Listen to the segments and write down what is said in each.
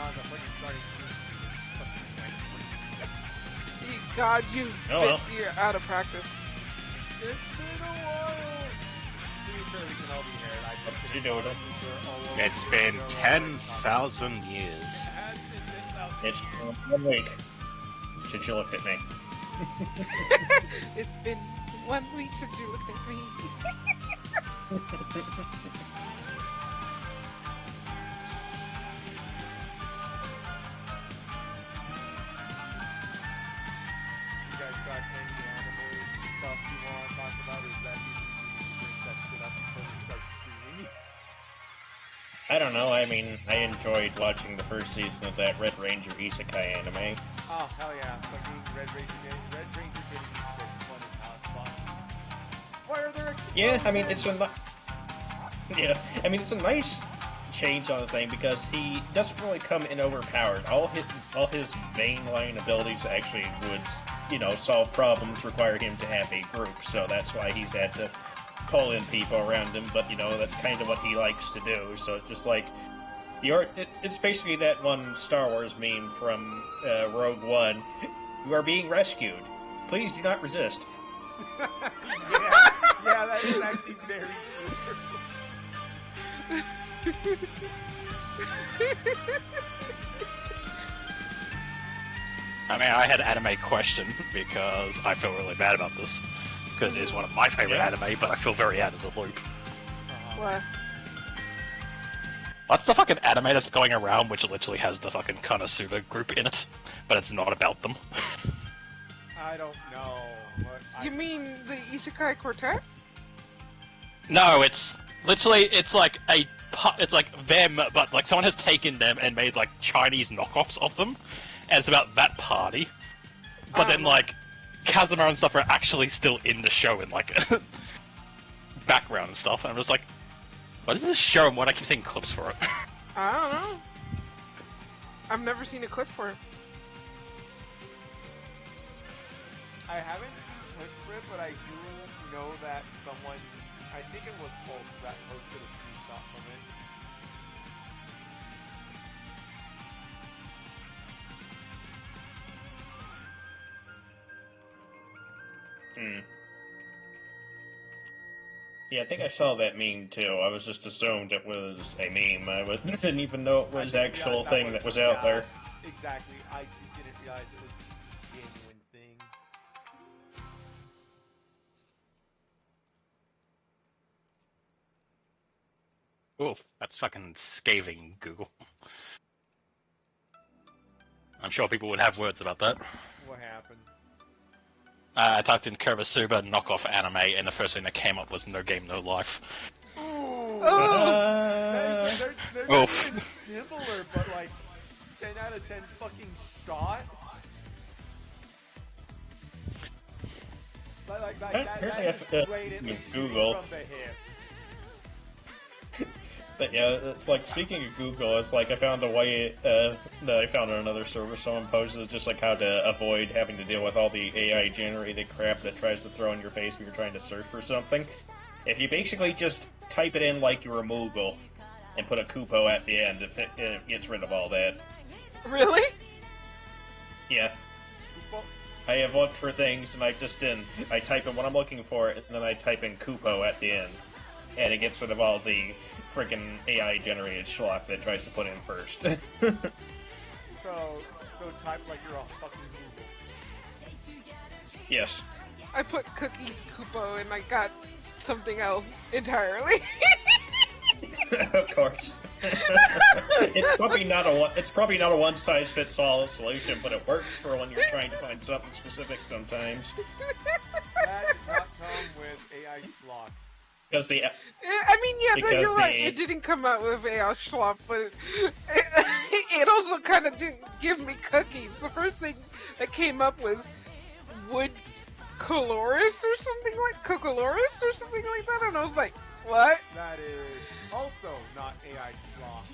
on the fucking starting screen. God, you're out of practice. It's been a while. To be fair, we can all be here. And I just You know it. It's been 10,000 years. It has been 10,000 It's years. 1 week since you looked at me. It's been 1 week since you looked at me. You guys got any anime stuff you want to talk about, or is that usually bring that shit up before we start streaming? I don't know, I mean, I enjoyed watching the first season of that Red Ranger Isekai anime. Oh, hell yeah. Fucking Red Ranger getting shit funny how it's fun. Why are there Yeah, I mean, it's a nice change on the thing because he doesn't really come in overpowered. All his mainline abilities actually would, solve problems require him to have a group, so that's why he's had to pull in people around him, but that's kind of what he likes to do, so it's just like it's basically that one Star Wars meme from Rogue One. You are being rescued. Please do not resist. yeah, that is actually very true. I mean, I had an anime question because I feel really bad about this. Because it is one of my favorite anime, but I feel very out of the loop. What? What's the fucking anime that's going around which literally has the fucking Konosuba group in it, but it's not about them? I don't know. You mean the Isekai Quartet? No, it's literally, it's like them, but like someone has taken them and made like Chinese knockoffs of them, and it's about that party. But then like Kazuma and stuff are actually still in the show in like background and stuff, and I'm just like, what is this show and why do I keep seeing clips for it? I don't know. I've never seen a clip for it. I haven't seen clips for it, but I do know that someone, I think it was Pulse, that posted a screenshot from it. Yeah, I think I saw that meme too. I was just assumed it was a meme. Didn't even know it was actual thing that was out there. Exactly. I didn't realize it was a genuine thing. Oof, that's fucking scathing, Google. I'm sure people would have words about that. What happened? I typed in Konosuba knockoff anime, and the first thing that came up was No Game, No Life. Ooh! Oh! They're not even similar, but like 10 out of 10 fucking shot. That's blatantly Google. from the hip. But yeah, it's like, speaking of Google, it's like I found a way that I found on another server. Someone posted just like how to avoid having to deal with all the AI generated crap that tries to throw in your face when you're trying to search for something. If you basically just type it in like you're a Moogle and put a Kupo at the end, it gets rid of all that. Really? Yeah. I have looked for things and I type in what I'm looking for and then I type in Kupo at the end. And it gets rid of all the freaking AI-generated schlock that tries to put in first. So type like you're a fucking Google. Yes. I put cookies Kupo and I got something else entirely. Of course. It's probably not a one-size-fits-all solution, but it works for when you're trying to find something specific sometimes. That did not come with AI schlock. Because I mean, yeah, but you're right. It didn't come out with AI Schlop, but it also kind of didn't give me cookies. The first thing that came up was Wood Coloris or something like Cocoloris or something like that, and I was like, what? That is also not AI Schlop.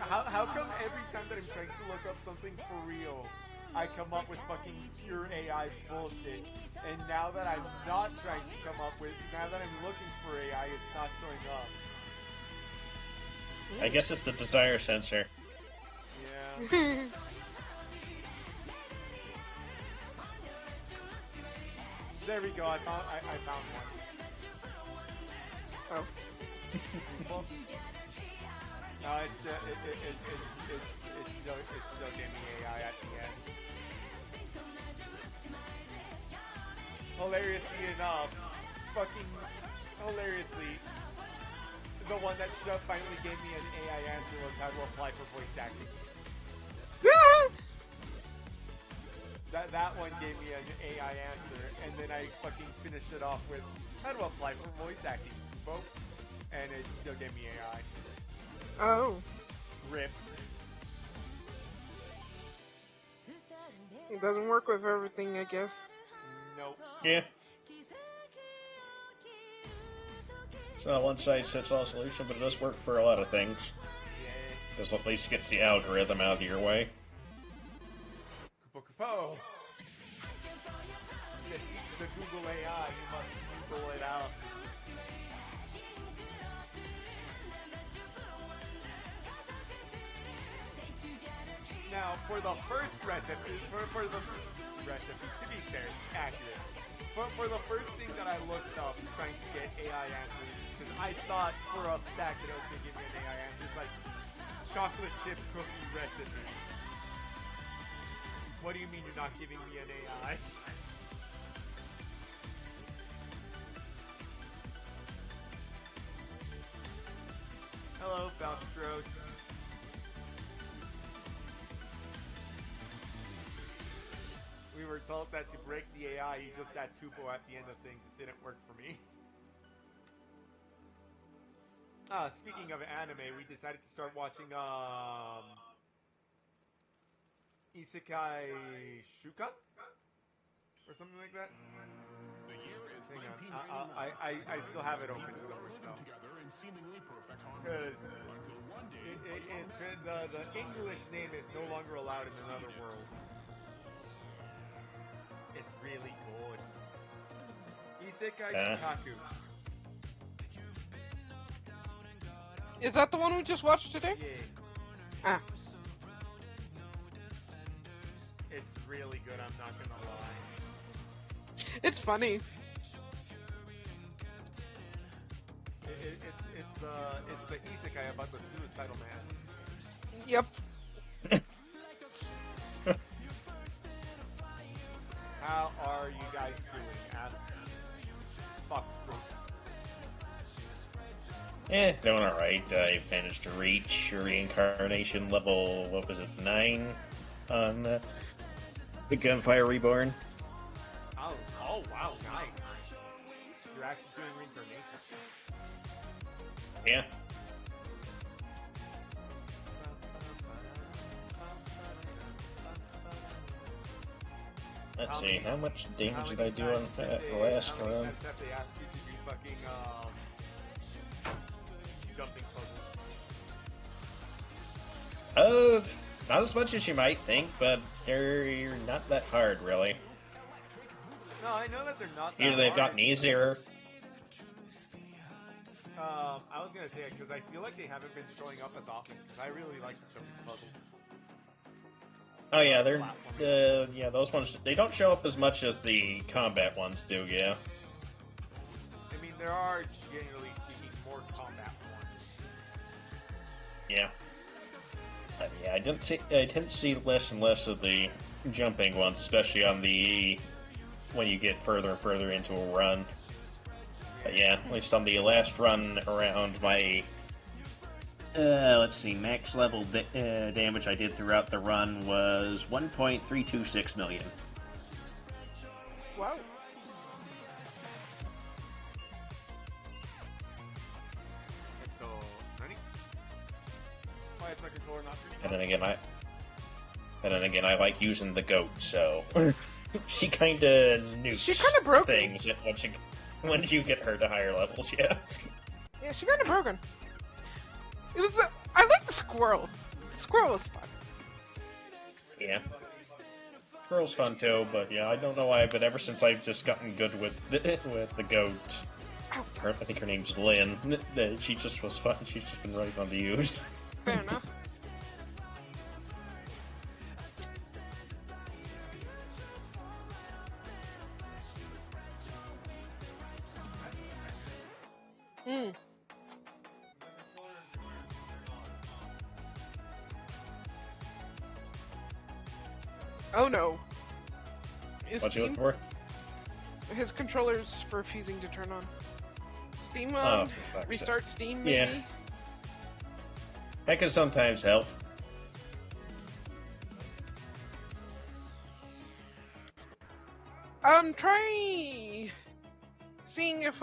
How come every time that I'm trying to look up something for real, I come up with fucking pure AI bullshit, and now that I'm not trying to come up with, now that I'm looking for AI, it's not showing up. I guess it's the desire sensor. Yeah. There we go. I found one. Oh. People. No, it's still giving me AI at the end. Hilariously enough, fucking hilariously, the one that finally gave me an AI answer was how to apply for voice acting. That one gave me an AI answer, and then I fucking finished it off with how to apply for voice acting, folks, and it still gave me AI. Oh. RIP. It doesn't work with everything, I guess. Nope. Yeah. It's not a one-size-fits-all solution, but it does work for a lot of things. Yeah. Because at least it gets the algorithm out of your way. Kupo. The Google AI, you must Google it out. Now, for the first recipe, for the recipe, to be fair, accurate. For the first thing that I looked up trying to get AI answers, because I thought for a fact that it was going to give me an AI answer, it's like chocolate chip cookie recipe. What do you mean you're not giving me an AI? Hello, Falstrode. We were told that to break the AI, you just add Kupo at the end of things. It didn't work for me. Speaking of anime, we decided to start watching, Isekai Shuka? Or something like that? Hang on. I still have it open somewhere, so. Because the English name is no longer allowed in another world. It's really good. Isekai Shikaku. Is that the one we just watched today? Yeah. Ah. It's really good, I'm not gonna lie. It's funny. It's the isekai about the suicidal man. Yep. How are you guys doing? Ask Fox Fruit. Doing alright. I managed to reach reincarnation level, what was it, 9 on the Gunfire Reborn. Oh wow, nice. You're actually doing reincarnation. Yeah. Let's see, how much damage did I do on that last How many run? times have they asked you to do fucking, jumping puzzles? Not as much as you might think, but they're not that hard, really. No, I know that they're not that Either they've hard. gotten easier. I was gonna say it because I feel like they haven't been showing up as often. Because I really like the jumping puzzles. Oh yeah, they're those ones. They don't show up as much as the combat ones do. Yeah. I mean, there are generally speaking more combat ones. Yeah. But yeah, I didn't see less and less of the jumping ones, especially on the when you get further and further into a run. But yeah, at least on the last run around my let's see, max level damage I did throughout the run was 1.326 million. Wow. So, ready? Why is my controller not turning And on? then again, I like using the goat, so she kind of nukes She kind of broken. things once you get her to higher levels. Yeah. Yeah, she kind of broken. It was. I like the squirrel. The squirrel was fun. Yeah. Squirrel's fun too, but yeah, I don't know why, but ever since I've just gotten good with the goat, I think her name's Lynn. She just was fun. She's just been really fun to use. Fair enough. Oh no. What you looking for? His controller's refusing to turn on. Steam Oh, on. for fuck's Restart sake. Steam, maybe? Yeah. That can sometimes help. Try seeing if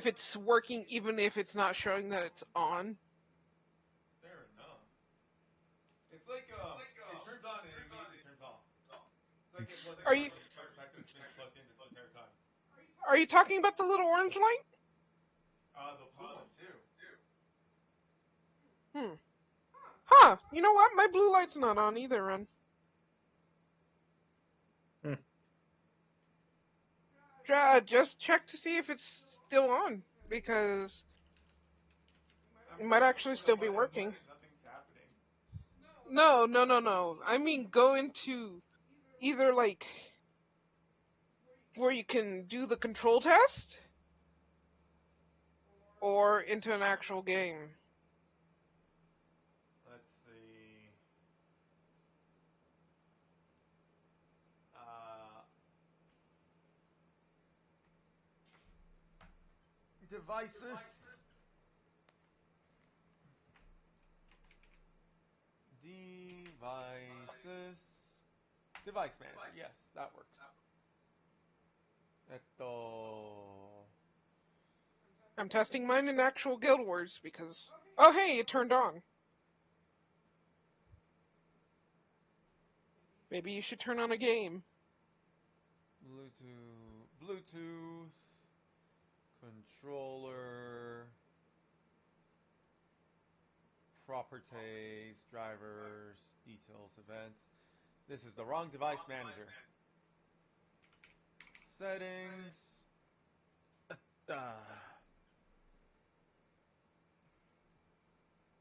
it's working, even if it's not showing that it's on. Fair enough. It's like it turns on and immediately turns off. It's like it wasn't Are you working despite the fact that it's been plugged in this entire time. are you talking about the little orange light? The blue one too. Huh. You know what? My blue light's not on either, Ren. Just check to see if it's still on, because it might actually still be working. Nothing's happening. No. I mean, go into either, like, where you can do the control test, or into an actual game. Let's see. Devices. Device manager. Yes, that works. I'm testing mine in actual Guild Wars because... Oh, hey, it turned on. Maybe you should turn on a game. Bluetooth, controller, properties, drivers, details, events. This is the wrong device manager. Settings.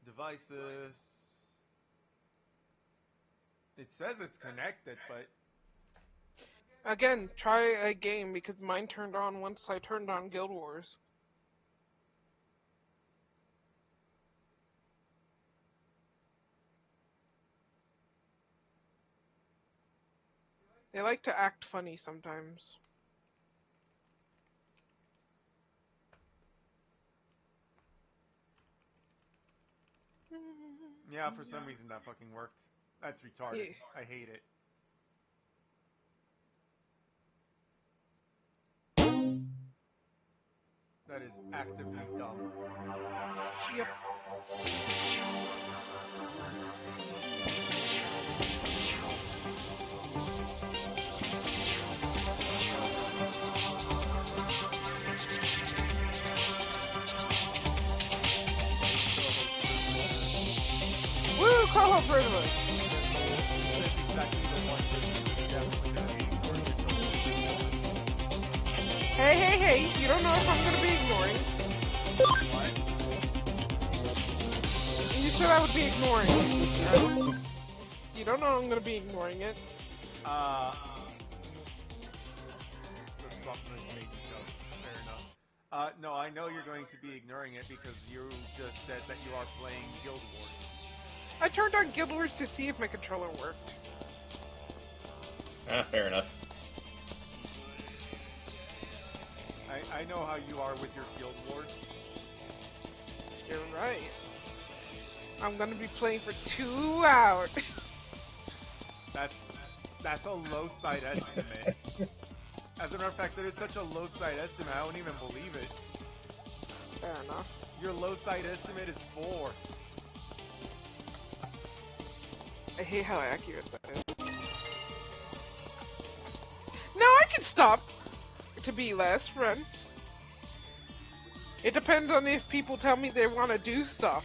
Devices. It says it's connected, but... Again, try a game, because mine turned on once I turned on Guild Wars. They like to act funny sometimes. Yeah, for some reason that fucking worked. That's retarded. Yeah. I hate it. That is actively dumb. Yep. Woo, call up privilege! That's exactly the one person who's definitely gonna be ignoring it. Hey, you don't know if I'm gonna be ignoring. What? You said I would be ignoring. You don't know I'm gonna be ignoring it. The softness made me joke. Fair enough. No, I know you're going to be ignoring it because you just said that you are playing Guild Wars. I turned on Guild Wars to see if my controller worked. Fair enough. I know how you are with your Guild Wars. You're right. I'm gonna be playing for 2 hours. That's a low side estimate. As a matter of fact, that is such a low side estimate, I don't even believe it. Fair enough. Your low side estimate is 4. I hate how accurate that is. No, I can stop to be less, Ren. It depends on if people tell me they want to do stuff.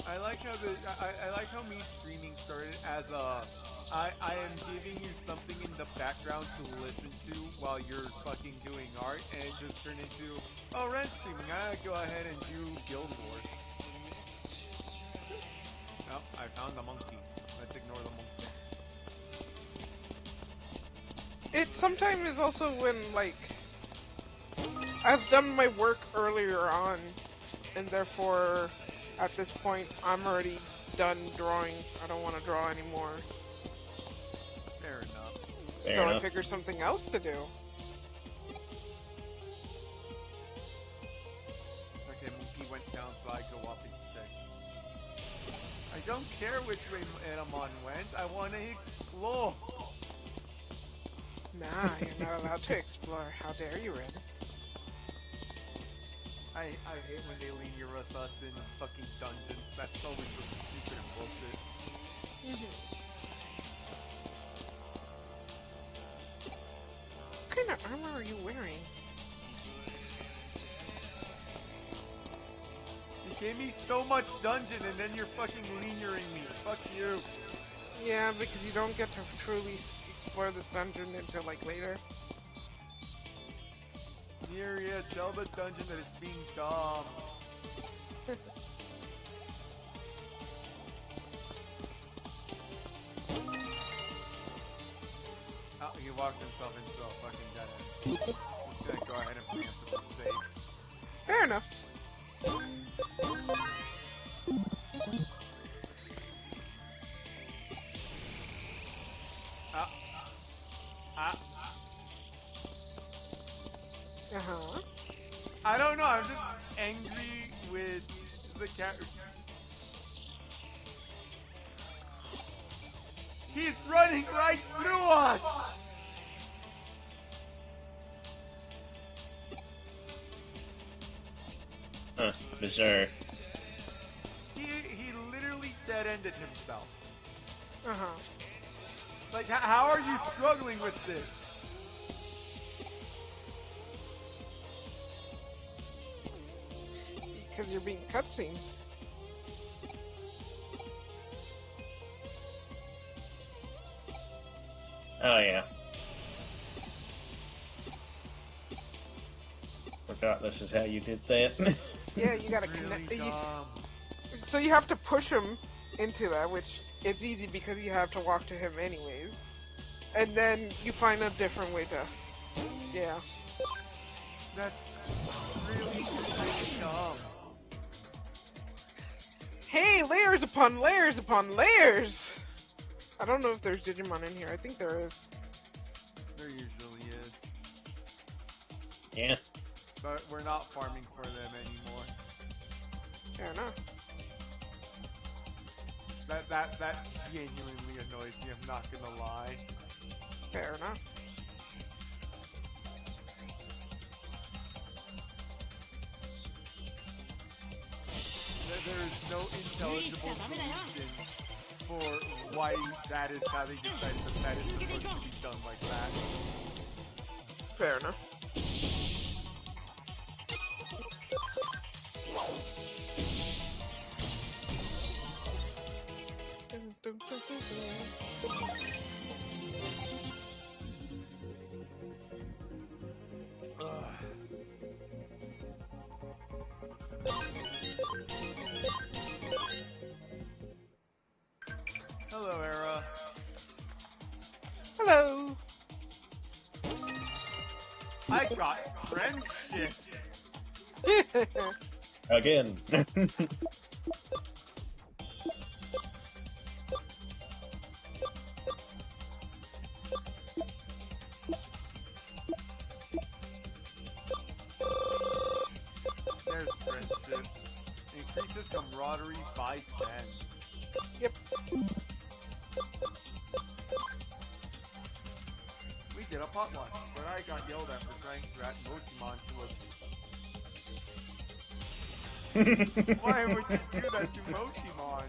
I like how me streaming started as I am giving you something in the background to listen to while you're fucking doing art, and it just turned into, oh, Ren streaming, I go ahead and do Guild Wars. Oh, I found the monkey. Let's ignore the monkey. It sometimes is also when, like, I've done my work earlier on, and therefore, at this point, I'm already done drawing. I don't want to draw anymore. Fair enough. Fair So enough. I figured something else to do. Okay, Monkey went down, so I go up instead. I don't care which way Anamon went. I want to explore. Nah, you're not allowed to explore. How dare you, Red? I hate when they linear us in fucking dungeons. That's always so stupid and bullshit. What kind of armor are you wearing? You gave me so much dungeon and then you're fucking linearing me. Fuck you. Yeah, because you don't get to truly explore this dungeon until, like, later. Miria, tell the dungeon that it's being dumb. Oh, he walked himself into a fucking dead end. Just gonna go ahead and preemptively save. Fair enough. Uh-huh. I don't know, I'm just angry with the character. He's running right through us! Huh, bizarre. He literally dead-ended himself. Uh-huh. Like, how are you struggling with this? Because you're being cutscene. Oh yeah. Forgot this is how you did that. Yeah, you gotta Really connect. dumb. So you have to push him into that, which is easy because you have to walk to him anyways. And then you find a different way to... Yeah. That's really, really dumb. Hey, layers upon layers upon layers! I don't know if there's Digimon in here. I think there is. There usually is. Yeah. But we're not farming for them anymore. Fair enough. That genuinely annoys me, I'm not gonna lie. Fair enough. There is no intelligible solution for why that is how they decided that is supposed to be done like that. Fair enough. Hello, Era. Hello! I got friendship. Again. There's friendship. Increases camaraderie by 10. Yep. We did a potluck, but I got yelled at for trying to add Mochimon to a... Why would you do that to Mochimon?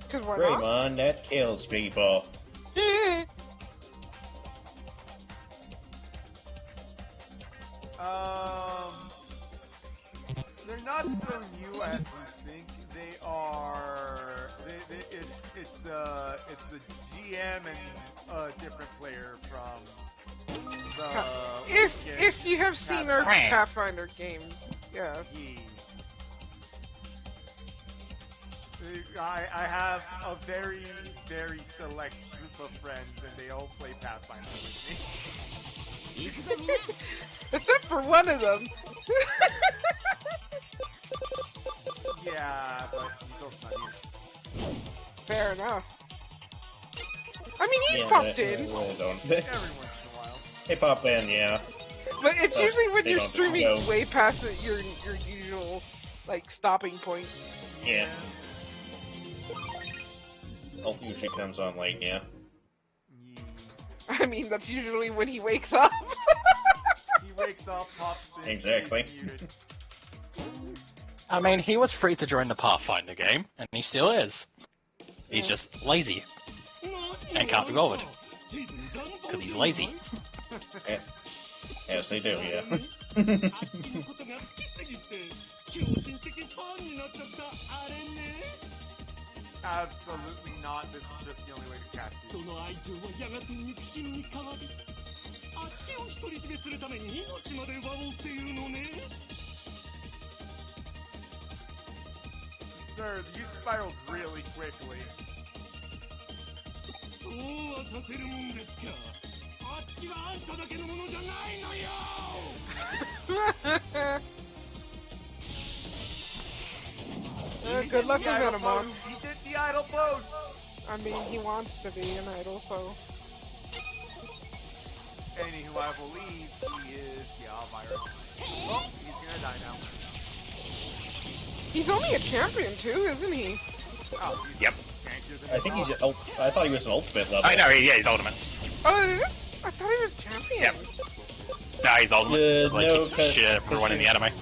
Because why not? Greymon, that kills people. They're not so new as you think. They are. It's the GM and a different player from the. If you have seen our Pathfinder games, yes. I have a very, very select group of friends, and they all play Pathfinder with me. Except for one of them. Yeah, but he's also not here. Fair enough. I mean, he Yeah, popped they in. really don't. Every once in a while. They pop in, yeah. But it's But usually when they you're don't streaming go. way past your usual, like, stopping point. Yeah. Ult usually comes on late, yeah. Yeah. I mean, that's usually when he wakes up. He wakes up, pops in, Exactly. stays muted. I mean, he was free to join the Pathfinder game, and he still is. He's just lazy. And can't be bothered. Because he's lazy. Yeah. Yes, they do, yeah. Absolutely not. This is just the only way to catch you. Sir, you spiraled really quickly. Good luck with Idle Venomon. pose. He did the idle pose! I mean, he wants to be an idol, so... Anywho, I believe he is, virus. Oh, he's gonna die now. He's only a champion, too, isn't he? Oh, he's Yep. tankier than I think he's I thought he was an ultimate level. I know, yeah, he's ultimate. Oh, it is? I thought he was champion. Yep. No, he's ultimate. Like, no, he kicks shit out of everyone in the anime.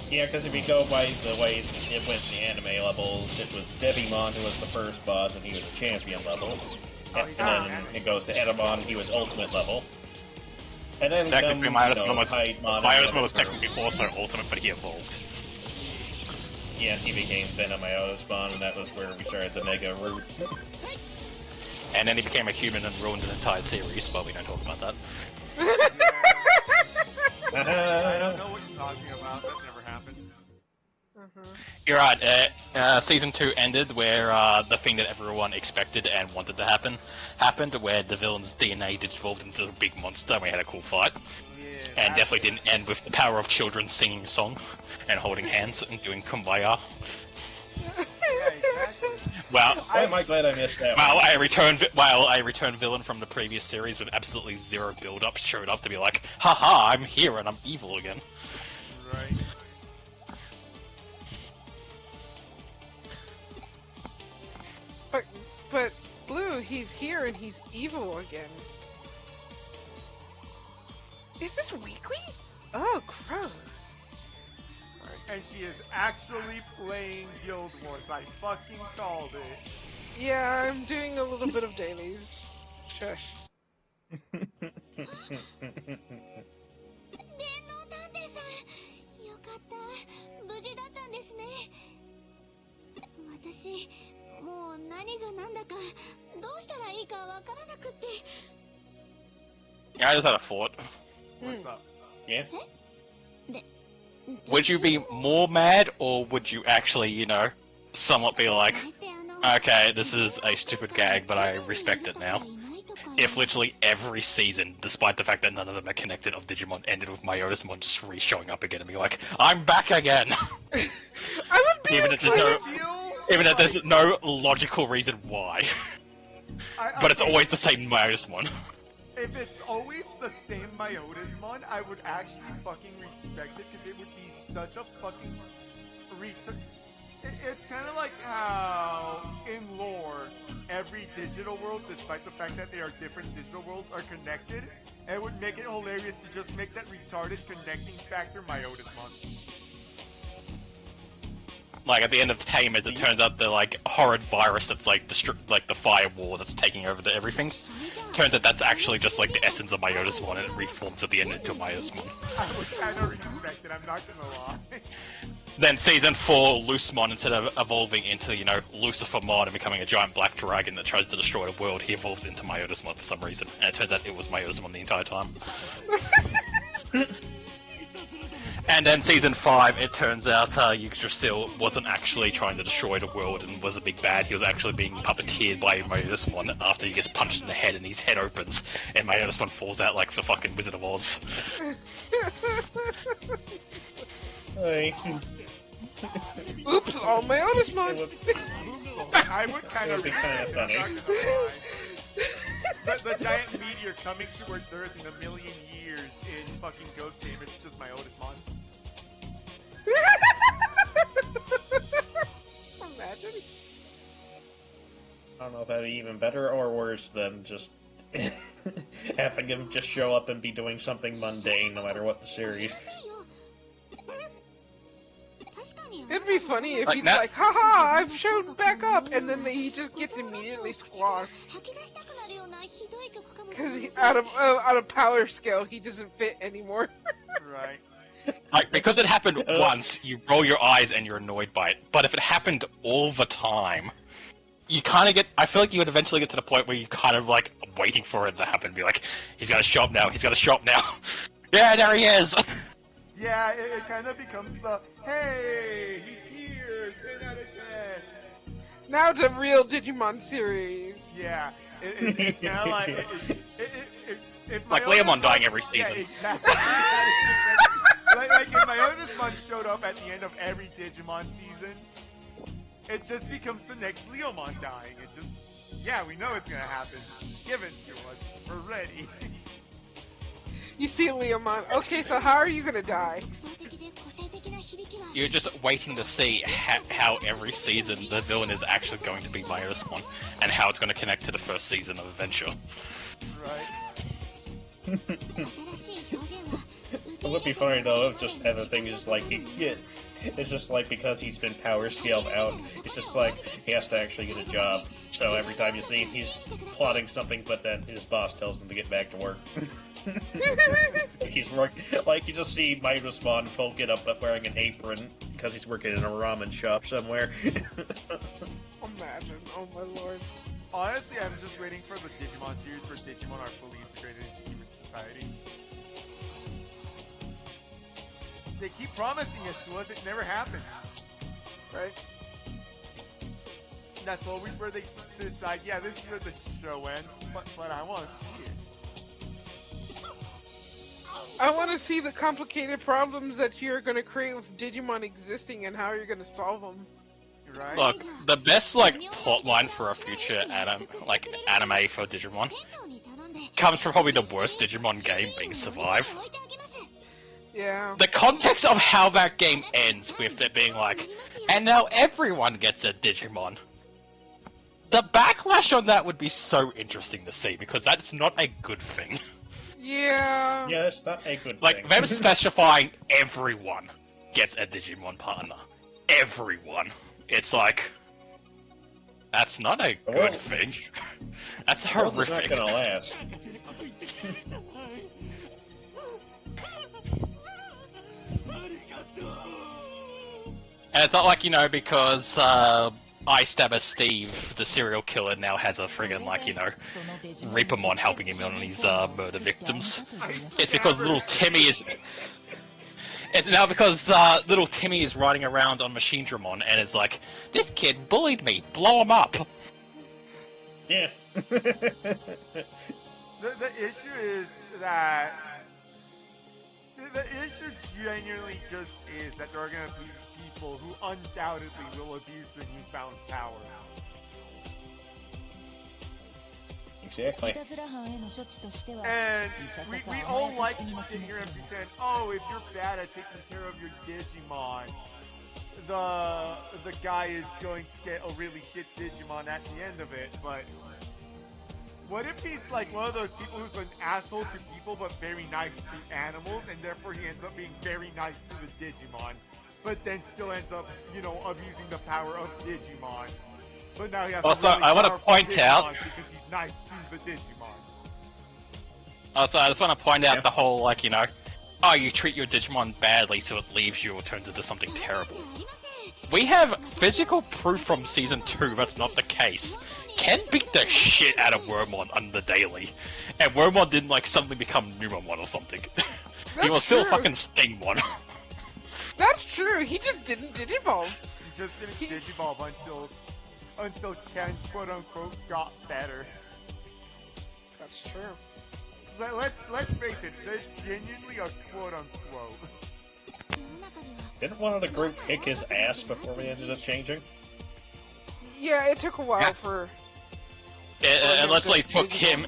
Yeah, because if you go by the way it went in the anime levels, it was Digimon who was the first boss, and he was champion level. And then it goes to Edamon, he was ultimate level. And then Technically, Myosmon was first. technically also ultimate, but he evolved. Yes, he became Venomyosmon, and that was where we started the Mega route. And then he became a human and ruined an entire series, but we don't talk about that. I don't know what you're talking about. That never happened. You're right. Season 2 ended where the thing that everyone expected and wanted to happen happened, where the villain's DNA evolved into a big monster, and we had a cool fight. Yeah, And definitely didn't end with the power of children singing a song and holding hands and doing kumbaya. Yeah, exactly. Well, Why am I glad I missed that Well, one? a returned villain from the previous series with absolutely zero build-up showed up to be like, haha, I'm here and I'm evil again. Right. But Blue, he's here and he's evil again. Is this weekly? Oh, gross. And she is actually playing Guild Wars. I fucking called it. Yeah, I'm doing a little bit of dailies. Shush. 電脳探偵さん、よかった。無事だったんですね。私、もう何が何だか、どうしたらいいかわからなくって。 Yeah, I just had a thought. What's up? Yeah? Would you be more mad, or would you actually, somewhat be like, okay, this is a stupid gag, but I respect it now? If literally every season, despite the fact that none of them are connected of Digimon, ended with Myotismon just re-showing up again and being like, I'm back again! I would be Even if there's no logical reason why. But it's always the same Myotismon. If it's always the same Myotismon, I would actually fucking respect it because it would be such a fucking It's kind of like how in lore, every digital world, despite the fact that they are different digital worlds, are connected. And it would make it hilarious to just make that retarded connecting factor Myotismon. Like, at the end of Tamers, it turns out the, horrid virus that's, the fire war that's taking over everything. Turns out that's actually just, the essence of Myotismon, and it reforms at the end into Myotismon. I would kind of respect it, I'm not gonna lie. Then Season 4, Lucemon, instead of evolving into, Lucifermon and becoming a giant black dragon that tries to destroy the world, he evolves into Myotismon for some reason. And it turns out it was Myotismon the entire time. And then Season 5, it turns out Yggdrasil wasn't actually trying to destroy the world and was a big bad. He was actually being puppeteered by Myotismon after he gets punched in the head and his head opens and Myotismon falls out like the fucking Wizard of Oz. Hey. Oops, all my Otismon. I would kind of be kind of funny. The giant meteor coming towards Earth in a million years in fucking Ghost Game, it's just my Otismon. Imagine. I don't know if that'd be even better or worse than just having him just show up and be doing something mundane no matter what the series. It'd be funny if Like he's that- like, haha, I've showed back up, and then he just gets immediately squashed. Because out of power scale, he doesn't fit anymore. Right. Like, because it happened once, you roll your eyes and you're annoyed by it. But if it happened all the time, you kind of get... I feel like you would eventually get to the point where you kind of, like, waiting for it to happen. Be like, he's got to show up now, he's got to show up now. Yeah, there he is! Yeah, it kind of becomes the, hey, he's here, 10 out of 10. Now it's a real Digimon series. Yeah, it's kind of like, if my Like Leomon Otismon- dying every season. Yeah, exactly. like if my Otismon showed up at the end of every Digimon season, it just becomes the next Leomon dying. It just, yeah, we know it's gonna happen. Give it to us. We're ready. You see Leomon. Okay, so how are you gonna die? You're just waiting to see how every season the villain is actually going to be my Otismon, and how it's going to connect to the first season of Adventure. Right. It would be funny though if just have a thing just like it's just like because he's been power scaled out, it's just like he has to actually get a job. So every time you see him, he's plotting something, but then his boss tells him to get back to work. He's working like you just see Midas Mon Folk get up wearing an apron because he's working in a ramen shop somewhere. Imagine, oh my lord. Honestly, I'm just waiting for the Digimon series where Digimon are fully integrated into human society. They keep promising it to us, it never happens. Right? That's always where they decide, yeah, this is where the show ends, but I want to see it. I want to see the complicated problems that you're going to create with Digimon existing and how you're going to solve them. Right? Look, the best plotline for a future anime for Digimon comes from probably the worst Digimon game being Survive. Yeah. The context of how that game ends with it being like, and now everyone gets a Digimon. The backlash on that would be so interesting to see because that's not a good thing. Yeah. Yeah, it's not a good Like, thing. them specifying everyone gets a Digimon partner. Everyone. It's like, that's not a good thing. That's The world is horrific. not gonna last. And it's not like, because Eye-Stabber Steve, the serial killer, now has a friggin' Reapermon helping him on his murder victims. It's because little Timmy is... It's now because little Timmy is riding around on Machinedramon and is like, this kid bullied me, blow him up! Yeah. The issue is that... The issue genuinely just is that there are going to be people who undoubtedly will abuse their newfound power. Exactly. And we all like to sit here and pretend, oh, if you're bad at taking care of your Digimon, the guy is going to get a really shit Digimon at the end of it, but what if he's like one of those people who's an asshole to people but very nice to animals, and therefore he ends up being very nice to the Digimon, but then still ends up, abusing the power of Digimon. But now he has Also, a really I wanna powerful point Digimon out- because he's nice to the Digimon. Also, I just want to point out the whole, you treat your Digimon badly so it leaves you or turns into something terrible. We have physical proof from Season 2 that's not the case. Ken beat the shit out of Wormmon on the daily, and Wormmon didn't, suddenly become Numamon or something. He was still true. fucking Stingmon. That's true, he just didn't Digivolve. He just didn't Digivolve until Ken, quote unquote, got better. That's true. Let's face it, there's genuinely a quote unquote. Didn't one of the group kick his ass before we ended up changing? Yeah, it took a while for... It literally took him...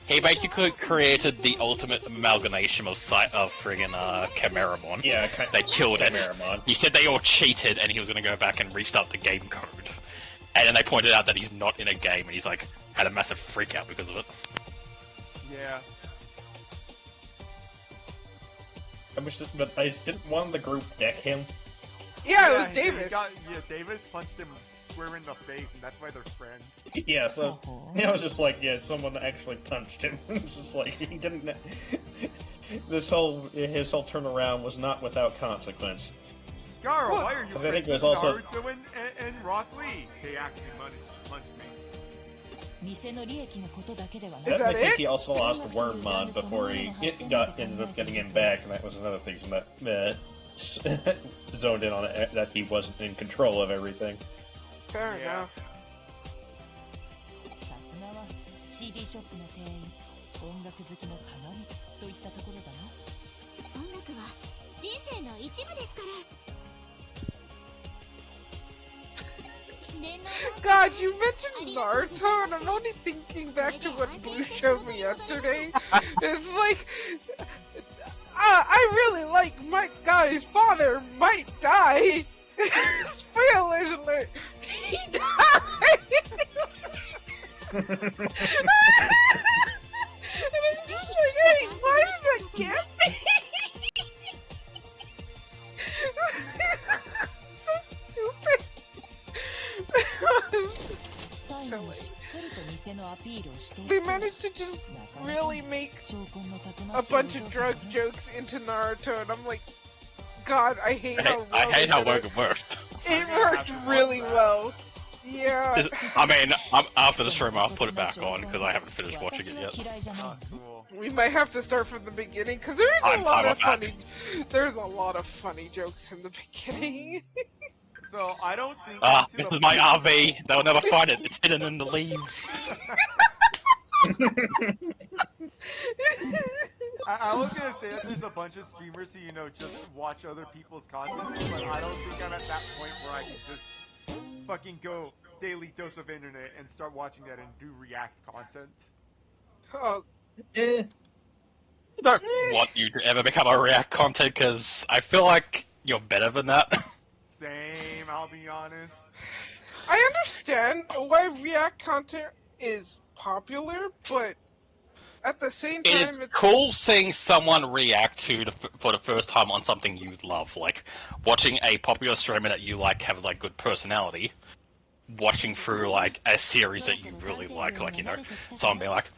He basically created the ultimate amalgamation of friggin' Chimeramon. Yeah, they killed Chimeramon. it. He said they all cheated and he was gonna go back and restart the game code. And then they pointed out that he's not in a game and he's like, had a massive freak out because of it. Yeah. But didn't one of the group deck him? Yeah, it was Davis. Davis punched him square in the face, and that's why they're friends. Yeah, so I was just like, yeah, someone actually punched him. It was just like he didn't. His whole turnaround was not without consequence. Scar, why are you I think it was also Naruto and Rock Lee? They actually punched me. I think he also lost Wormmon before he ended up getting him back, and that was another thing that zoned in on it, that he wasn't in control of everything. Fair enough. God, you mentioned Naruto, and I'm only thinking back to what Blue showed me yesterday. It's like, I really like my guy's father might die. Spoilers alert, he died. And I'm just like, hey, why does that get me? So stupid. They managed to just really make a bunch of drug jokes into Naruto, and I'm like, God, I hate how well it worked. It worked really well. Yeah. I mean, after the stream, I'll put it back on because I haven't finished watching it yet. Oh, cool. We might have to start from the beginning because there's a lot of funny jokes in the beginning. So I don't think. This is my RV. They'll never find it. It's hidden in the leaves. I was gonna say that there's a bunch of streamers who just watch other people's content, but I don't think I'm at that point where I can just fucking go daily dose of internet and start watching that and do react content. Oh. I don't want you to ever become a react content because I feel like you're better than that. Same, I'll be honest. I understand why react content is popular, but at the same time, it's cool seeing someone react for the first time on something you love, like watching a popular streamer that you like have like good personality, watching through like a series that you really like someone being like,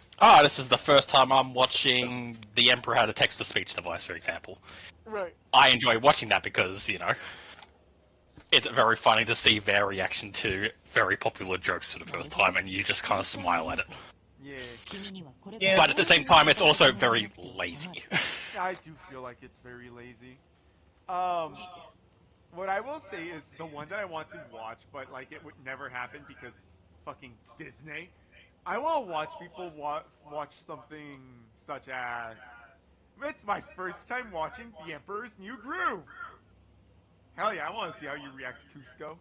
this is the first time I'm watching The Emperor Had a Text-to-Speech Device, for example. Right. I enjoy watching that because, it's very funny to see their reaction to very popular jokes for the first time, and you just kind of smile at it. Yeah. But at the same time, it's also very lazy. I do feel like it's very lazy. What I will say is the one that I want to watch, but it would never happen because fucking Disney. I want to watch people watch something such as, it's my first time watching The Emperor's New Groove. Hell yeah, I want to see how you react to Cusco.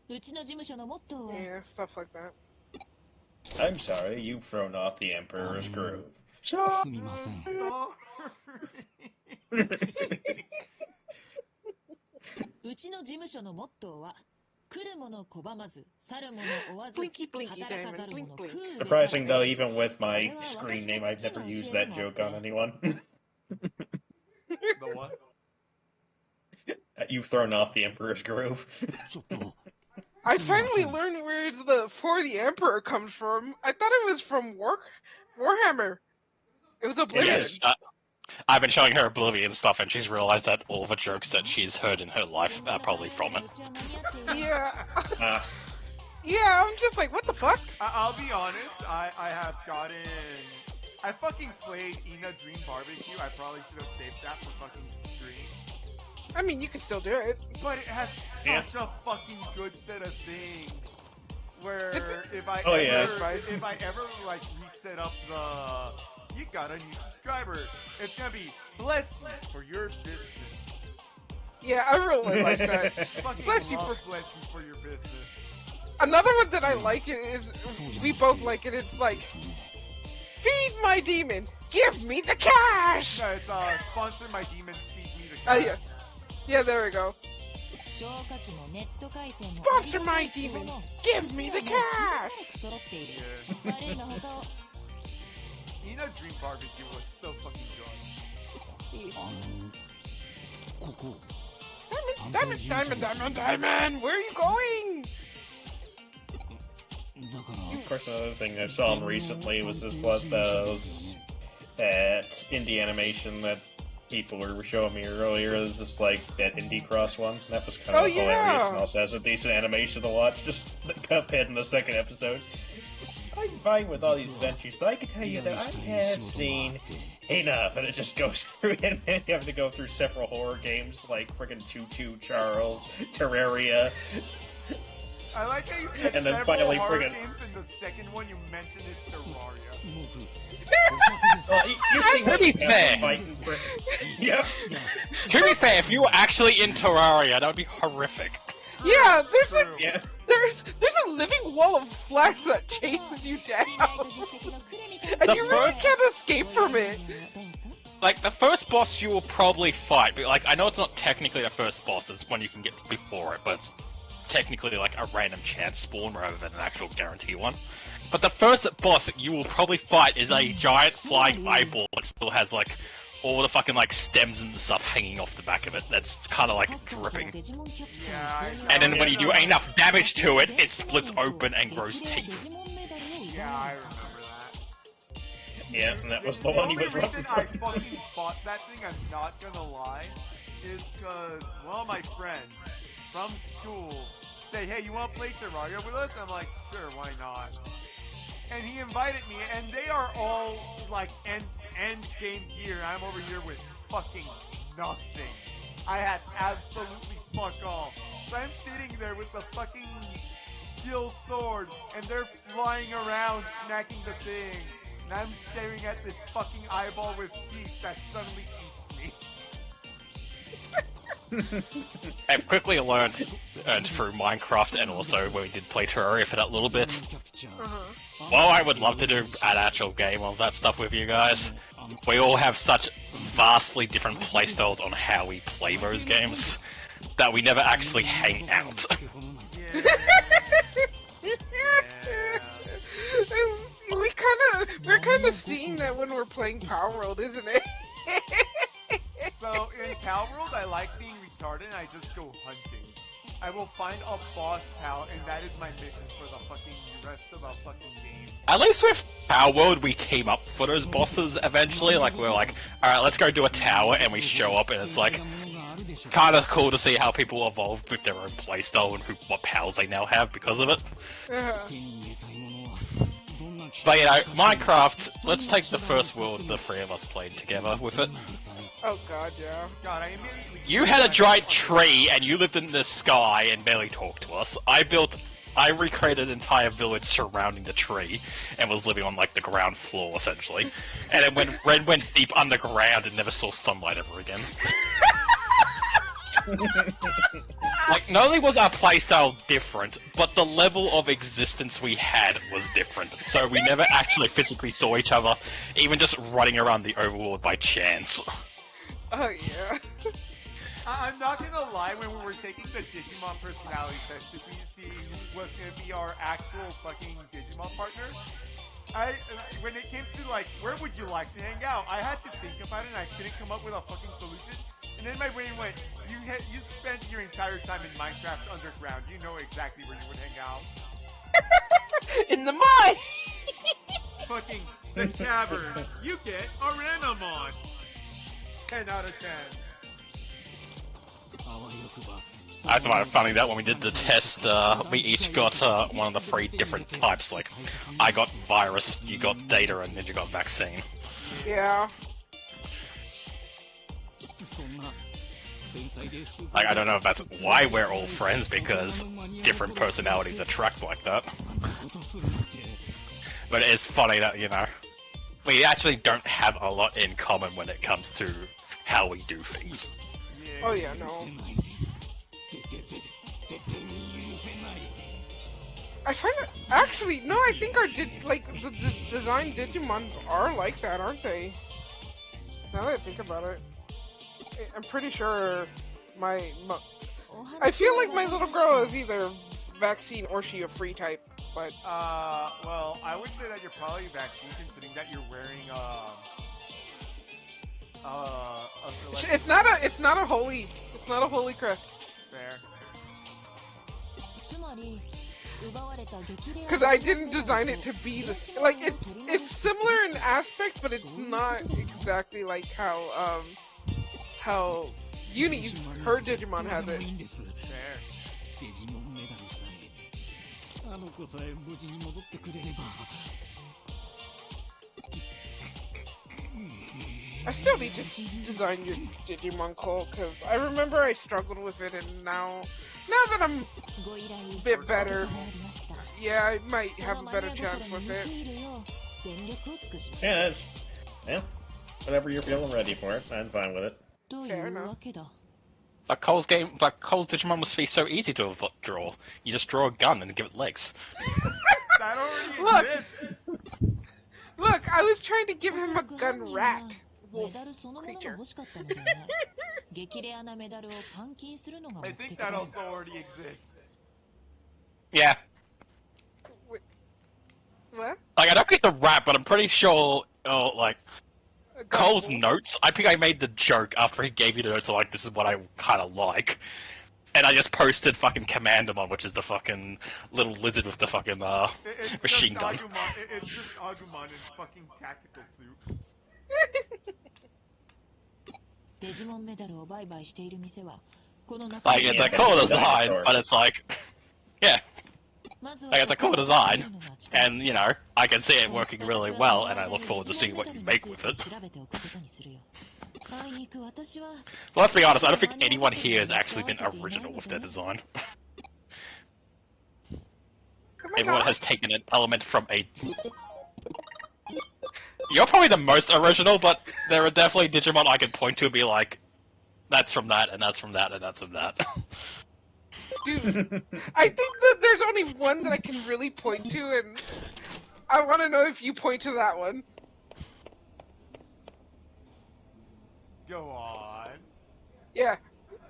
Yeah, stuff like that. I'm sorry, you've thrown off the Emperor's Groove. Blinky blinky diamond, blink blink. Surprising though, even with my screen name, I've never used that joke on anyone. The what? You've thrown off the Emperor's Groove. I finally learned where the For the Emperor comes from. I thought it was from Warhammer. It was Oblivion. Yes, I've been showing her Oblivion stuff, and she's realized that all the jokes that she's heard in her life are probably from it. Yeah. Yeah, I'm just like, what the fuck? I'll be honest, I have gotten... I fucking played Ina Dream Barbecue. I probably should have saved that for fucking stream. I mean, you can still do it. But it has such a fucking good set of things. Where if I ever reset up you got a new subscriber, it's gonna be bless you for your business. Yeah, I really like that. Fucking Bless you love bless you for your business. Another one that I like is, we both like it, it's like, feed my demons, give me the cash! No, it's sponsor my demons, feed me the Oh, cash. yeah. Yeah, there we go. Sponsor my demons, give me the cash! Yeah. You know Dream Barbecue was so fucking good. Diamond, where are you going? Of course, another thing I saw recently was those that indie animation that people were showing me earlier. It was just like that Indie Cross one. That was kind of hilarious and also has a decent animation to watch. Just the Cuphead in the second episode. I'm fine with all these adventures, but I can tell you that I have seen enough, and it just goes through, and then you have to go through several horror games like friggin' Choo Choo Charles, Terraria. I like how you said And then several finally horror friggin' games, and the second one you mentioned is Terraria. Well, you think To be fair. fighting for... Yep. To be fair, if you were actually in Terraria, that would be horrific. Yeah, there's True. Yeah. there's a living wall of flash that chases you down, and you really can't escape from it. Like, the first boss you will probably fight, but, like, I know it's not technically the first boss, it's one you can get before it, but it's technically like a random chance spawn rather than an actual guarantee one. But the first boss that you will probably fight is a giant flying eyeball that still has, like, all the fucking, like, stems and stuff hanging off the back of it. That's kind of, like, dripping. Yeah, I know. And then when you do enough damage to it, it splits open and grows teeth. Yeah, I remember that. Yeah, and that was the The one he only was reason running I from. fucking fought that thing, I'm not gonna lie, is cause one of my friends from school say, hey, you wanna play Terraria with us? I'm like, sure, why not? And he invited me, and they are all, like, end game gear. I'm over here with fucking nothing. I had absolutely fuck all. So I'm sitting there with the fucking steel sword, and they're flying around, smacking the thing. And I'm staring at this fucking eyeball with teeth that suddenly eats me. I've quickly learned through Minecraft and also when we did play Terraria for that little bit. While I would love to do an actual game of that stuff with you guys, we all have such vastly different playstyles on how we play those games that we never actually hang out. We're kind of seeing that when we're playing Power World, isn't it? So in Power World, I like being retarded and I just go hunting. I will find a boss pal, and that is my mission for the fucking rest of the fucking game. At least with Power World, we team up for those bosses eventually. Like, we're like, alright, let's go do a tower, and we show up, and it's like, kind of cool to see how people evolve with their own playstyle and what powers they now have because of it. But, you know, Minecraft, let's take the first world the three of us played together with it. Oh god, yeah. God, I immediately... You had a giant tree, and you lived in the sky and barely talked to us. I recreated an entire village surrounding the tree, and was living on, like, the ground floor, essentially. And then when Red went deep underground and never saw sunlight ever again. Like, not only was our playstyle different, but the level of existence we had was different. So we never actually physically saw each other, even just running around the overworld by chance. Oh yeah. I'm not gonna lie, when we were taking the Digimon personality test to see who was gonna be our actual fucking Digimon partner, when it came to, like, where would you like to hang out, I had to think about it and I couldn't come up with a fucking solution. And then my brain went, you spent your entire time in Minecraft underground, you know exactly where you would hang out. In the mine! Fucking the cavern. You get a Renamon. 10 out of 10. I find it funny that when we did the test, we each got one of the three different types. Like, I got virus, you got data, and then you got vaccine. Yeah. Like, I don't know if that's why we're all friends, because different personalities attract like that. But it's funny that, you know, we actually don't have a lot in common when it comes to how we do things. Oh yeah, no. I find it actually no. I think our the design Digimons are like that, aren't they? Now that I think about it, I'm pretty sure I feel like my little girl is either vaccine or she a free type, but well, I would say that you're probably vaccine considering that you're wearing it's not a holy crest. Fair. Because I didn't design it to be like it's similar in aspect, but it's not exactly like how Uni's her Digimon has it. Fair. I still need to design your Digimon Cole, because I remember I struggled with it, and now that I'm a bit better, yeah, I might have a better chance with it. Yeah, whenever you're feeling ready for it, I'm fine with it. Fair enough. But Cole's Digimon must be so easy to draw. You just draw a gun and give it legs. That already exists. Look, I was trying to give him a gun rat wolf creature. I think that also already exists. Yeah. Wait, what? Like, I don't get the rap, but I'm pretty sure, Cole's wolf? notes, I think I made the joke after he gave you the notes, like, this is what I kind of like. And I just posted fucking Commandamon, which is the fucking little lizard with the fucking, machine gun. It's just Agumon in fucking tactical suit. Like, it's a cool design, but it's like, yeah. Like, it's a cool design, and, you know, I can see it working really well, and I look forward to seeing what you make with it. Well, let's be honest, I don't think anyone here has actually been original with their design. Everyone has taken an element from a... You're probably the most original, but there are definitely Digimon I can point to and be like, that's from that, and that's from that, and that's from that. Dude, I think that there's only one that I can really point to, and I want to know if you point to that one. Go on. Yeah.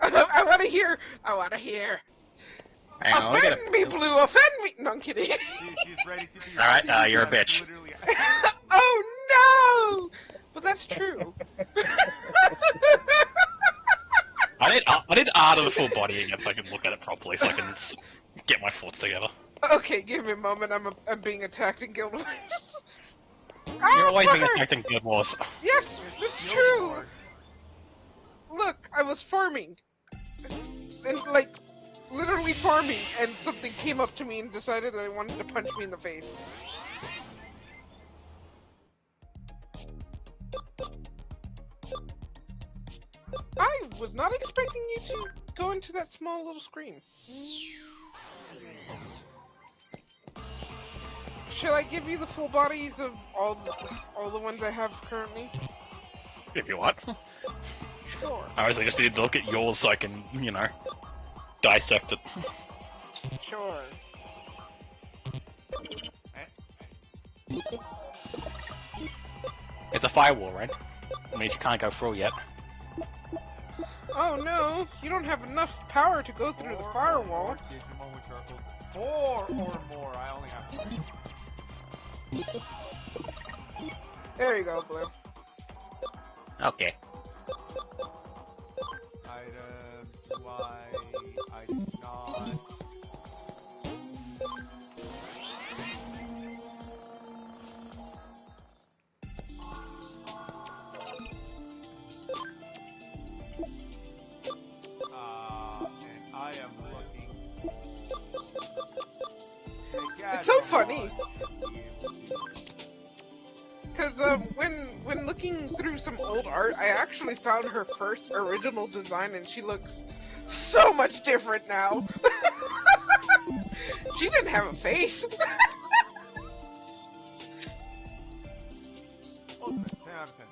I want to hear. Offend me, Blue, offend me! No, I'm kidding. She's ready to be... Alright, you're a bitch. Oh no! But that's true. I need art of the full body again so I can look at it properly, so I can get my thoughts together. Okay, give me a moment. I'm being attacked in Guild Wars. You're always being attacked in Guild Wars. Yes, that's true. Look, I was farming, and like literally farming, and something came up to me and decided that it wanted to punch me in the face. I was not expecting you to go into that small little screen. Shall I give you the full bodies of all the ones I have currently? If you want. Sure. I honestly just need to look at yours so I can, you know, dissect it. Sure. It's a firewall, right? It means you can't go through yet. Oh no, you don't have enough power to go through the firewall. Four or more, I only have 3. There you go, Blue. Okay. Items, I do not. And I am looking. It's so funny. Because when looking through some old art, I actually found her first original design, and she looks so much different now. She didn't have a face. Ultimate, 10 out of 10.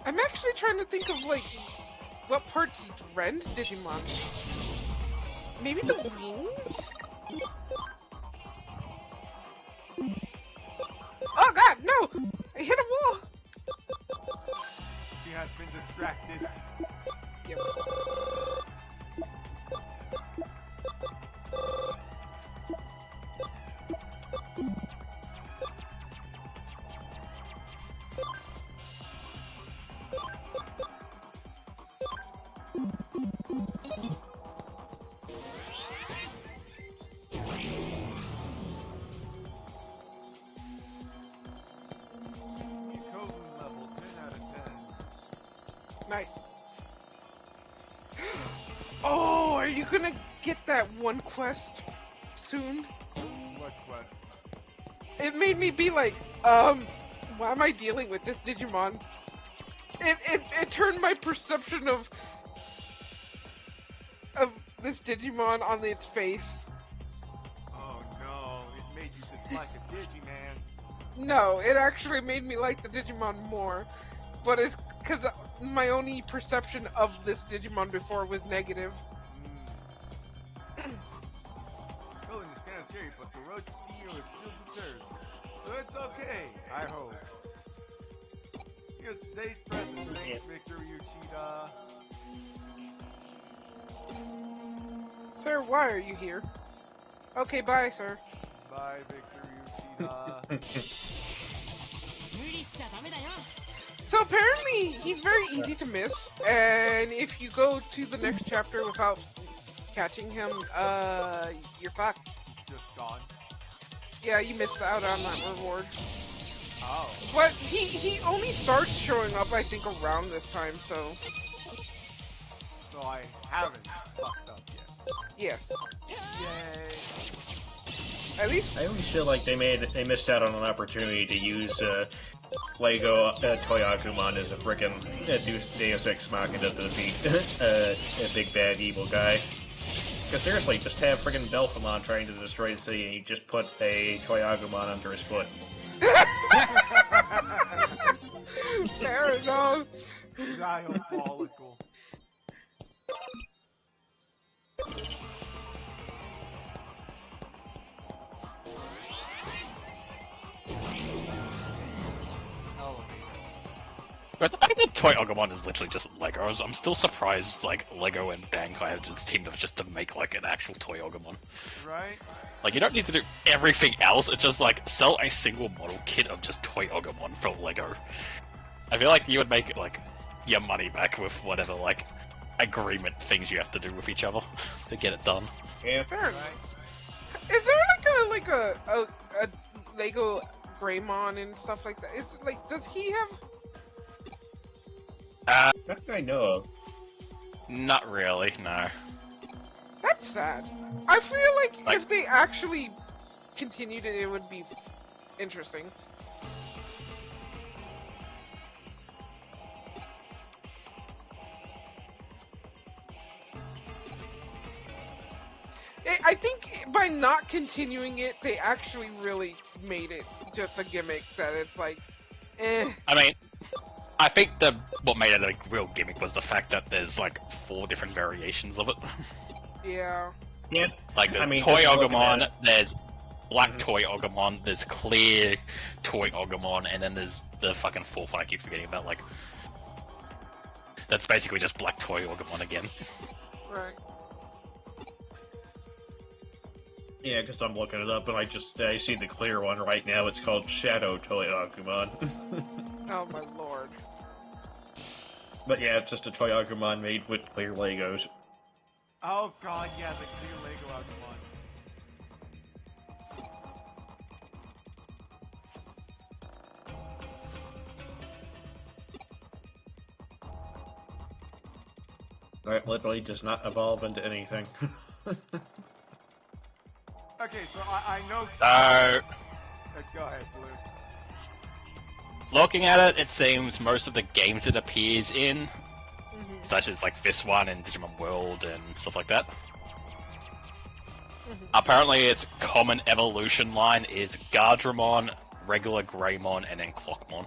I'm actually trying to think of, like, what parts Ren's Digimon. Maybe the wings? Oh god, no! I hit a wall! She has been distracted. Yep. Coding level 10 out of 10. Nice. Oh, are you gonna get that one quest soon? What quest? It made me be like, why am I dealing with this Digimon? It turned my perception of this Digimon on its face. Oh no, it made you dislike a Digiman. No, it actually made me like the Digimon more. But it's because my only perception of this Digimon before was negative. Building is kind of scary, but the road to CEO is filled with thirst. So it's okay, I hope. Here's today's present. Thanks, Victor Uchida. Sir, why are you here? Okay, bye, sir. Bye, Victor Uchida. So apparently, he's very easy to miss, and if you go to the next chapter without catching him, you're fucked. Just gone. Yeah, you missed out on that reward. Oh. But he only starts showing up, I think, around this time, so... So I haven't fucked up yet. Yes. Yay. At least... I always feel like they missed out on an opportunity to use Lego Toy Agumon as a frickin' Deus Ex Machina to defeat a big bad evil guy. Because seriously, just have frickin' Belphemon trying to destroy the city and you just put a Toy Agumon under his foot. Fair enough. Diabolical. But I think the Toy Agumon is literally just Legos. I'm still surprised, like, Lego and Bankai have just teamed up just to make, like, an actual Toy Agumon. Right? Like, you don't need to do everything else, it's just, like, sell a single model kit of just Toy Agumon for Lego. I feel like you would make, like, your money back with whatever, like, agreement things you have to do with each other to get it done. Yeah. Fair enough. Is there like a Lego Greymon and stuff like that? It's like, does he have? Not that I know of. Not really, no. That's sad. I feel like if they actually continued it, it would be interesting. I think by not continuing it, they actually really made it just a gimmick that it's like, eh. I mean, I think what made it a real gimmick was the fact that there's like 4 different variations of it. Yeah. Yeah. Like there's I mean, Toy just looking at Agumon, it. there's Black Toy Agumon, there's Clear Toy Agumon, and then there's the fucking 4th one I keep forgetting about, like... That's basically just Black Toy Agumon again. Right. Yeah, because I'm looking it up and I see the clear one right now. It's called Shadow Toy Agumon. Oh my lord. But yeah, it's just a Toy Agumon made with clear Legos. Oh god, yeah, the clear Lego Agumon. That literally does not evolve into anything. Okay, so I know... So... Go ahead, Blue. Looking at it, it seems most of the games it appears in, such as like this one and Digimon World and stuff like that. Apparently, its common evolution line is Gardramon, regular Greymon, and then Clockmon.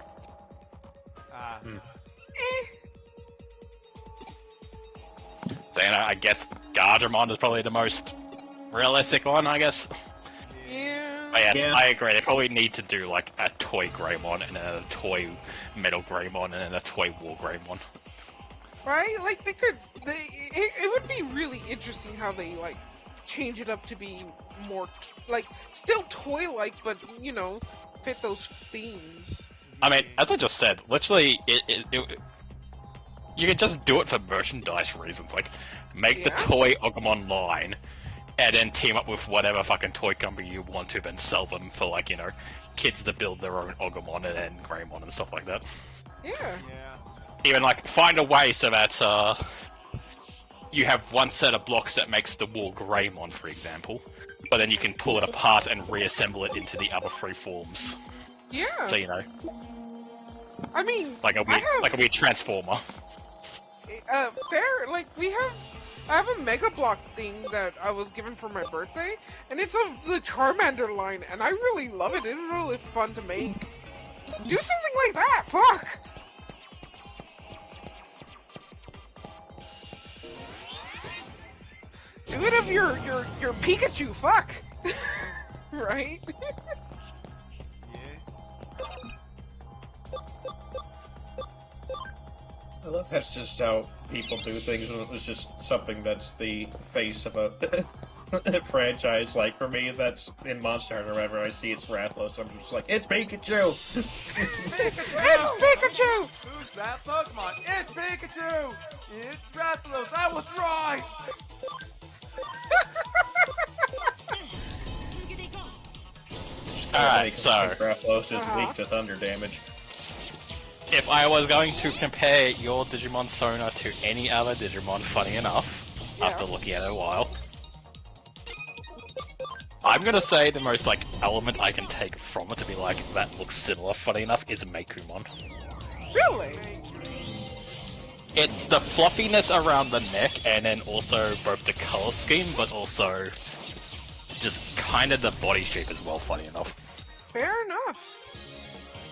So, you know, I guess Gardramon is probably the most realistic one, I guess. Yeah. But yes, yeah. I agree. They probably need to do like a toy Greymon, and then a toy Metal Greymon, and then a toy War Greymon. Right? Like, it would be really interesting how they, like, change it up to be more, like, still toy-like, but, you know, fit those themes. I mean, as I just said, literally, you can just do it for merchandise reasons. Like, make the toy Agumon line, and then team up with whatever fucking toy company you want to, and sell them for, like, you know, kids to build their own Agumon and then Greymon and stuff like that. Yeah. Even, like, find a way so that, you have one set of blocks that makes the War Greymon, for example, but then you can pull it apart and reassemble it into the other three forms. Yeah. So, you know. I mean, like a weird transformer. Fair, like, I have a Mega Block thing that I was given for my birthday, and it's of the Charmander line, and I really love it. It's really fun to make. Do something like that, fuck! Do it of your Pikachu, fuck! Right? I love that's just how people do things. It was just something that's the face of a franchise. Like, for me, that's in Monster Hunter, whenever I see it's Rathalos, I'm just like, it's Pikachu! It's Pikachu! Who's that Pokemon? It's Pikachu! It's Rathalos! I was right! Alright, so... Rathalos is weak to thunder damage. If I was going to compare your Digimon Sona to any other Digimon, funny enough, after looking at it a while, I'm gonna say the most, like, element I can take from it to be like, that looks similar, funny enough, is Meikumon. Really? It's the fluffiness around the neck, and then also both the color scheme, but also just kind of the body shape as well, funny enough. Fair enough.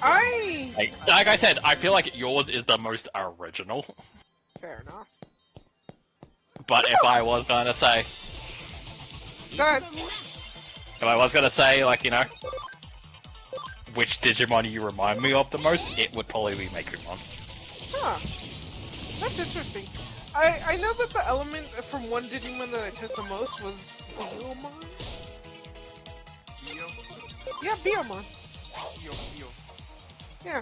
Like I said, I feel like yours is the most original. Fair enough. But if I was gonna say... Good. If I was gonna say, like, you know, which Digimon you remind me of the most, it would probably be Meikumon. Huh. That's interesting. I know that the element from one Digimon that I took the most was Biomon? Yeah, Biomon. Yeah.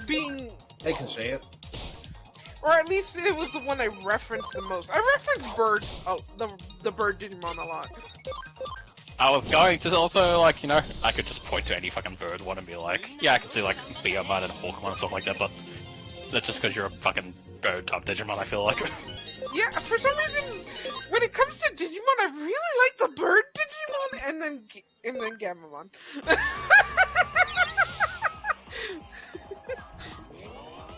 Being... I can say it. Or at least it was the one I referenced the most. I referenced Bird, the Bird Digimon a lot. I was going to also, like, you know, I could just point to any fucking bird one and be like, yeah, I can see, like, Biomon and Hawkmon and stuff like that, but that's just because you're a fucking bird-type Digimon, I feel like. Yeah, for some reason, when it comes to Digimon, I really like the bird Digimon and then Gamamon.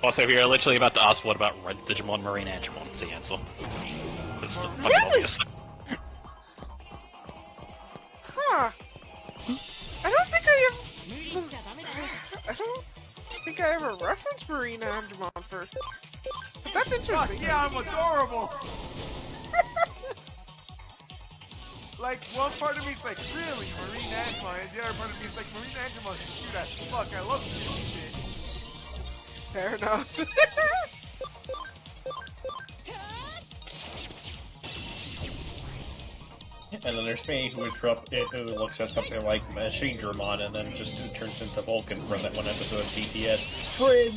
Also, we are literally about to ask what about Red Digimon, Marine Angemon is the answer. It's fucking obvious. Huh. I don't think I ever referenced Marine Angemon first. But that's interesting. Fuck yeah, I'm adorable! Like, one part of me is like, really, Marine Angemon, and the other part of me is like, Marine Angemon is cute as fuck, I love this shit. Fair enough. And then there's me, who looks at something like Machine Dramon and then just turns into Vulcan from that one episode of DTS. Friend!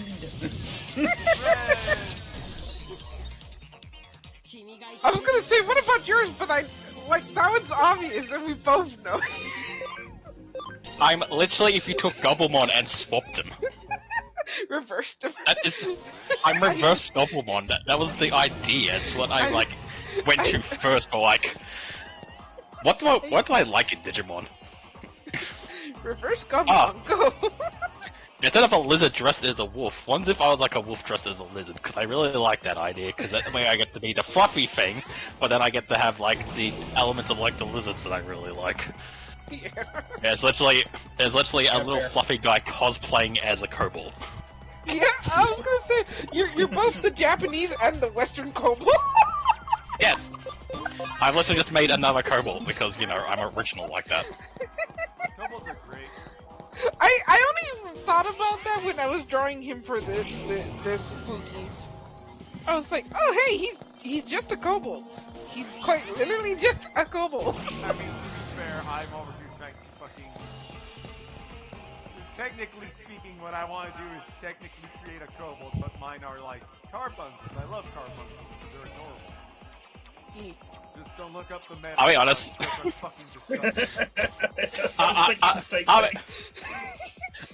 I was gonna say, what about yours? But that one's obvious, and we both know. I'm literally, if you took Gobblemon and swapped them. Reversed them. I'm reverse Gobblemon. That was the idea. It's what I went to first, but like, what do I like in Digimon? Reverse Gobblemon, go. Instead of a lizard dressed as a wolf, one's if I was like a wolf dressed as a lizard, because I really like that idea, because that way I get to be the fluffy thing, but then I get to have like the elements of like the lizards that I really like. Yeah. There's literally a little fluffy guy cosplaying as a kobold. Yeah, I was gonna say, you're both the Japanese and the Western kobold. Yes. I've literally just made another kobold because, you know, I'm original like that. Kobolds are great. I only thought about that when I was drawing him for this Fuki. I was like, oh hey, he's just a kobold. He's quite literally just a kobold. I mean, to be fair, I'm over here trying to fucking... Technically speaking, what I want to do is technically create a kobold, but mine are like carbuncles. I love carbuncles because they're adorable. Just don't look up the meta. I'll be honest. They're fucking disgusting.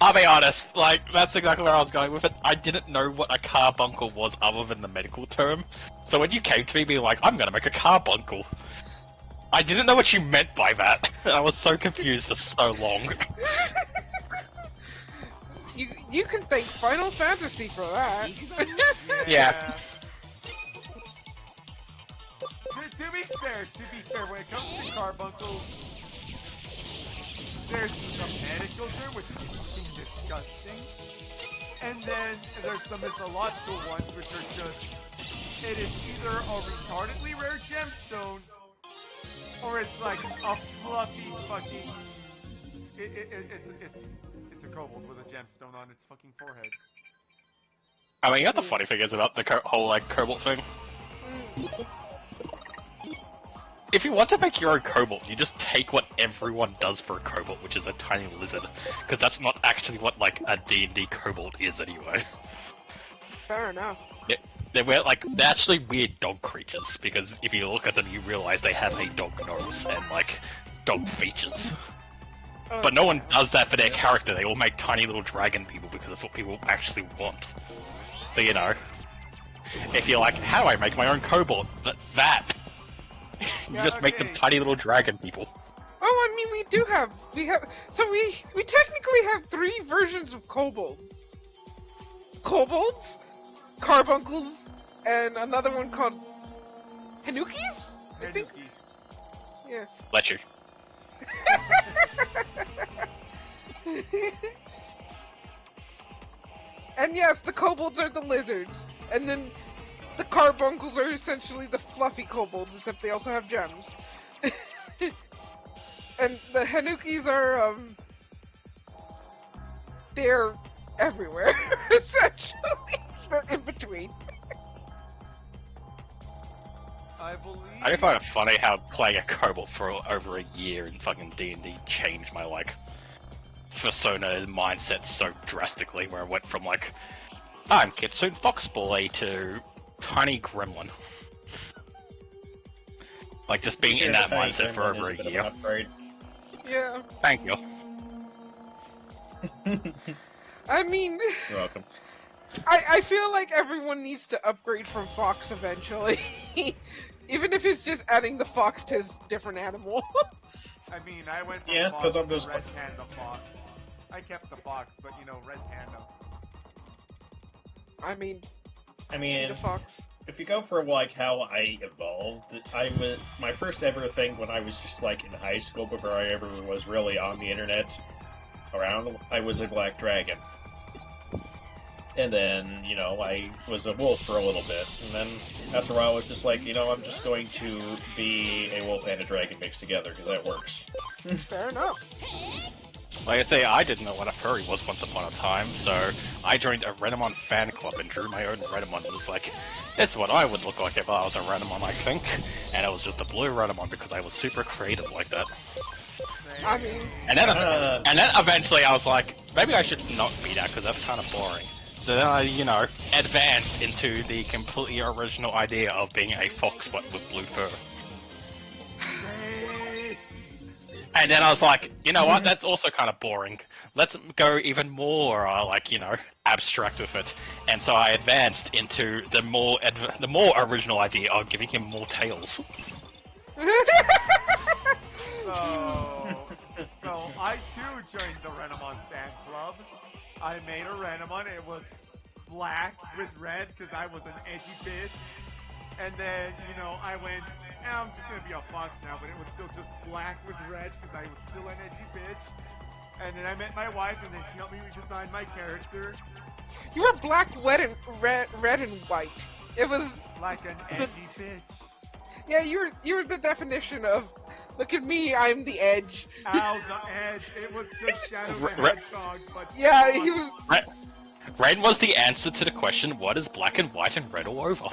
I'll be honest, like, that's exactly where I was going with it. I didn't know what a carbuncle was other than the medical term. So when you came to me being like, I'm gonna make a carbuncle, I didn't know what you meant by that. I was so confused for so long. You can thank Final Fantasy for that. Yeah. To be fair, when it comes to carbuncles, there's the medical term, which is fucking disgusting, and then there's the mythological ones, which are just, it is either a retardedly rare gemstone, or it's like a fluffy fucking, it's a kobold with a gemstone on its fucking forehead. I mean, you know the funny thing is about the whole, like, kobold thing? If you want to make your own kobold, you just take what everyone does for a kobold, which is a tiny lizard, because that's not actually what, like, a D&D kobold is anyway. Fair enough. They're actually weird dog creatures, because if you look at them, you realize they have a dog nose and, like, dog features. But no one does that for their character. They all make tiny little dragon people because that's what people actually want. So, you know, if you're like, how do I make my own kobold? That. You just make them tiny little dragon people. Oh, I mean, we technically have 3 versions of kobolds. Kobolds, carbuncles, and another one called Hanukis? I think? Yeah. Fletcher. And yes, the kobolds are the lizards, and then the carbuncles are essentially the fluffy kobolds, except they also have gems. And the Hanukis are, they're everywhere, essentially. They're in between. I believe... I find it funny how playing a kobold for over a year in fucking D&D changed my, like, persona mindset so drastically, where I went from, like, I'm Kitsune Fox Boy to tiny gremlin. Like, just being in that mindset for over a year. Yeah. Thank you. I mean... You're welcome. I feel like everyone needs to upgrade from Fox eventually. Even if it's just adding the fox to his different animal. I mean, I went from because fox I'm to just... red panda fox. I kept the fox, but you know, red panda. I mean, the fox. If you go for like how I evolved, my first ever thing when I was just like in high school before I ever was really on the internet around, I was a black dragon. And then, you know, I was a wolf for a little bit, and then after a while I was just like, you know, I'm just going to be a wolf and a dragon mixed together, because that works. Fair enough. Like I say, I didn't know what a furry was once upon a time, so I joined a Renamon fan club and drew my own Renamon. It was like, this is what I would look like if I was a Renamon, I think. And it was just a blue Renamon because I was super creative like that. I mean... And then eventually I was like, maybe I should not be that because that's kind of boring. So then I, you know, advanced into the completely original idea of being a fox but with blue fur. And then I was like, you know what, that's also kind of boring. Let's go even more, like, you know, abstract with it. And so I advanced into the more original idea of giving him more tails. So, So I too joined the Renamon fan club. I made a Renamon. It was black with red because I was an edgy bitch. And then, I went, I'm just going to be a fox now, but it was still just black with red because I was still an edgy bitch. And then I met my wife, and then she helped me redesign my character. You were black, red, and white. It was like an edgy bitch. Yeah, you were the definition of, look at me, I'm the edge. Ow, the edge. It was just Shadow the Hedgehog, but yeah, he was. Red was the answer to the question, what is black and white and red all over?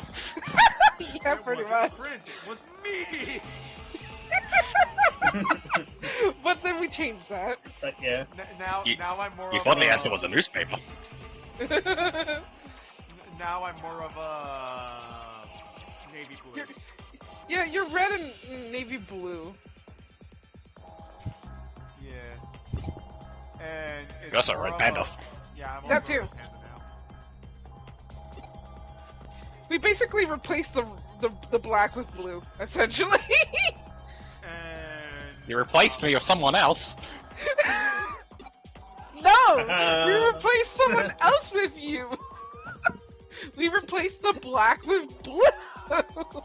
Yeah, pretty much. Print, it was me! But then we changed that. But yeah. Now I'm more You of thought a... the answer was a newspaper. Now I'm more of a... navy blue. You're red and navy blue. Yeah. And it's That's a red panda. Yeah, I'm that also too. a red panda now. We basically replaced the black with blue, essentially. And You replaced me with someone else. No! We replaced someone else with you! We replaced the black with blue! God,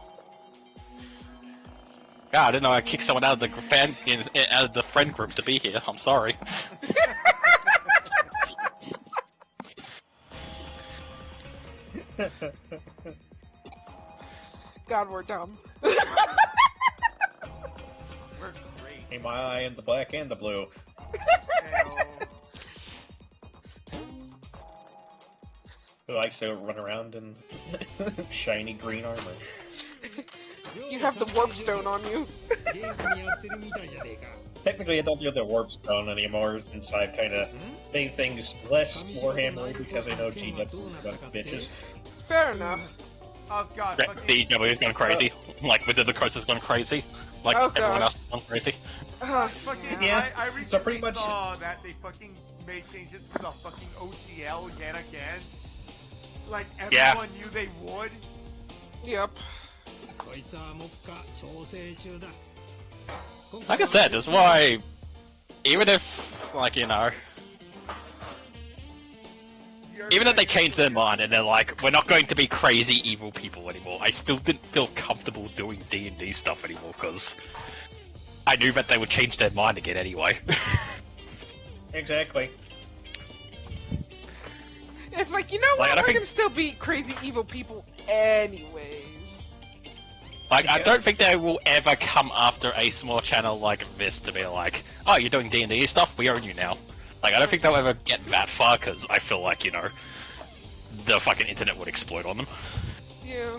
I didn't know I kicked someone out of the out of the friend group to be here. I'm sorry. God, we're dumb. We're great. Am I in the black and the blue? Who likes to run around in shiny green armor? You have the warp stone on you. Technically, I don't do the warp stone anymore since I've kind of made things less Warhammer because I know GW is a bunch of bitches. Fair enough. Oh god, DW has gone crazy. Like, Within the Coast has gone crazy. Like, Oh, God. everyone else has gone crazy. fucking, Yeah. I recently So pretty much- saw that they fucking made changes to the fucking OGL yet again. Like, everyone knew they would. Yep. Like I said, that's why, even if, like, even if they change their mind and they're like, we're not going to be crazy evil people anymore, I still didn't feel comfortable doing D&D stuff anymore, because I knew that they would change their mind again anyway. Exactly. It's like, you know Like, what? I We're think- gonna still be crazy evil people anyways. Like, I don't think they will ever come after a small channel like this to be like, oh, you're doing D&D stuff? We own you now. Like, I don't think they'll ever get that far, because I feel like, the fucking internet would explode on them. Yeah.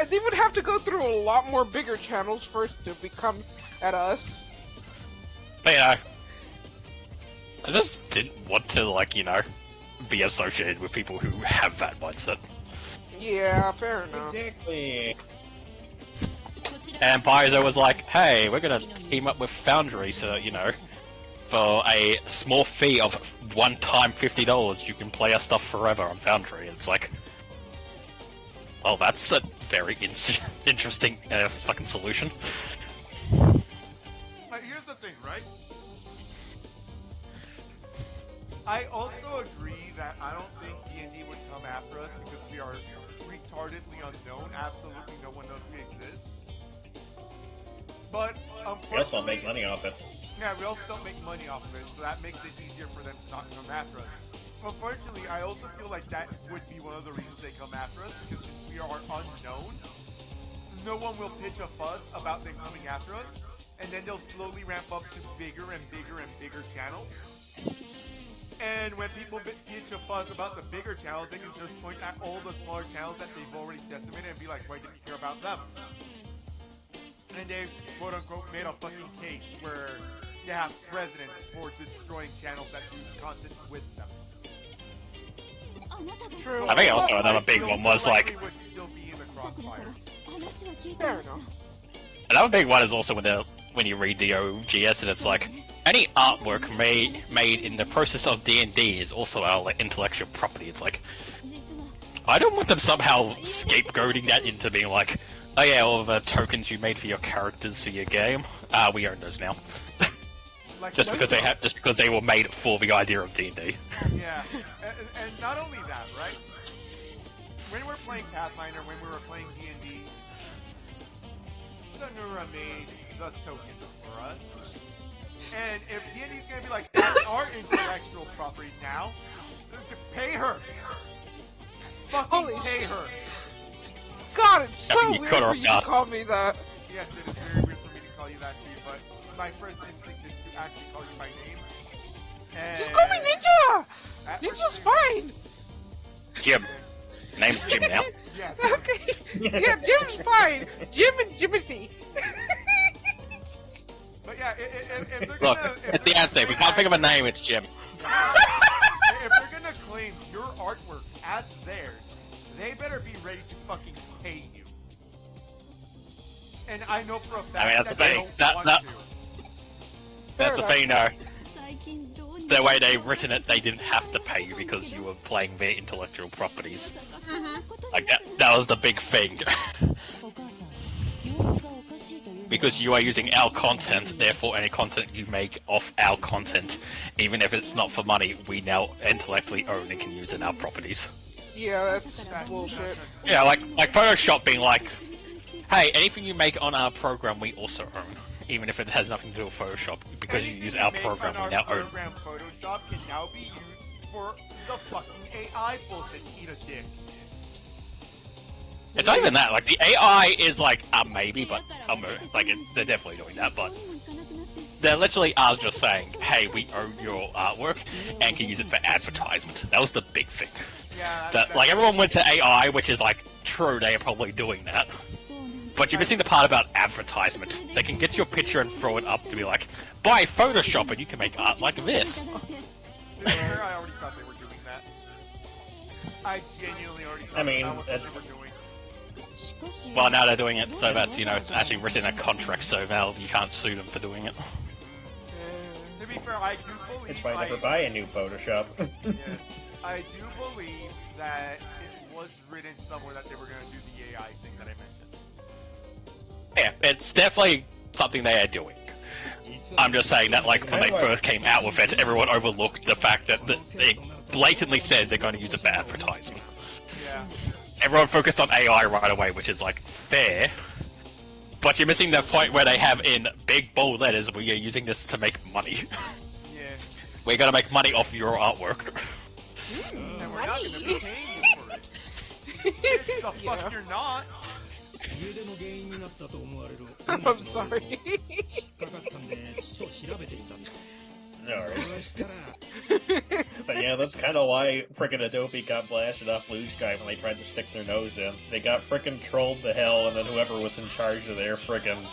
They would have to go through a lot more bigger channels first to become at us. But, I just didn't want to, like, be associated with people who have that mindset. Yeah, fair enough. Exactly. And Paizo was like, hey, we're gonna team up with Foundry so, for a small fee of one time $50, you can play our stuff forever on Foundry. It's like, well, that's a very interesting fucking solution. But here's the thing, right? I also agree that I don't think D&D would come after us because we are retardedly unknown. Absolutely no one knows we exist. But unfortunately, We also don't make money off it. Yeah, we also don't make money off of it, so that makes it easier for them to not come after us. Unfortunately, I also feel like that would be one of the reasons they come after us, because since we are unknown, no one will pitch a fuss about them coming after us, and then they'll slowly ramp up to bigger and bigger and bigger channels. And when people pitch a fuss about the bigger channels, they can just point at all the smaller channels that they've already decimated and be like, why didn't you care about them? And they've, quote-unquote, made a fucking case where they have precedent for destroying channels that do content with them. True. I think also another big one was like, Would still be in the crossfire. Fair enough. another big one is also when you read the OGS and it's like, any artwork made in the process of D&D is also our like, intellectual property. It's like, I don't want them somehow scapegoating that into being like, oh yeah, all the tokens you made for your characters for your game, we own those now. Like, just because they were made for the idea of D&D. Yeah, and not only that, right? When we're playing Pathfinder, when we were playing D&D, Sonura made the tokens for us. And if D&D's gonna be like, that's our intellectual property now, pay her. Fucking pay her. God, it's so you weird cut her for you to off. call me that. Yes, it is very weird for me to call you that too, but my first instinct is to actually call you by name. And Just call me Ninja! at Ninja's first- fine! Jim. Name's Jim now. Yeah. Okay. Yeah, Jim's fine. Jim and Jimothy. But yeah, if they're Look, gonna... at the end, we can't think of a name, it's Jim. If they're gonna claim your artwork as theirs, they better be ready to fucking pay you. And I know for a fact I mean, that's that the they thing. don't want to. That's the thing, though. 最近どうに The way they've written it, they didn't have to pay you because you were playing their intellectual properties. Like, that was the big thing. お母さん様子がおかしいというの Because you are using our content, therefore any content you make off our content, even if it's not for money, we now intellectually own and can use in our properties. Yeah, that's bullshit. Yeah, like Photoshop being like, hey, anything you make on our program, we also own, even if it has nothing to do with Photoshop, because you use our program, we now own. Program Photoshop can now be used for the fucking AI bullshit. Eat a dick. It's not even that. Like the AI is like a maybe, but like they're definitely doing that. But どうも行かなくなって they literally are just saying, hey, we own your artwork and can use it for advertisement. That was the big thing. Yeah. That like everyone went to AI, which is like true, they are probably doing that. But you're missing the part about advertisement. They can get your picture and throw it up to be like, buy Photoshop and you can make art like this. I already thought they were doing that. I genuinely already thought I mean, that was what that's- they were doing. Well, now they're doing it so that, you know, it's actually written in a contract, so now you can't sue them for doing it. To be fair, I do believe. It's why I never buy a new Photoshop. Yeah, I do believe that it was written somewhere that they were going to do the AI thing that I mentioned. Yeah, it's definitely something they are doing. I'm just saying that, like, when they first came out with it, everyone overlooked the fact that it blatantly says they're going to use it for advertising. Yeah. Everyone focused on AI right away, which is, like, fair. But you're missing the point where they have in big bold letters, we are using this to make money. Yeah. We're gonna make money off your artwork. And we're not going to be Money. paying you for it. Bitch, the fuck Yeah. you're not. I'm sorry. Alright. But yeah, that's kind of why frickin' Adobe got blasted off Blue Sky when they tried to stick their nose in. They got frickin' trolled to hell, and then whoever was in charge of their frickin'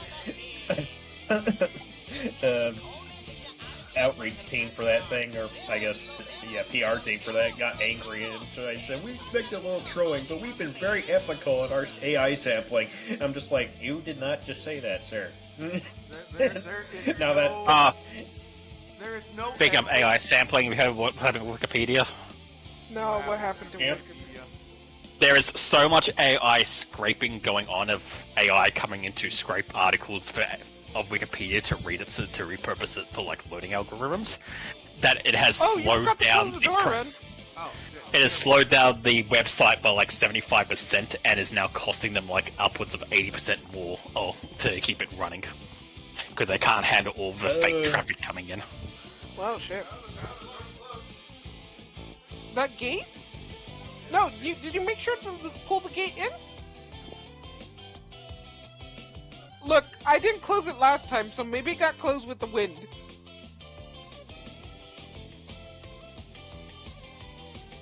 outreach team for that thing, or I guess, yeah, PR team for that, got angry and tried to say, we expect a little trolling, but we've been very ethical in our AI sampling. I'm just like, you did not just say that, sir. There is Now that- no... there is no... Speaking of AI sampling, we have what happened with Wikipedia. No, what happened to Yep. Wikipedia? There is so much AI scraping going on of AI coming in to scrape articles of Wikipedia to read it, to repurpose it for like loading algorithms, that it has Oh, you slowed got to down close the door, Ren. Oh, it has slowed down the website by like 75% and is now costing them like upwards of 80% more to keep it running. Because they can't handle all the fake traffic coming in. Wow, shit. That gate? No, did you make sure to pull the gate in? Look, I didn't close it last time, so maybe it got closed with the wind.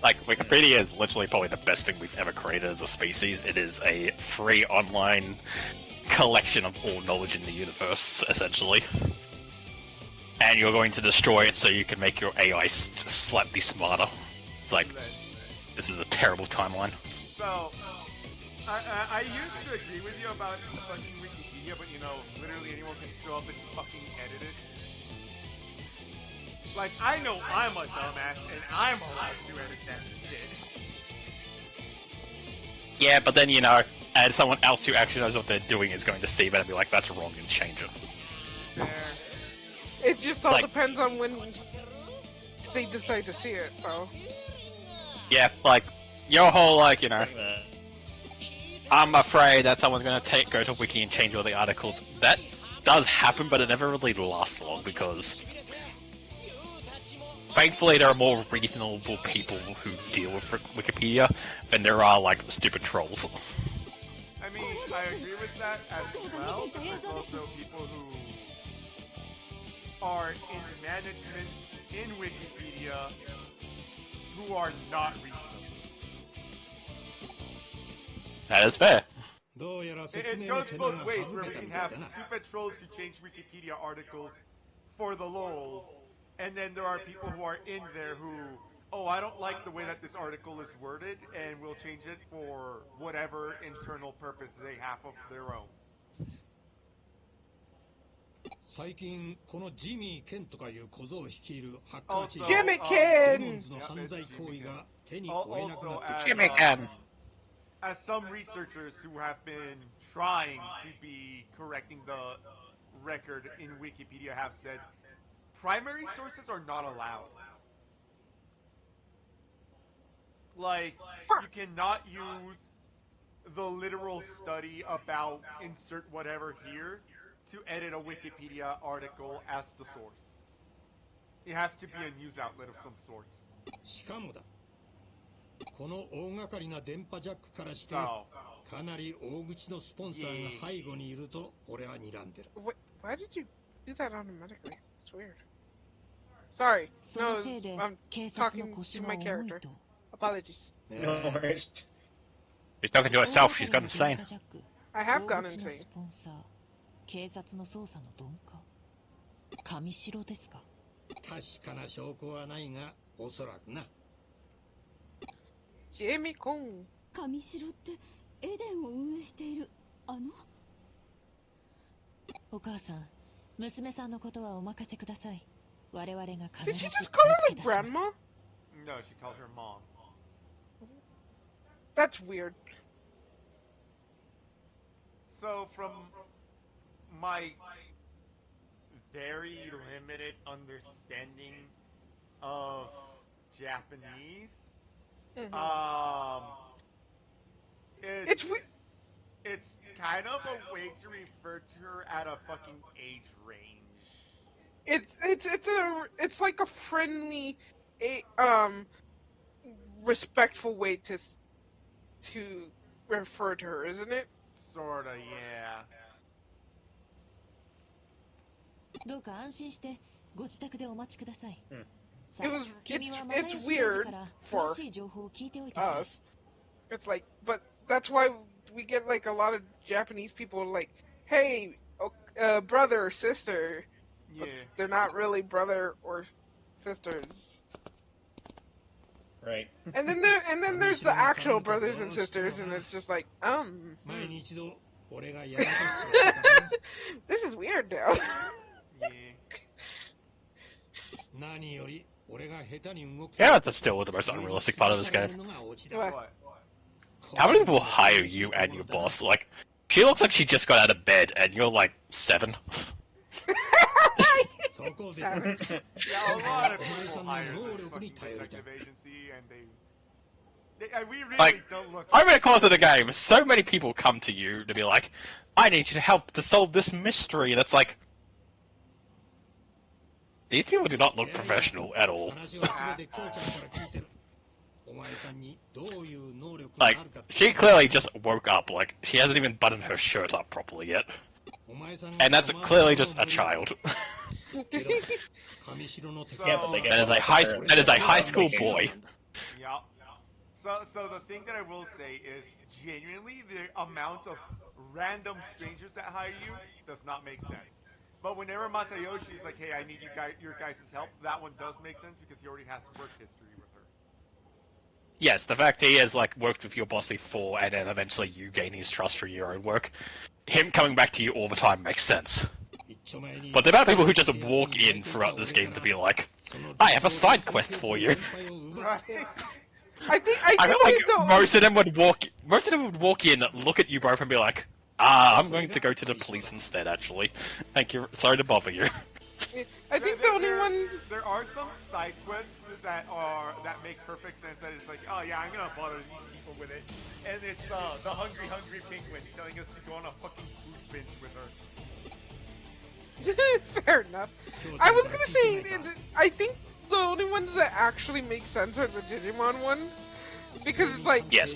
Like, Wikipedia is literally probably the best thing we've ever created as a species. It is a free online collection of all knowledge in the universe, essentially. And you're going to destroy it so you can make your AI slightly smarter. It's like, this is a terrible timeline. So, I used to agree with you about fucking Wikipedia, but you know, literally anyone can show up and fucking edit it. Like, I know I'm a dumbass, and I'm allowed to edit that shit. Yeah, but then, you know, and someone else who actually knows what they're doing is going to see that and be like, that's wrong, and change it. Fair. It just all Like- depends on when they decide to see it, so. Yeah, like, your whole, like, you know, I'm afraid that someone's gonna go to Wiki and change all the articles. That does happen, but it never really lasts long because thankfully there are more reasonable people who deal with Wikipedia than there are, like, stupid trolls. I mean, I agree with that as well, but there's also people who are in management in Wikipedia who are not reasonable. That is fair. It goes both ways, where we can have stupid trolls who change Wikipedia articles for the lols, and then there are people who are in there who, oh, I don't like the way that this article is worded, and we'll change it for whatever internal purpose they have of their own. 最近このジミー・ケンとかいう小僧を率いるハッカーチーム Jimmy デモン Ken! ズの犯罪行為が手に Al- 負えなくな Also, ってき as, た Jimmy Ken. As some researchers who have been trying to be correcting the record in Wikipedia have said, primary sources are not allowed. Like, you cannot use the literal study about insert whatever here to edit a Wikipedia article as the source. It has to be a news outlet of some sort. しかもだこの大掛かりな電波ジャックからして So, かなり大口のスポンサーが背後にいると俺は睨んでる Why did you do that automatically? It's weird. Sorry. そ No, のせいで I'm 警察の talking 腰 to は my 重い character. と Apologies. No worries. She's talking to herself, she's gone insane. I have gone 大口の insane. スポンサー警察の捜査の鈍化神城ですか確かな証拠はないがおそらくな Jamie Kong. 神城ってエデンを運営しているあのお母さん娘さんのことはお任せください我々が必 Did ず she just call her 見 like つけ出します grandma? no, she calls her mom. That's weird. So, from my very limited understanding of Japanese, Mhm. it's we- it's kind of a way to refer to her at a fucking age range. It's like a friendly, respectful way to refer to her, isn't it? Sorta, yeah. どうか安心してご自宅でお待ちください、うんさあ It was- 君は it's- 又 it's 吉刑事 weird から for 詳しい情報を聞いておいてくれ Us. It's like, but that's why we get like a lot of Japanese people like, hey, brother or sister, but Yeah. they're not really brother or sisters. Right. And then there's the actual brothers and sisters, and it's just like, 前に一度俺がやらかしちゃったからな this is weird now. Yeah. 何より俺が下手に動く Yeah, that's still the most unrealistic part of this game. What? What? How many people hire you and your boss? Like, she looks like she just got out of bed and you're like 7. そこで Yeah, a lot of お前さ people んの hire 能 this 力に fucking 頼りたい detective agency, and we really Like, don't look. over the course of the game, so many people come to you to be like, I need you to help to solve this mystery, and it's like, these people do not look professional at all. 話は全て京ちゃんから聞いてるお前さんにどういう能力があ Like, るかって she clearly just woke up, like, she hasn't even buttoned her shirt up properly yet. お前さんが And that's clearly just a child. けど上白の手 So- Yeah, but they get That is a high, that is a high school boy. Yeah. So the thing that I will say is, genuinely, the amount of random strangers that hire you does not make sense. But whenever Matayoshi is like, hey, I need your guys' help, that one does make sense because he already has work history with her. Yes, the fact he has, like, worked with your boss before, and then eventually you gain his trust for your own work, him coming back to you all the time makes sense. 一丁前に But the amount of people who just walk in throughout this game to be like, I have a side quest for you. Right? I feel Like, like though, most of them would walk in, look at you both and be like, I'm going to go to the police instead, actually. Thank you, sorry to bother you. I think the only one. There are some side quests that make perfect sense. That it's like, oh yeah, I'm gonna bother these people with it, and it's the hungry penguin telling us to go on a fucking food binge with her. Fair enough. I was gonna say, I think the only ones that actually make sense are the Digimon ones, because it's like, Yes.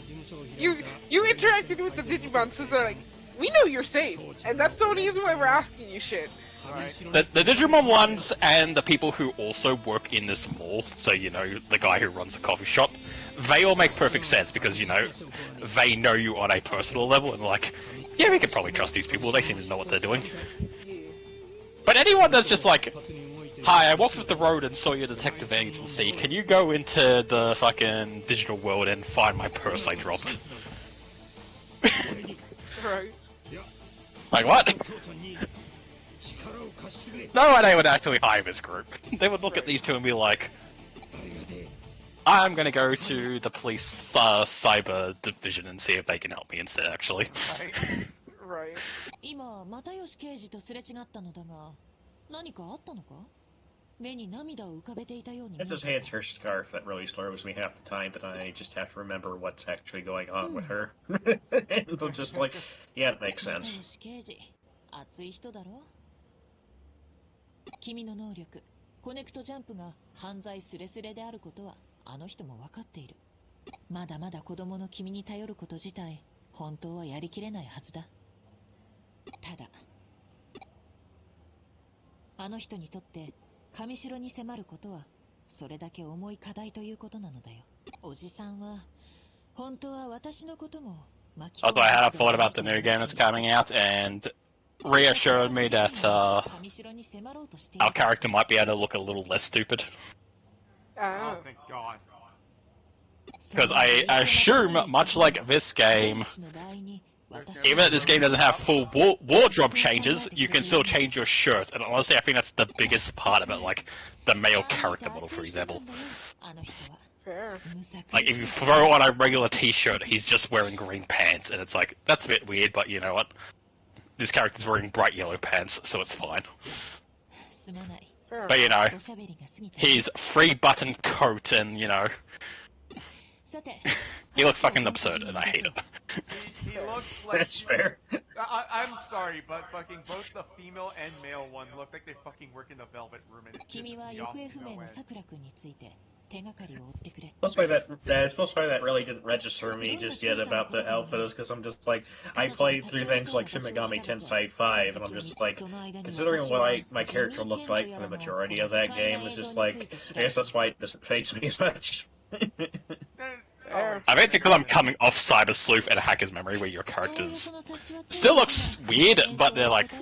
you interacted with the Digimon, so they're like, we know you're safe, and that's the only reason why we're asking you shit. Right. The Digimon ones and the people who also work in this mall, so you know, the guy who runs the coffee shop, they all make perfect sense because, you know, they know you on a personal level and like, yeah, we can probably trust these people, they seem to know what they're doing. But anyone that's just like, hi, I walked up the road and saw your detective agency, can you go into the fucking digital world and find my purse I dropped? Right. Like, what? No one would actually hire this group. They would look at these two and be like, I'm gonna go to the police cyber division and see if they can help me instead, actually. Right. 今、又吉刑事とすれ違ったのだが、何かあったのか？目に涙を浮かべていたように。 It's just hey, it's her scarf that really slows me half the time, but I just have to remember what's actually going on with her. And I'm just like, yeah, it makes sense. 又吉刑事、熱い人だろ？君の能力、コネクトジャンプが犯罪スレスレであることは、あの人も分かっている。まだまだ子供の君に頼ること自体、本当はやりきれないはずだ。ただ、あの人にとって上城に迫ることはそれだけ重い課題ということなのだよ。おじさんは本当は私のことも巻き込ん Also, I had a thought about the new game that's coming out and reassured me that our character might be able to look a little less stupid. Oh, thank God. Because I assume, much like this game, even though this game doesn't have full wardrobe changes, you can still change your shirt, and honestly I think that's the biggest part of it, like, the male character model, for example. Fair. Like, if you throw on a regular t-shirt, he's just wearing green pants, and it's like, that's a bit weird, but you know what? This character's wearing bright yellow pants, so it's fine. Fair. But you know, his 3-button coat and, you know, he looks fucking absurd, and I hate it. He looks like... That's fair. I'm sorry, but fucking both the female and male one look like they fucking work in the Velvet Room, and it pisses me off to no end. Supposed to that really didn't register for me just yet about the outfits, because I'm just like, I played through things like Shin Megami Tensei 5, and I'm just like, considering what my character looked like for the majority of that game, it's just like, I guess that's why it doesn't faze me as much. I think because I'm coming off Cyber Sleuth and Hacker's Memory, where your characters still looks weird, but they're like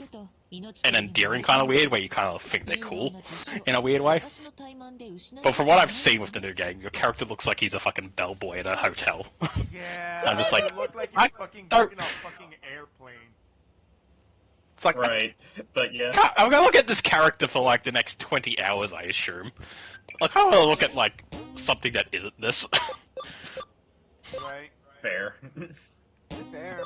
an endearing kind of weird, where you kind of think they're cool in a weird way. But from what I've seen with the new game, your character looks like he's a fucking bellboy at a hotel. Yeah, I'm just like, it looked like he's fucking working on a fucking airplane. It's like, right, but yeah. I'm gonna look at this character for like the next 20 hours, I assume. Like, I'm gonna look at like something that isn't this. Right. Fair. Fair.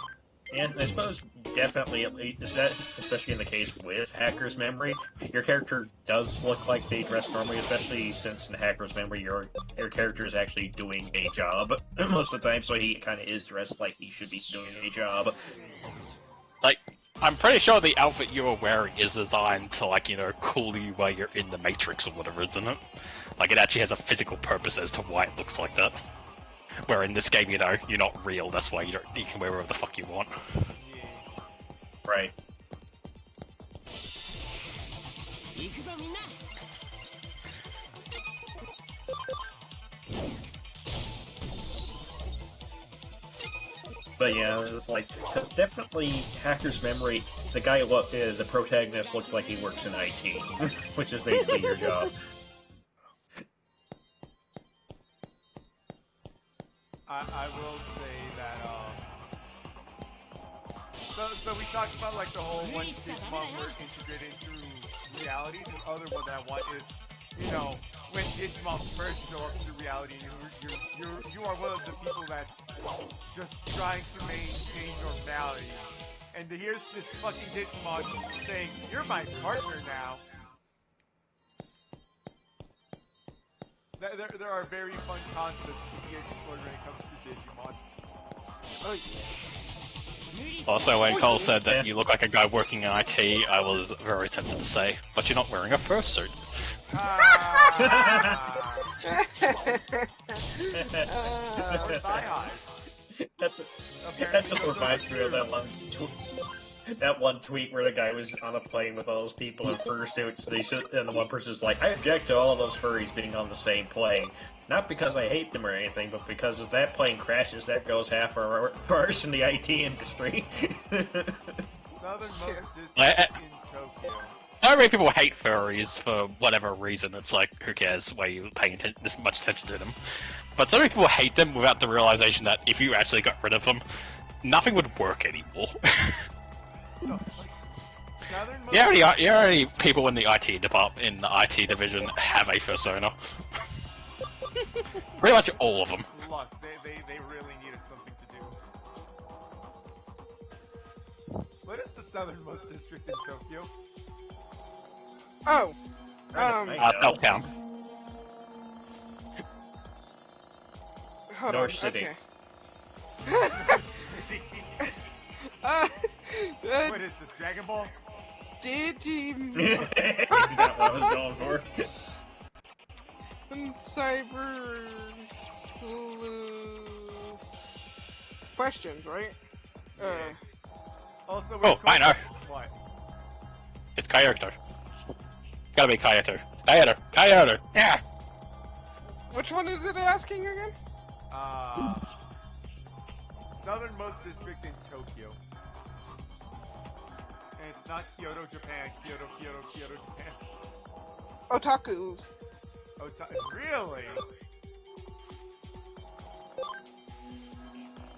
And I suppose definitely, at least, is that, especially in the case with Hacker's Memory, your character does look like they dress normally, especially since in Hacker's Memory your character is actually doing a job most of the time, so he kind of is dressed like he should be doing a job. Like, I'm pretty sure the outfit you were wearing is designed to, like, you know, cool you while you're in the Matrix or whatever, isn't it? Like, it actually has a physical purpose as to why it looks like that. Where in this game, you know, you're not real, that's why you can wear whatever the fuck you want. Right. But yeah, it's like, because definitely Hacker's Memory, the guy the protagonist looks like he works in IT, which is basically your job. I will say that, so we talked about, like, the whole when Digimon were integrated into reality. The other one that I want is, you know, when Digimon first show up to reality, you are one of the people that's just trying to maintain normality. And here's this fucking Digimon saying, "You're my partner now." There are very fun concepts to be explored when it comes to Digimon. Oh yeah. Also, when Cole said that you look like a guy working in IT, I was very tempted to say, but you're not wearing a fursuit. Or thigh highs. That just reminds me of that one tweet where the guy was on a plane with all those people in fursuits, and the one person's like, I object to all of those furries being on the same plane. Not because I hate them or anything, but because if that plane crashes, that goes half our worse in the IT industry. Southernmost district in Tokyo. I know people hate furries for whatever reason. It's like, who cares why you paying this much attention to them? But so many people hate them without the realization that if you actually got rid of them, nothing would work anymore. You already people in the IT department, in the IT division, have a persona. Pretty much all of them. Look, they really needed something to do. What is the southernmost district in Tokyo? Oh. Southtown. Hold North on. City. Okay. What is this, Dragon Ball? Digimon. That's what I was going for. Cyber Sleuth. Questions, right? Also, I know. What? It's Kyoto. Gotta be Kyoto. Kyoto. Yeah. Which one is it asking again? Southernmost district in Tokyo. And it's not Kyoto, Japan. Kyoto, Japan. Otaku. Really?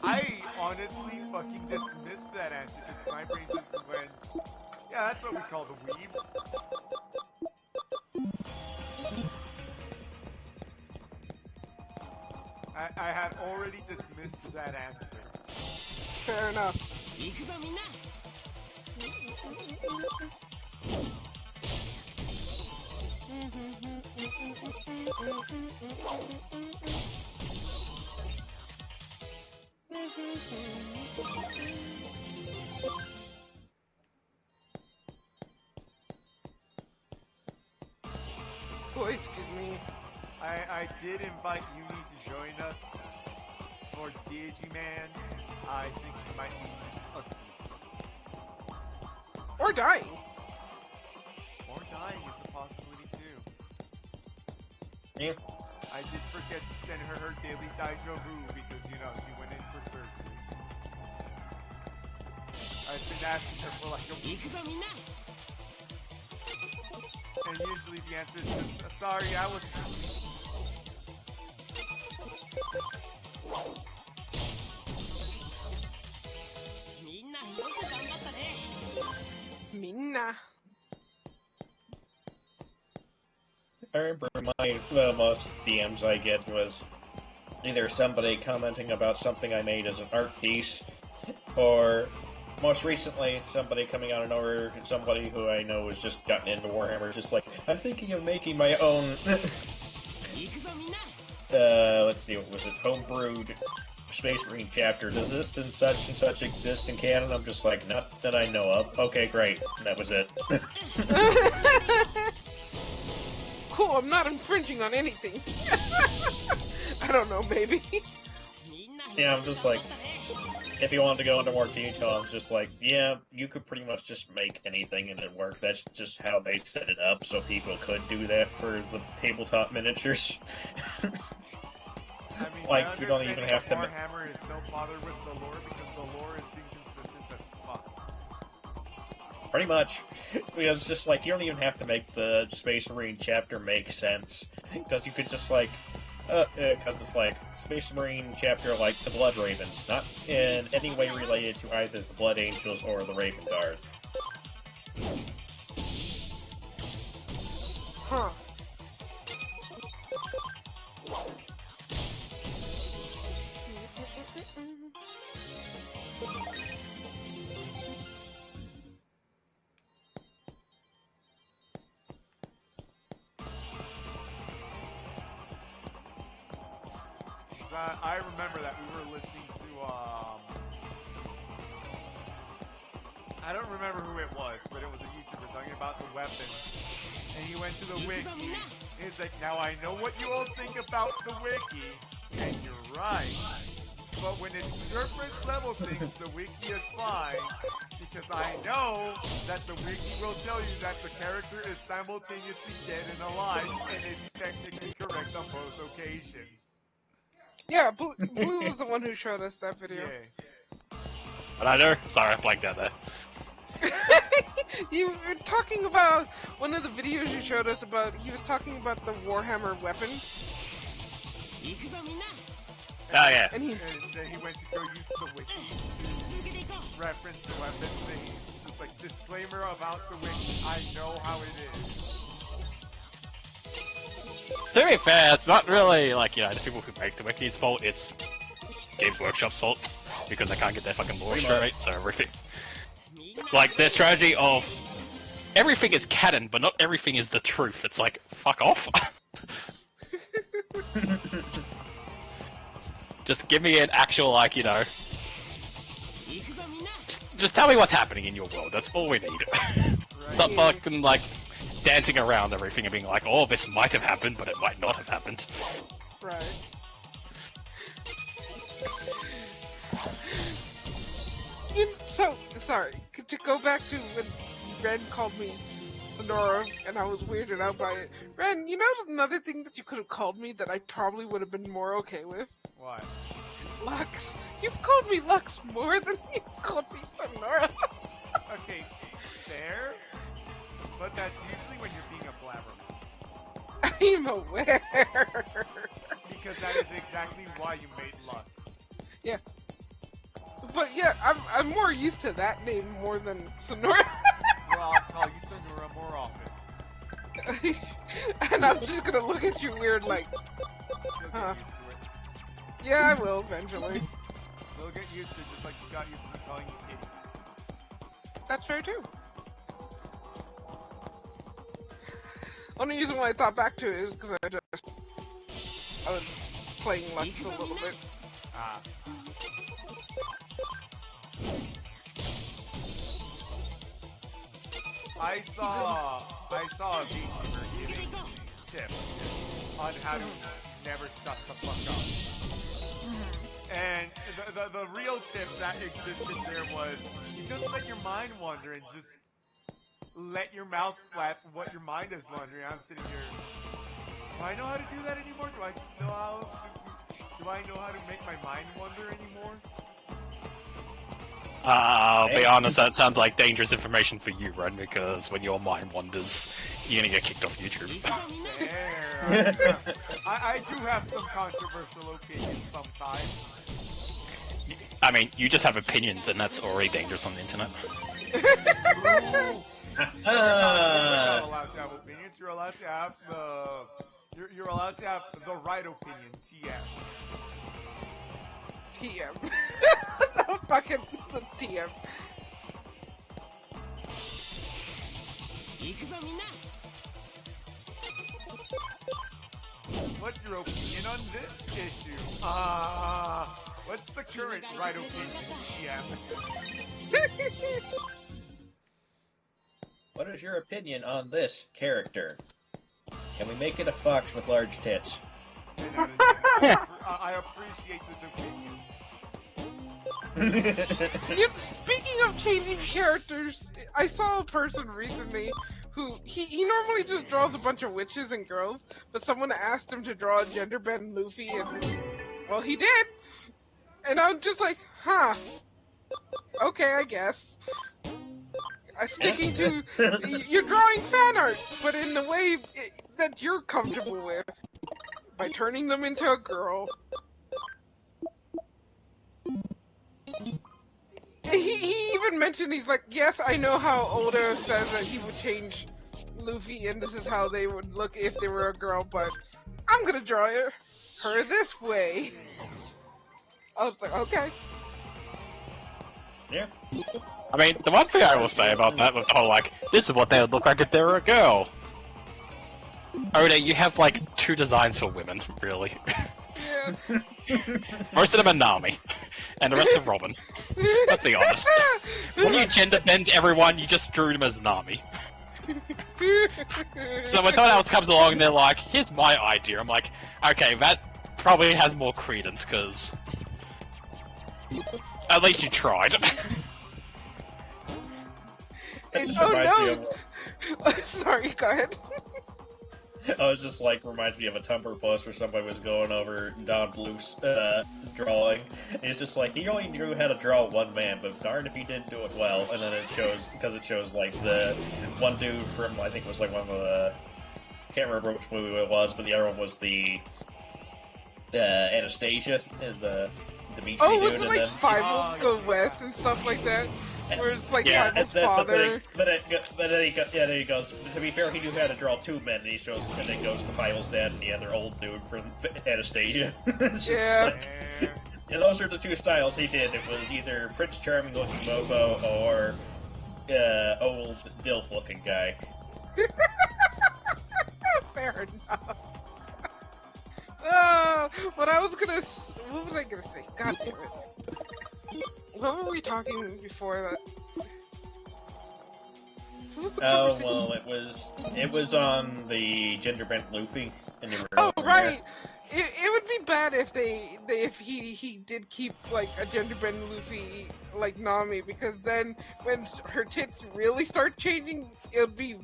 I honestly fucking dismissed that answer because my brain just went, yeah, that's what we call the weebs. I had already dismissed that answer. Fair enough. Oh, excuse me. I did invite Uni to join us for Digimon. I think she might be asleep. Or dying. Or dying is a possibility too. Yeah. I did forget to send her daily Daijo Vu because, you know, she went in for surgery. I've been asking her for like a week. And usually the answer is just, sorry, I was busy. Minna. I remember the most DMs I get was either somebody commenting about something I made as an art piece, or most recently somebody coming out of nowhere, somebody who I know has just gotten into Warhammer, just like, I'm thinking of making my own, let's see, what was it, homebrewed Space Marine chapter. Does this and such exist in canon? I'm just like, not that I know of. Okay, great. And that was it. Cool, I'm not infringing on anything. I don't know, maybe. Yeah, I'm just like, if you wanted to go into more detail, I'm just like, yeah, you could pretty much just make anything and it work. That's just how they set it up, so people could do that for the tabletop miniatures. I mean, like, you don't even have to. Warhammer is don't bother with the lore because the lore is inconsistent as fuck. Pretty much. Because it's just like, you don't even have to make the Space Marine chapter make sense. Because you could just like, because it's like, Space Marine chapter like the Blood Ravens, not in any way related to either the Blood Angels or the Raven Guard. Huh. Because I remember that we were listening to, I don't remember who it was, but it was a YouTuber talking about the weapons. And he went to the wiki, and he's like, now I know what you all think about the wiki, and you're right. But when it's surface level things, the wiki is fine, because I know that the wiki will tell you that the character is simultaneously dead and alive, and it's technically correct on both occasions. Yeah, Blue was the one who showed us that video. Yeah. But I know. Sorry, I blanked out there. You were talking about one of the videos you showed us about. He was talking about the Warhammer weapon. Oh yeah. And then he went to go use the wiki to reference the weapon thing. Just like disclaimer about the wiki. I know how it is. To be fair, it's not really like, you know, the people who make the wiki's fault, it's Games Workshop's fault, because they can't get their fucking lore straight, so everything. Like, their strategy of everything is canon, but not everything is the truth. It's like, fuck off. Just give me an actual, like, you know... Just tell me what's happening in your world, that's all we need. Stop fucking, like, dancing around everything and being like, oh, this might have happened, but it might not have happened. Right. So, sorry, to go back to when Ren called me Sonora and I was weirded out by it. Ren, you know another thing that you could have called me that I probably would have been more okay with? What? Lux. You've called me Lux more than you've called me Sonora. Okay, fair, but that's usually when you're being a blabbermouth. I'm aware. Because that is exactly why you made Lux. Yeah. But yeah, I'm more used to that name more than Sonora. Well, I'll call you Sonora more often. And I'm just gonna look at you weird like, You'll huh. get used to it. Yeah, I will eventually. You'll get used to it just like you got used to me calling you Kitty. That's fair too. Only reason why I thought back to it is because I was playing Lux a little bit. Ah. I saw a VTuber giving tips on how to never shut the fuck up. And the real tip that existed there was you just let your mind wander and just let your mouth flap what your mind is wandering. I'm sitting here. Do I know how to do that anymore? Do I just know how? Do I know how to make my mind wander anymore? I'll be honest, that sounds like dangerous information for you, Ren, because when your mind wanders, you're gonna get kicked off YouTube. Fair. I do have some controversial opinions sometimes. I mean, you just have opinions, and that's already dangerous on the internet. You're not allowed to have opinions. You're allowed to have You're allowed to have the right opinion. TM. TM. No fucking the TM. What's your opinion on this issue? What's the current right opinion? TM. What is your opinion on this character? Can we make it a fox with large tits? I appreciate this opinion. Speaking of changing characters, I saw a person recently who he normally just draws a bunch of witches and girls, but someone asked him to draw a gender bend Luffy, and well, he did. And I'm just like, huh? Okay, I guess. Sticking to you're drawing fan art, but in the way that you're comfortable with, by turning them into a girl. He even mentioned, he's like, yes, I know how Oda says that he would change Luffy and this is how they would look if they were a girl, but I'm gonna draw her this way. I was like, okay. Yeah. I mean, the one thing I will say about that was the whole, like, this is what they would look like if they were a girl. Oda, you have, like, 2 designs for women, really. Most of them are Nami, and the rest are Robin. Let's be honest. When you gender bend everyone, you just drew them as Nami. So when someone else comes along and they're like, here's my idea, I'm like, okay, that probably has more credence, because at least you tried. Oh no! Sorry, go ahead. I was just like, reminds me of a Tumblr post where somebody was going over Don Bluth's drawing. And it's just like, he only knew how to draw one man, but darn if he didn't do it well. And then it shows, because it shows like the one dude from, I think it was like one of the, can't remember which movie it was, but the other one was the Anastasia, and the Dimitri Oh, dude. was it like Five Wolves Go West and stuff like that? Where it's like yeah, Five Wolves' father. But then he goes, to be fair, he knew how to draw two men, and he shows, and then goes to Fivel's dad and the other old dude from Anastasia. Yeah. Yeah, those are the two styles he did. It was either Prince Charming looking mofo or old DILF looking guy. Fair enough. What was I gonna say? God damn it. What were we talking before that? What was the conversation? Well, it was on the gender bent Luffy. And oh, right! It would be bad if if he did keep, like, a gender bent Luffy like Nami, because then when her tits really start changing, it'll be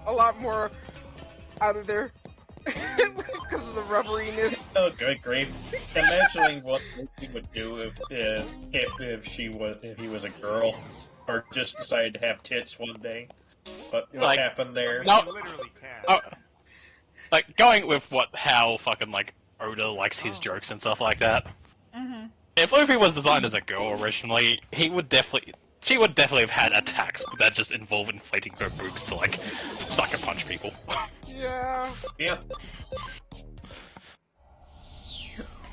a lot more out of there. Because of the rubberiness. Oh, good grief! Imagining what Luffy would do if he was a girl, or just decided to have tits one day. What happened there? No, You literally can. Oh, like going with how fucking like Oda likes his jokes and stuff like that. Mm-hmm. If Luffy was designed as a girl originally, she would definitely have had attacks that just involve inflating her boobs to like sucker punch people. Yeah. Yeah.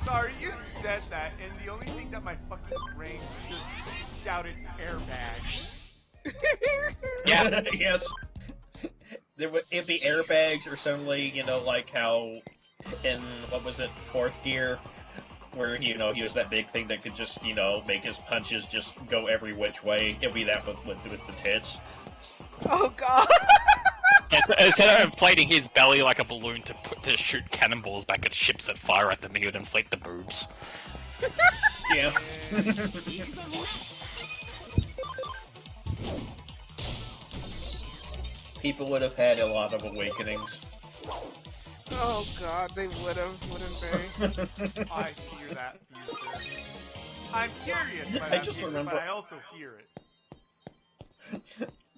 Sorry, you said that, and the only thing that my fucking brain just shouted airbag. Yeah. Yes. If the airbags are suddenly, like how in, what was it, Fourth Gear, where, he was that big thing that could just, make his punches just go every which way. It'll be that with the tits. Oh god. Instead of inflating his belly like a balloon to shoot cannonballs back at ships that fire at them, he would inflate the boobs. Yeah. People would have had a lot of awakenings. Oh god, they wouldn't they? I hear that future. I'm curious by I that just future, remember- but I also hear it.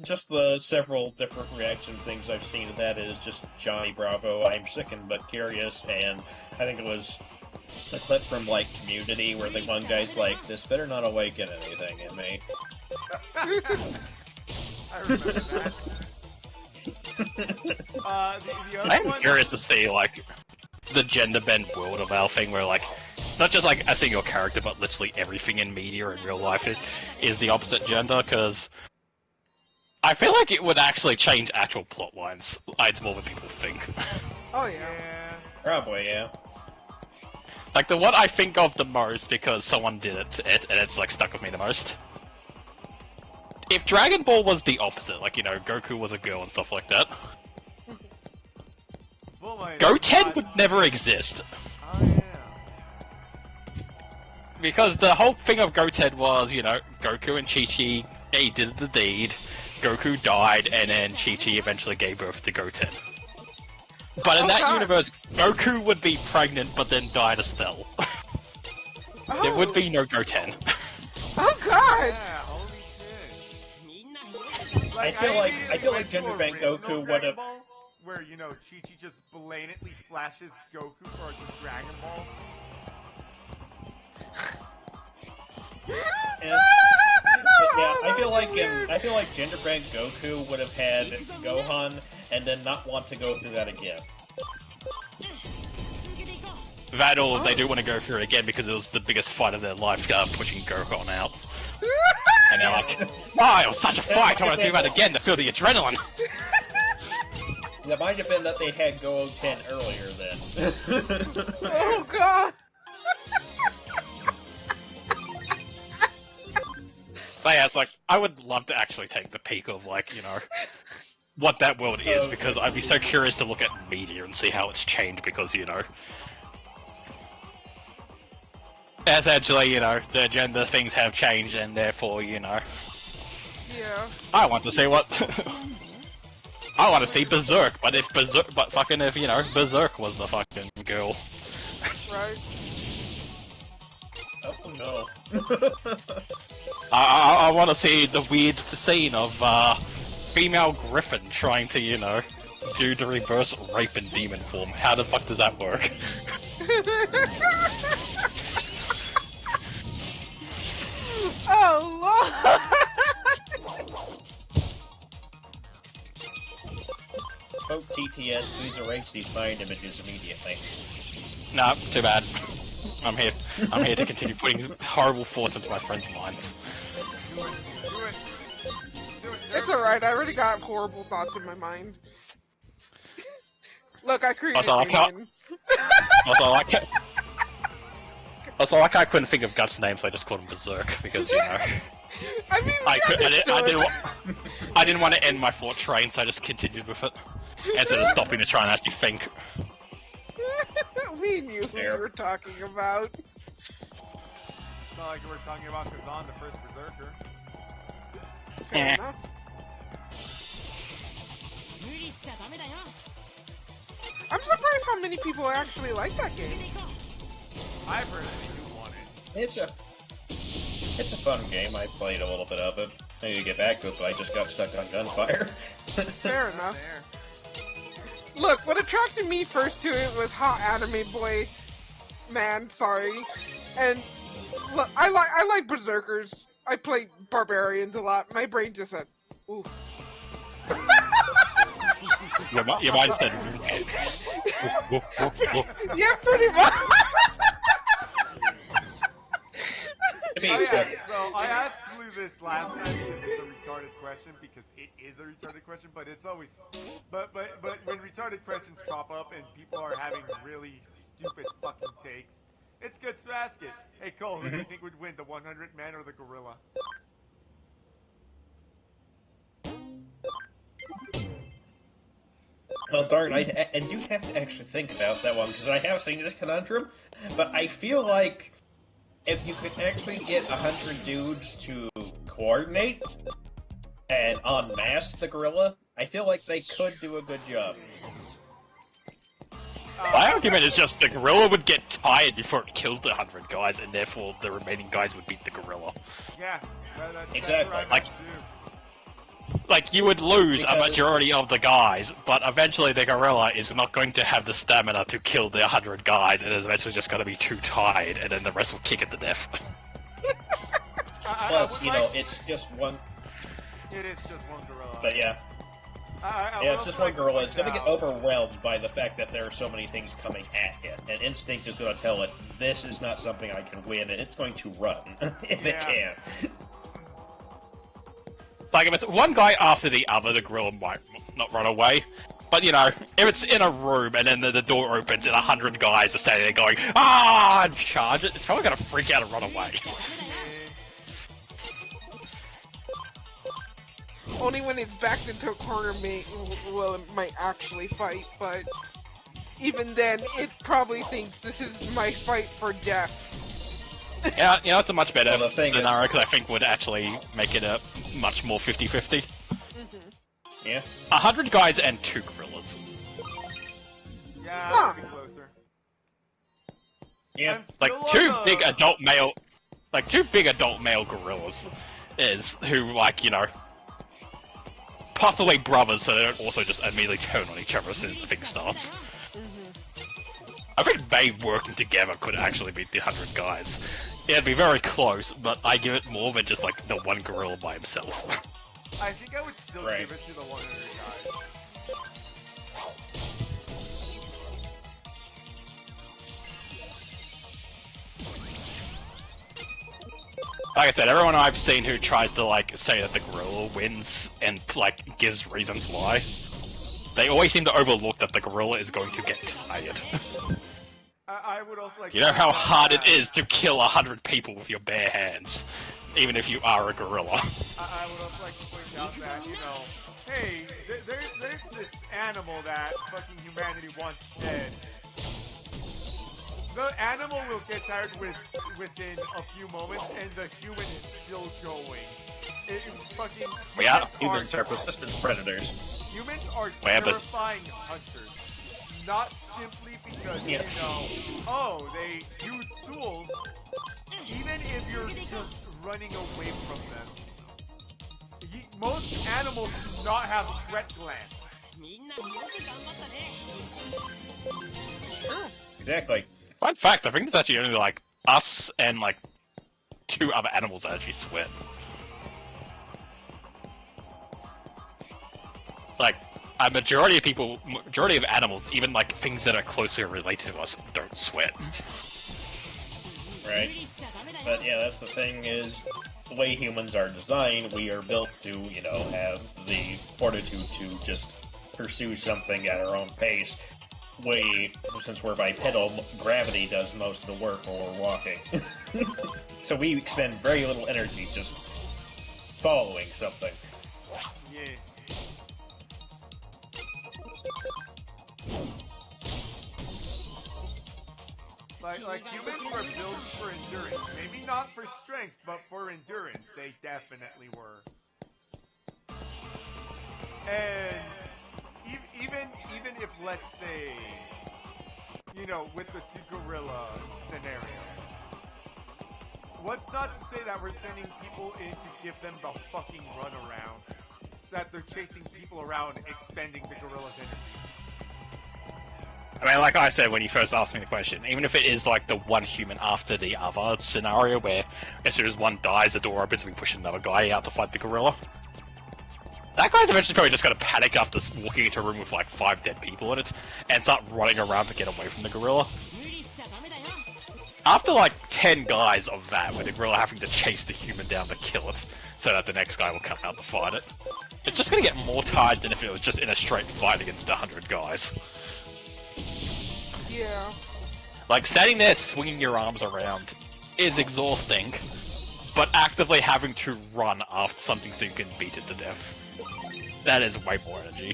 Just the several different reaction things I've seen to that is just Johnny Bravo, I'm sickened but curious, and I think it was a clip from, Community, where the one guy's like, this better not awaken anything in me. I remember that. The other I'm one... curious to see the gender bend world of our thing, where not just a single character, but literally everything in media in real life is the opposite gender, because I feel like it would actually change actual plot lines. It's more than people think. Oh yeah. Probably, yeah. The one I think of the most, because someone did it, and it's stuck with me the most. If Dragon Ball was the opposite, Goku was a girl and stuff like that, Goten would never exist. Oh yeah. Because the whole thing of Goten was, Goku and Chi-Chi, they did the deed, Goku died, and then Chi-Chi eventually gave birth to Goten. But in that universe, Goku would be pregnant, but then die to Cell. There would be no Goten. Oh god! Yeah, holy shit. I feel like Gender Bent Goku would have... Where, Chi-Chi just blatantly flashes Goku for the Dragon Ball. Yeah, I feel like Gender Bent Goku would have had Gohan and then not want to go through that again. That or they do want to go through it again because it was the biggest fight of their life, pushing Gohan out. And they're like, oh, it was such a fight, I want to do that again to feel the adrenaline. It might have been that they had Go 10 earlier then. Oh god! But yeah, it's like, I would love to actually take the peek of, like, you know, what that world is, because I'd be so curious to look at media and see how it's changed, because, you know, essentially, you know, the gender things have changed, and therefore, you know, Yeah. I want to see what... I want to see Berserk, but if you know, Berserk was the fucking girl. Right. Oh no. I want to see the weird scene of, female Griffin trying to, you know, do the reverse rape in demon form. How the fuck does that work? Oh lord! Vote TTS, please erase these mind images immediately. Nah, too bad. I'm here to continue putting horrible thoughts into my friends' minds. Do it. It's alright, I already got horrible thoughts in my mind. Look, I created Also, I can't- Union. Also, like I couldn't think of Guts' name, so I just called him Berserk, because, you know... I mean, I didn't want to end my thought train, so I just continued with it. Instead of stopping to try and actually think. We knew who you were talking about. It's not like we're talking about Kazan, the first Berserker. Fair enough. I'm surprised how many people actually like that game. I've heard that you want it. It's a fun game. I played a little bit of it. I need to get back to it, but I just got stuck on gunfire. Fair enough. Look, what attracted me first to it was hot anime boy man, sorry. And look, I like berserkers. I play barbarians a lot. My brain just said, ooh. Your mind said... Yeah, pretty much. I asked Blue this last time because it's a retarded question, because it is a retarded question, but it's always... But when retarded questions pop up and people are having really stupid fucking takes, it's good to ask it. Hey Cole, who do you think would win, the 100 man or the gorilla? Well, darn, I do have to actually think about that one, because I have seen this conundrum, but I feel like if you could actually get 100 dudes to coordinate and unmask the gorilla, I feel like they could do a good job. My argument is just the gorilla would get tired before it kills the 100 guys, and therefore the remaining guys would beat the gorilla. Yeah, that's Exactly. Right. Like, you would lose a majority of the guys, but eventually the gorilla is not going to have the stamina to kill the 100 guys, and is eventually just going to be too tired, and then the rest will kick it to death. Plus, you know, it's just one... It is just one gorilla. But yeah. Yeah, it's just one gorilla. It's going to get overwhelmed by the fact that there are so many things coming at it, and instinct is going to tell it, this is not something I can win, and it's going to run, if it can. Like, if it's one guy after the other, the gorilla might not run away. But, you know, if it's in a room and then the door opens and 100 guys are standing there going, ah, and charge it, it's probably going to freak out and run away. Only when it's backed into a corner will it might actually fight, but even then, it probably thinks this is my fight for death. Yeah, you know, it's a much better scenario, because I think would actually make it a much more 50-50. Yeah. 100 guys and 2 gorillas. Yeah, that would be closer. Yeah. Like, two big adult male gorillas who, like, you know, possibly brothers, so they don't also just immediately turn on each other as soon as the thing starts. I think they working together could actually beat the 100 guys. It'd be very close, but I give it more than just, like, the one gorilla by himself. I think I would still give it to the 100 guys. Like I said, everyone I've seen who tries to, like, say that the gorilla wins and, like, gives reasons why, They always seem to overlook that the gorilla is going to get tired. I would also like. You know how hard it is to kill 100 people with your bare hands, even if you are a gorilla. I would also like to point out that, hey, there's this animal that fucking humanity wants dead. The animal will get tired within a few moments, and the human is still going. Humans are persistent predators. Humans are terrifying hunters. Not simply because, they use tools, even if you're just running away from them. Most animals do not have sweat glands. Exactly. Fun fact, I think it's actually only like us and like 2 other animals that actually sweat. Like, a majority of animals, even like things that are closely related to us, don't sweat. Right. But yeah, that's the thing is, the way humans are designed, we are built to, have the fortitude to just pursue something at our own pace. Since we're bipedal, gravity does most of the work while we're walking. So we expend very little energy just following something. Yeah. Like humans were built for endurance. Maybe not for strength, but for endurance. They definitely were. And even if, let's say, with the 2 gorilla scenario, what's not to say that we're sending people in to give them the fucking runaround, so that they're chasing people around, expending the gorilla's energy. I mean, like I said when you first asked me the question, even if it is like the one human after the other scenario where as soon as one dies, the door opens and we push another guy out to fight the gorilla, that guy's eventually probably just gonna panic after walking into a room with like 5 dead people in it and start running around to get away from the gorilla. After like 10 guys of that, with the gorilla having to chase the human down to kill it so that the next guy will come out to fight it, it's just gonna get more tired than if it was just in a straight fight against 100 guys. Yeah. Like, standing there swinging your arms around is exhausting, but actively having to run after something so you can beat it to death, that is way more energy.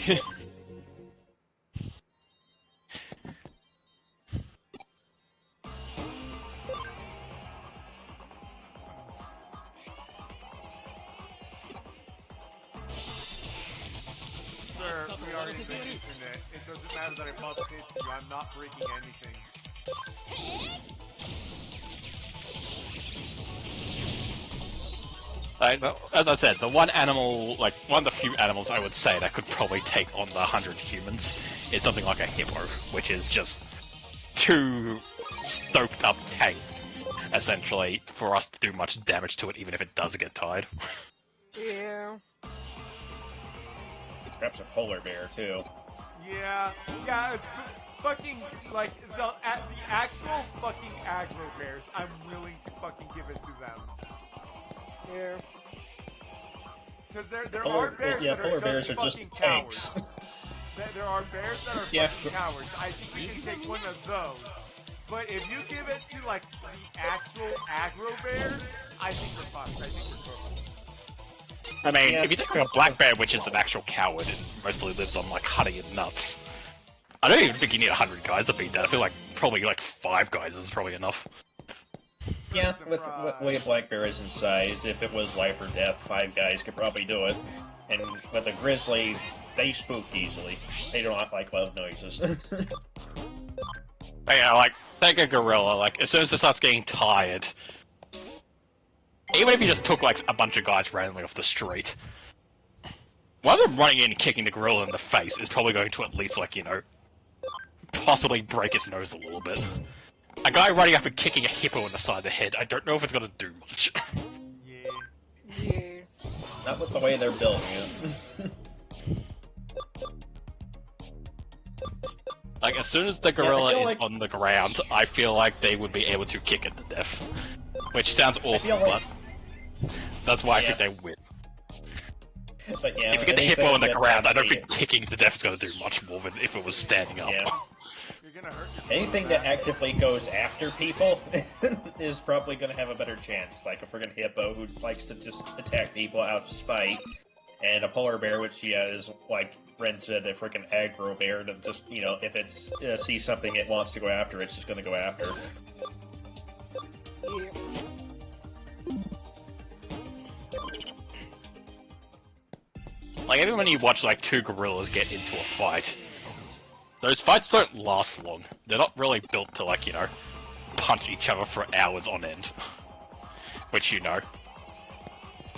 Sir, we already been internet. It doesn't matter that I bumped into you. I'm not breaking anything. As I said, the one animal, like, one of the few animals I would say that could probably take on the 100 humans is something like a hippo, which is just too stoked up tank, essentially, for us to do much damage to it, even if it does get tired. Yeah. Perhaps a polar bear, too. Yeah, fucking, like, the actual fucking aggro bears, I'm willing to fucking give it to them. Yeah. Because there are bears that are just fucking cowards. There are bears that are fucking cowards. I think we can take one of those. But if you give it to, like, the actual aggro bears, I think we're fucked. I think we're cooked. I mean, if you take like a black bear, which is an actual coward and mostly lives on like honey and nuts, I don't even think you need 100 guys to beat that. I feel like probably like 5 guys is probably enough. Yeah, with the way a black bear is in size, if it was life or death, 5 guys could probably do it. And with a grizzly, they spook easily. They do not like loud noises. But yeah, like, take a gorilla, like, as soon as it starts getting tired, even if you just took, like, a bunch of guys randomly off the street, one of them running in and kicking the gorilla in the face is probably going to at least, like, possibly break its nose a little bit. A guy running up and kicking a hippo in the side of the head, I don't know if it's gonna do much. Yeah. Not with the way they're built, man. Like, as soon as the gorilla is on the ground, I feel like they would be able to kick it to death. Which sounds awful, but that's why I think they win. But yeah, if you get the hippo on the that ground, I don't actually- think kicking to death is going to do much more than if it was standing up. Yeah. You're gonna hurt yourself. Anything that actively goes after people is probably going to have a better chance. Like a friggin' hippo who likes to just attack people out of spite, and a polar bear which is like Ren said, a freaking aggro bear to just, you know, if it's sees something it wants to go after, it's just going to go after. Yeah. Like, even when you watch, like, two gorillas get into a fight, those fights don't last long. They're not really built to, like, you know, punch each other for hours on end. Which, you know.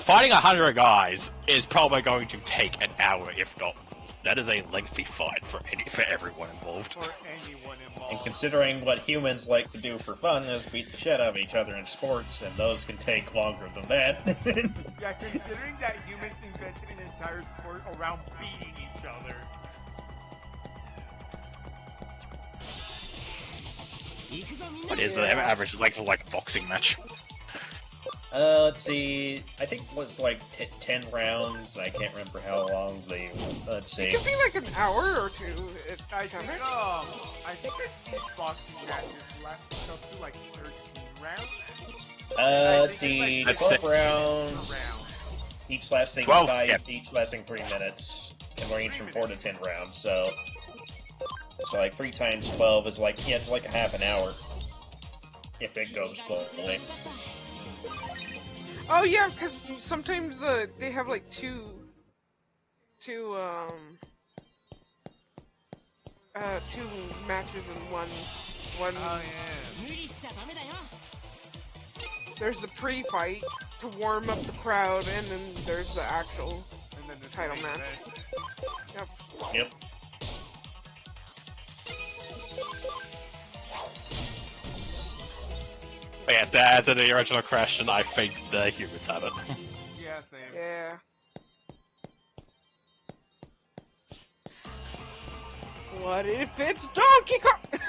Fighting 100 guys is probably going to take an hour, if not more. That is a lengthy fight for everyone involved. For anyone And involved. considering what humans like to do for fun is beat the shit out of each other in sports, and those can take longer than that. Yeah, considering that humans invented an entire sport around beating each other. What is the average? It's like a boxing match. Let's see. I think it was like 10 rounds. I can't remember how long they. Let's see. It could be like an hour or two. I think I've seen boxing matches last up to like 13 rounds. Let's see. like 12 six. rounds, Round. each lasting 12, 5, yeah. each lasting 3 minutes, and range from 4 to 10 rounds. So, like 3 times 12 is like it's like a half an hour if it goes slowly. Oh yeah, because sometimes they have like two matches in one. Oh yeah. There's the pre-fight to warm up the crowd, and then there's the actual. And then the Title main match. event. Yep. Yep. But yeah, to add to the original question, I think the humans have it. Yeah, same. Yeah. What if it's Donkey Kong?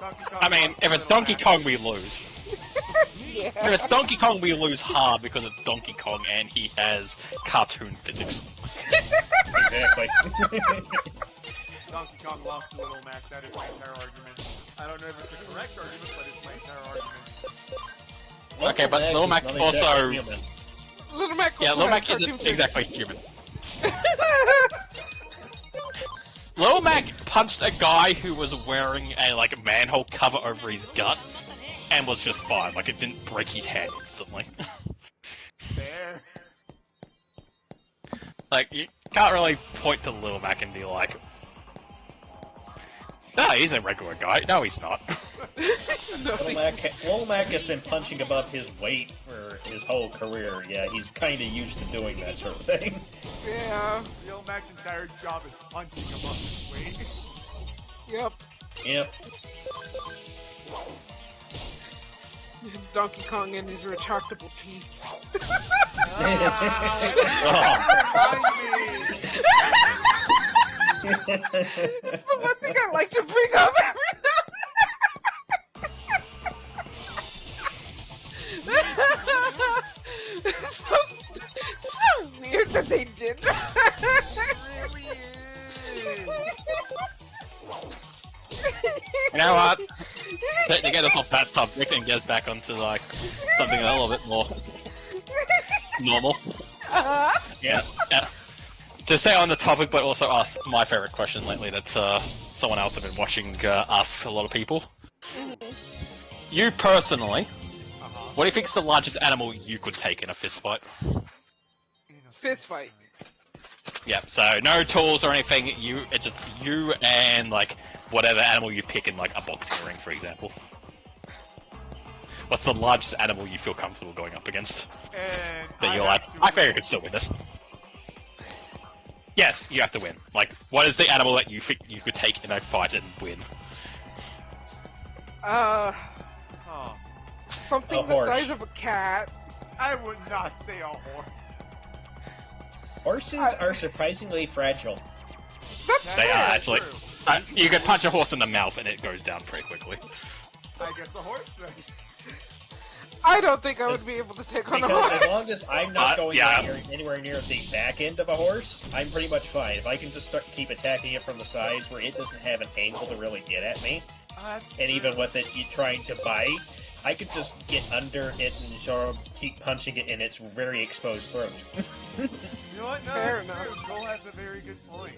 Donkey Kong I mean, lost if a it's little Donkey match. Kong, we lose. Yeah. If it's Donkey Kong, we lose hard because it's Donkey Kong and he has cartoon physics. Exactly. Donkey Kong lost a little match. That is my entire argument. I don't know if it's the correct argument, but it's my entire argument. Okay, but Little Mac is also- non-exactly human. Little Mac. Yeah, also Little has Mac cartoon isn't physics. exactly human. Little Mac punched a guy who was wearing a like manhole cover over his gut and was just fine. Like it didn't break his hand instantly. There. Like you can't really point to Little Mac and be like, "No, he's a regular guy." No, he's not. No, Little Mac has been punching above his weight for his whole career. Yeah, he's kind of used to doing that sort of thing. yeah. Lil Mac's entire job is punching above his weight. Yep. Yep. Donkey Kong and his retractable teeth. It's the one thing I like to bring up every now and then. so weird that they did that. It really is. You know what? To get us off that subject and get us back onto like something a little bit more normal. Uh-huh. Yeah. To stay on the topic, but also ask my favorite question lately that someone else has been watching ask a lot of people. You personally, what do you think is the largest animal you could take in a fist fight? Fist fight. Yeah, so no tools or anything, it's just you and like whatever animal you pick in like a boxing ring, for example. What's the largest animal you feel comfortable going up against? And That you're like, I think I could still win this. Yes, you have to win. Like, what is the animal that you think you could take in a fight and win? Oh, Something A the horse. size of a cat. I would not say a horse. Horses are surprisingly fragile. That's They That are is actually. true. You can punch a horse in the mouth and it goes down pretty quickly. I guess a horse then. I don't think I would be able to take on a Because horse. as long as I'm not going yeah. anywhere near the back end of a horse, I'm pretty much fine. If I can just keep attacking it from the sides where it doesn't have an angle to really get at me, and even with it trying to bite, I could just get under it and sort of keep punching it in its very exposed throat. You know what? No, Fair that's enough. true. Cole has a very good point.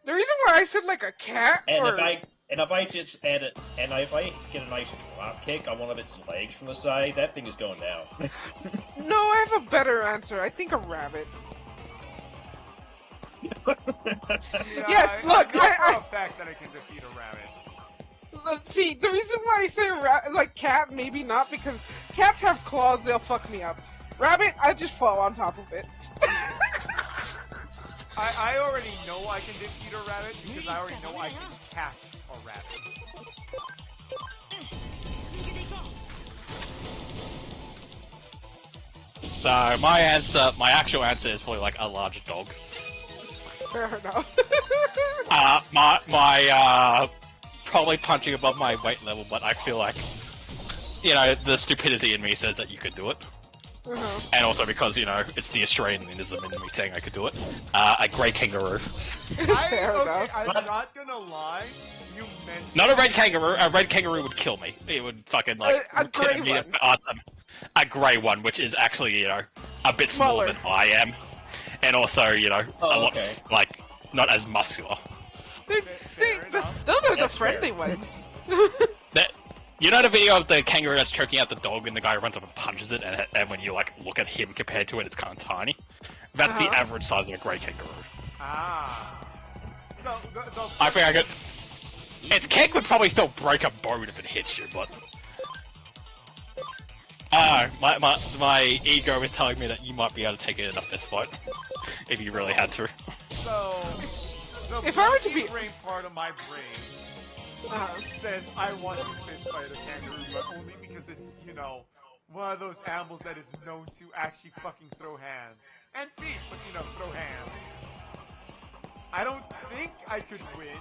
The reason why I said like a cat And or... if I just add it, and if I get a nice drop kick on one of its legs from the side, that thing is going down. No, I have a better answer. I think a rabbit. Yeah, Yes, look, I know for a fact that I can defeat a rabbit. Let's see, the reason why I say like cat, maybe not, because cats have claws, they'll fuck me up. Rabbit, I just fall on top of it. I already know I can defeat a rabbit because I already know I can catch a rabbit. So my actual answer is probably like a large dog. Fair enough. My probably punching above my weight level, but I feel like, you know, the stupidity in me says that you could do it. Uh-huh. And also because, you know, it's the Australianism in me saying I could do it. A grey kangaroo. Fair enough. I'm not gonna lie, you mentioned... Not a red kangaroo. A red kangaroo would kill me. It would fucking, like... A grey me one. A grey one, which is actually, you know, a bit smaller than I am. And also, you know, a lot, like, not as muscular. Those are the friendly ones. You know the video of the kangaroo that's choking out the dog and the guy runs up and punches it, and when you like look at him compared to it, it's kind of tiny? That's the average size of a grey kangaroo. Ah. So, I think I could... Its kick would probably still break a bone if it hits you, but... my ego is telling me that you might be able to take it in a fist fight. If you really had to. So, the if I were to be brain part of my brain says I want to fist fight a kangaroo, but only because it's, you know, one of those animals that is known to actually fucking throw hands. And feet, but you know, throw hands. I don't think I could win,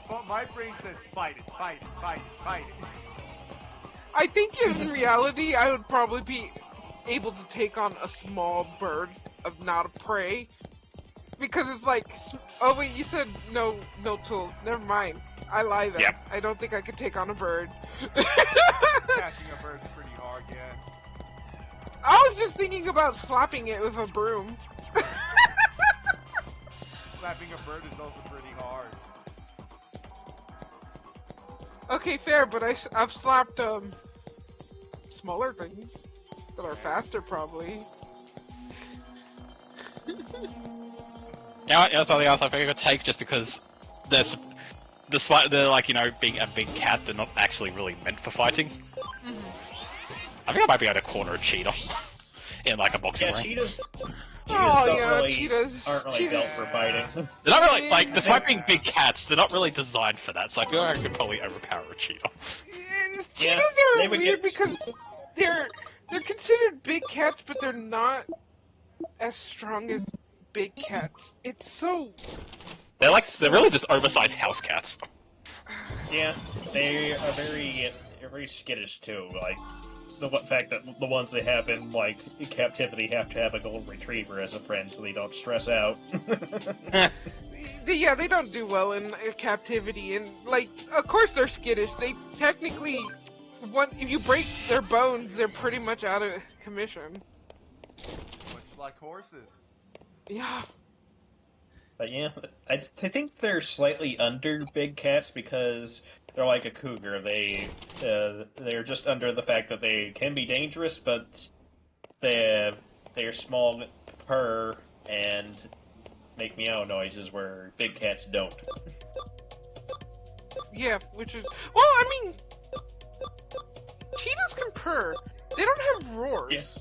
but my brain says fight it, fight it, fight it, fight it. I think in reality, I would probably be able to take on a small bird of not a prey. Because it's like, oh wait, you said no tools. Never mind. I lie then. Yep. I don't think I could take on a bird. Catching a bird's pretty hard, yeah. I was just thinking about slapping it with a broom. Slapping a bird is also pretty hard. Okay, fair, but I've slapped smaller things that are faster, probably. Yeah, you know, something else I think I could take just because despite they're like, you know, being a big cat, they're not actually really meant for fighting. I think I might be able to corner a cheetah in like a boxing ring. Cheetahs cheetahs aren't really built for fighting. They're not really, like, despite being big cats, they're not really designed for that, so I feel like I could probably overpower a cheetah. Cheetahs are weird because they're considered big cats, but they're not as strong as big cats. It's so... They're really just oversized house cats. Yeah, they are very skittish too, like... The fact that the ones they have in, like, captivity have to have a golden retriever as a friend so they don't stress out. Yeah, they don't do well in captivity, and, like, of course they're skittish. They technically, if you break their bones, they're pretty much out of commission. Much like horses. Yeah. But yeah, I think they're slightly under big cats because they're like a cougar. They're just under the fact that they can be dangerous, but they're small, purr, and make meow noises where big cats don't. Yeah, which is... Well, I mean... Cheetahs can purr. They don't have roars.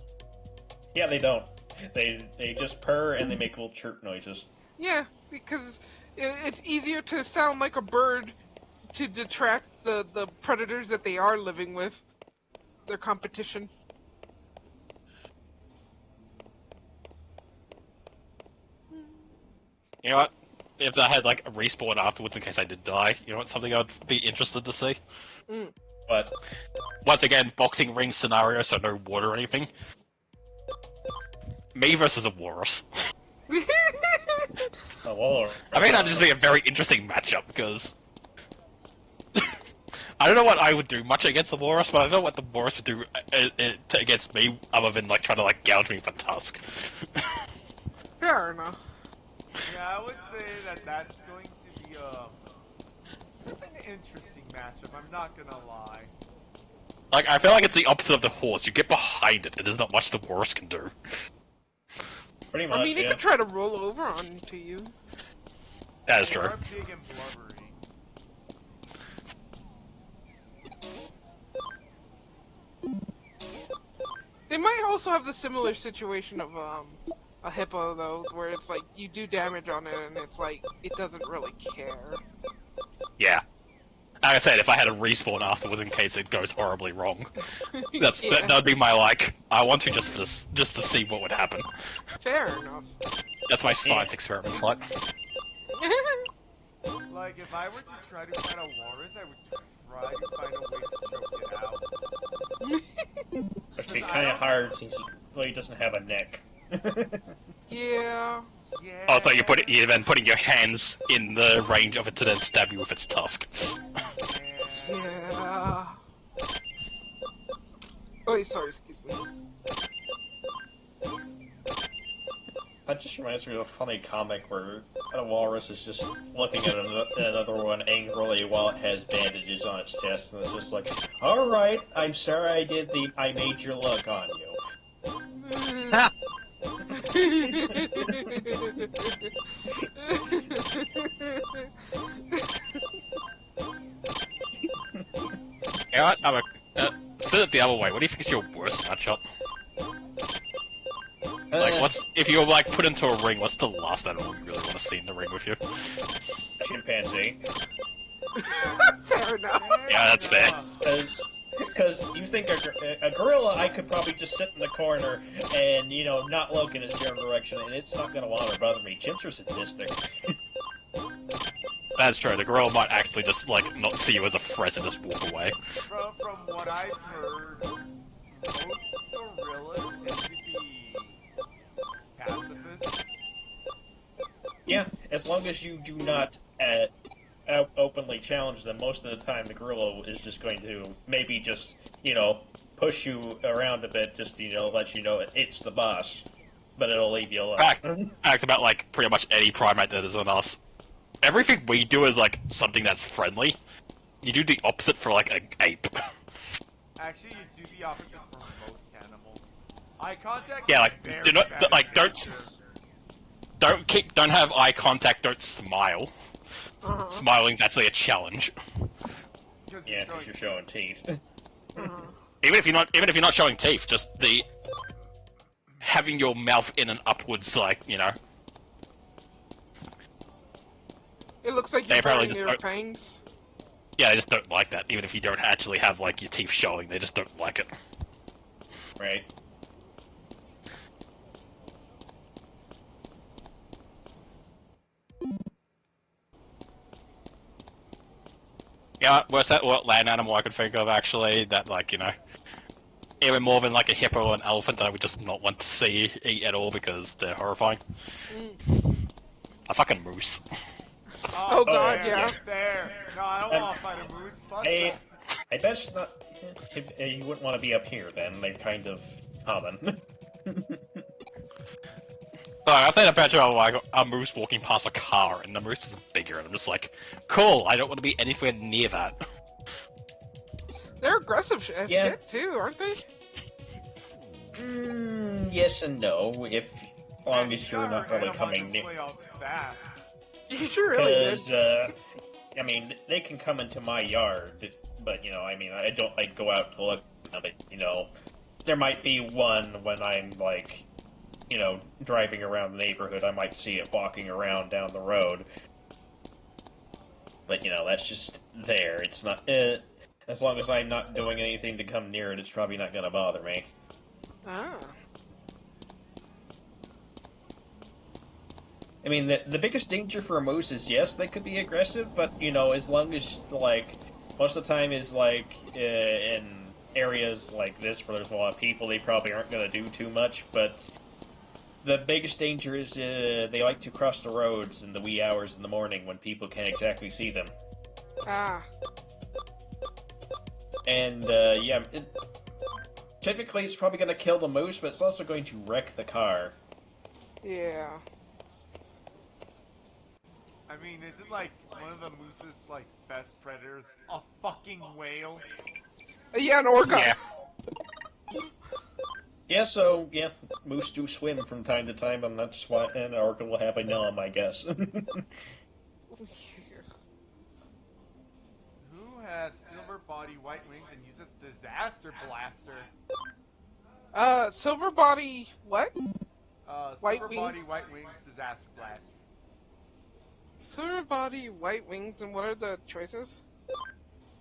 Yeah, they don't. They just purr and they make little chirp noises. Yeah, because it's easier to sound like a bird to detract the predators that they are living with, their competition. You know what? If I had, like, a respawn afterwards in case I did die, you know what, something I'd be interested to see? But once again, boxing ring scenario, so no water or anything. Me versus a walrus. a walrus. I think that'd just be a very interesting matchup because I don't know what I would do much against the walrus, but I know what the walrus would do against me, other than like trying to like gouge me for tusk. Fair enough. Yeah, I would say that that's going to be that's an interesting matchup. I'm not gonna lie. Like I feel like it's the opposite of the horse. You get behind it, and there's not much the walrus can do. Pretty much. I mean, yeah. it could try to roll over onto you. That is They true. are big and blubbery. They might also have the similar situation of a hippo though, where it's like you do damage on it and it's like it doesn't really care. Yeah. Like I said, if I had a respawn afterwards in case it goes horribly wrong, that'd be my like. I want to just to see what would happen. Fair enough. That's my science experiment, like. Like if I were to try to fight a walrus, I would try to find a way to choke it out. It'd be kind of hard since he doesn't have a neck. Yeah. Yeah. Oh, so you're then putting your hands in the range of it to then stab you with its tusk. Yeah. Oh, sorry, excuse me. That just reminds me of a funny comic where a walrus is just looking at another one angrily while it has bandages on its chest, and it's just like, "Alright, I'm sorry I made your look on you." Ha! You know what? Spin it the other way. What do you think is your worst matchup? Like, if you're like put into a ring, what's the last animal you really want to see in the ring with you? Chimpanzee. Fair enough. Yeah, that's fair. Because you think a gorilla, I could probably just sit in the corner and, not look in its general direction, and it's not going to want to bother me. Chimps are sadistic. That's true. The gorilla might actually just like not see you as a threat and just walk away. From what I've heard, most gorillas tend to be pacifists. Yeah, as long as you do not openly challenge them, most of the time the gorilla is just going to maybe just, push you around a bit just to, let you know it's the boss. But it'll leave you alone. Act about like pretty much any primate that is on us. Everything we do is like something that's friendly. You do the opposite for like an ape. Actually, you do the opposite for most animals. Eye contact. Yeah, like is very do not bad like in nature. don't have eye contact. Don't smile. Uh-huh. Smiling's actually a challenge. Yeah, because you're showing teeth. Uh-huh. Even if you're not showing teeth, just the having your mouth in an upwards like It looks like They you're probably burning just your don't- fangs. Yeah, they just don't like that. Even if you don't actually have like your teeth showing, they just don't like it. Right. Yeah, what's that? What land animal I could think of actually that like even more than like a hippo or an elephant that I would just not want to see eat at all because they're horrifying. A fucking moose. Oh god, there, yeah. There. No, I don't want to fight a moose. Fuck that. I bet it's not. You wouldn't want to be up here then. They're kind of common. I think about like a moose walking past a car and the moose is bigger and I'm just like, cool, I don't want to be anywhere near that. They're aggressive as Yeah. shit too, aren't they? Yes and no. As long as you're God, not her really animal coming near. display out fast. You sure really did. Because, I mean, they can come into my yard, but, I don't, go out to look at it, There might be one when I'm, driving around the neighborhood, I might see it walking around down the road. But, that's just there. It's not, as long as I'm not doing anything to come near it, it's probably not gonna bother me. Ah. I mean, the biggest danger for a moose is, yes, they could be aggressive, but, as long as, most of the time is like in areas like this where there's a lot of people, they probably aren't going to do too much, but the biggest danger is they like to cross the roads in the wee hours in the morning when people can't exactly see them. Ah. And, yeah, typically it's probably going to kill the moose, but it's also going to wreck the car. Yeah. I mean, isn't like one of the moose's like best predators a fucking whale? Yeah, an orca. Yeah. Yeah, so, yeah, moose do swim from time to time, and that's why an orca will have a numb, I guess. Who has silver body, white wings, and uses disaster blaster? Silver body, what? White Silver wing? body, white wings, disaster blaster. Silver body, white wings, and what are the choices?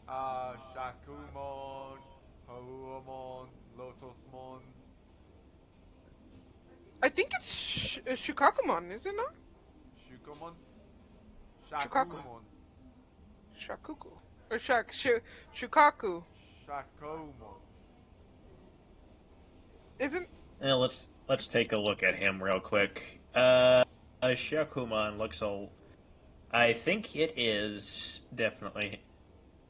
Shakumon, Hauamon, Lotosmon. I think it's Shukakumon, is it not? Shukomon? Shukaku. Shakumon. Shakuku. Or Shukaku. Shakomon. Isn't... Yeah, let's take a look at him real quick. Shakuman looks a... I think it is, definitely.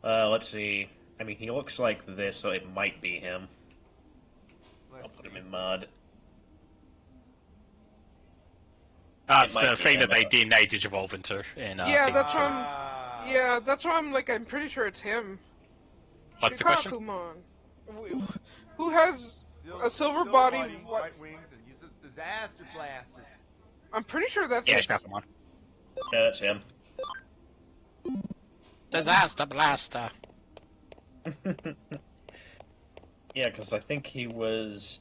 Let's see. I mean, he looks like this, so it might be him. I'll put him in mod. It's the thing that they DNA digivolve into in yeah, that's why I'm... Yeah, that's why I'm like, I'm pretty sure it's him. What's the question? Shukakumon. Who has a silver body, white wings, and uses disaster blaster. I'm pretty sure that's Yeah, his... Shakumon. Yeah, that's him. Disaster blaster. Yeah, because I think he was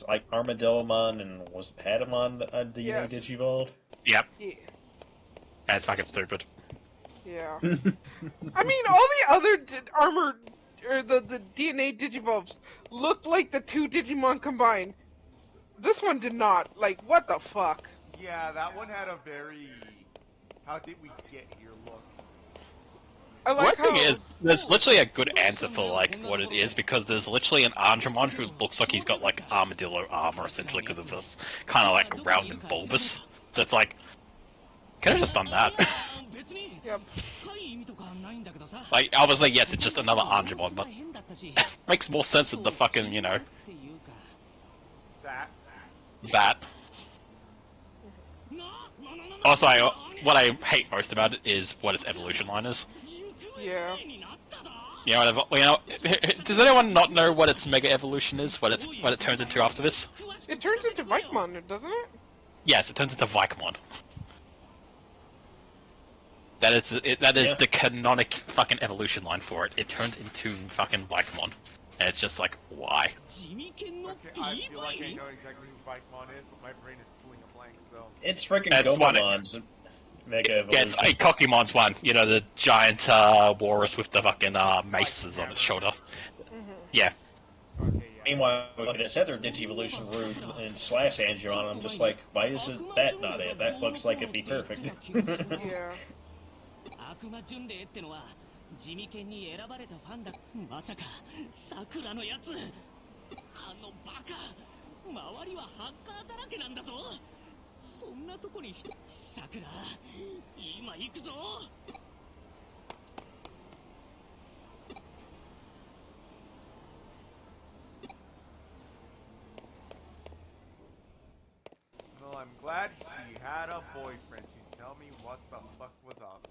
like Armadillomon and was Patamon DNA Digivolved? Yep. Yeah. That's fucking stupid. Yeah. I mean, all the other armored, or the DNA Digivolves looked like the two Digimon combined. This one did not. Like, what the fuck? Yeah, that one had a very... How did we get here look. I like One thing is, there's literally a good answer for like what it is, because there's literally an Armdramon who looks like he's got like armadillo armor essentially, because of it's kind of like round and bulbous. So it's like, could have just done that. Yep. Like, obviously, yes, it's just another Armdramon, but makes more sense than the fucking, you know, that. Also, what I hate most about it is what its evolution line is. Yeah. You know, does anyone not know what its mega evolution is? What it turns into after this? It turns into Vikemon, doesn't it? Yes, it turns into Vikemon. That is the canonic fucking evolution line for it. It turns into fucking Vikemon. And it's just like, why? Okay, I feel like I know exactly who Vikemon is, but my brain is pulling a blank, so... It's freaking Gomamon's mega evolution. Yeah, it's Kokimon's one. You know, the giant walrus with the fucking maces on its shoulder. Mm-hmm. Yeah. Okay, yeah. Meanwhile, looking at its other Digivolution route and slash Angemon, I'm just like, why is that not it? That looks like it'd be perfect. Yeah. 悪魔巡礼ってのは地味犬に選ばれたファンだ。まさかさくらのやつ、あのバカ、周りはハッカーだらけなんだぞ。そんなとこにさくら、今行くぞ。Well, I'm glad she had a boyfriend to tell me what the fuck was up.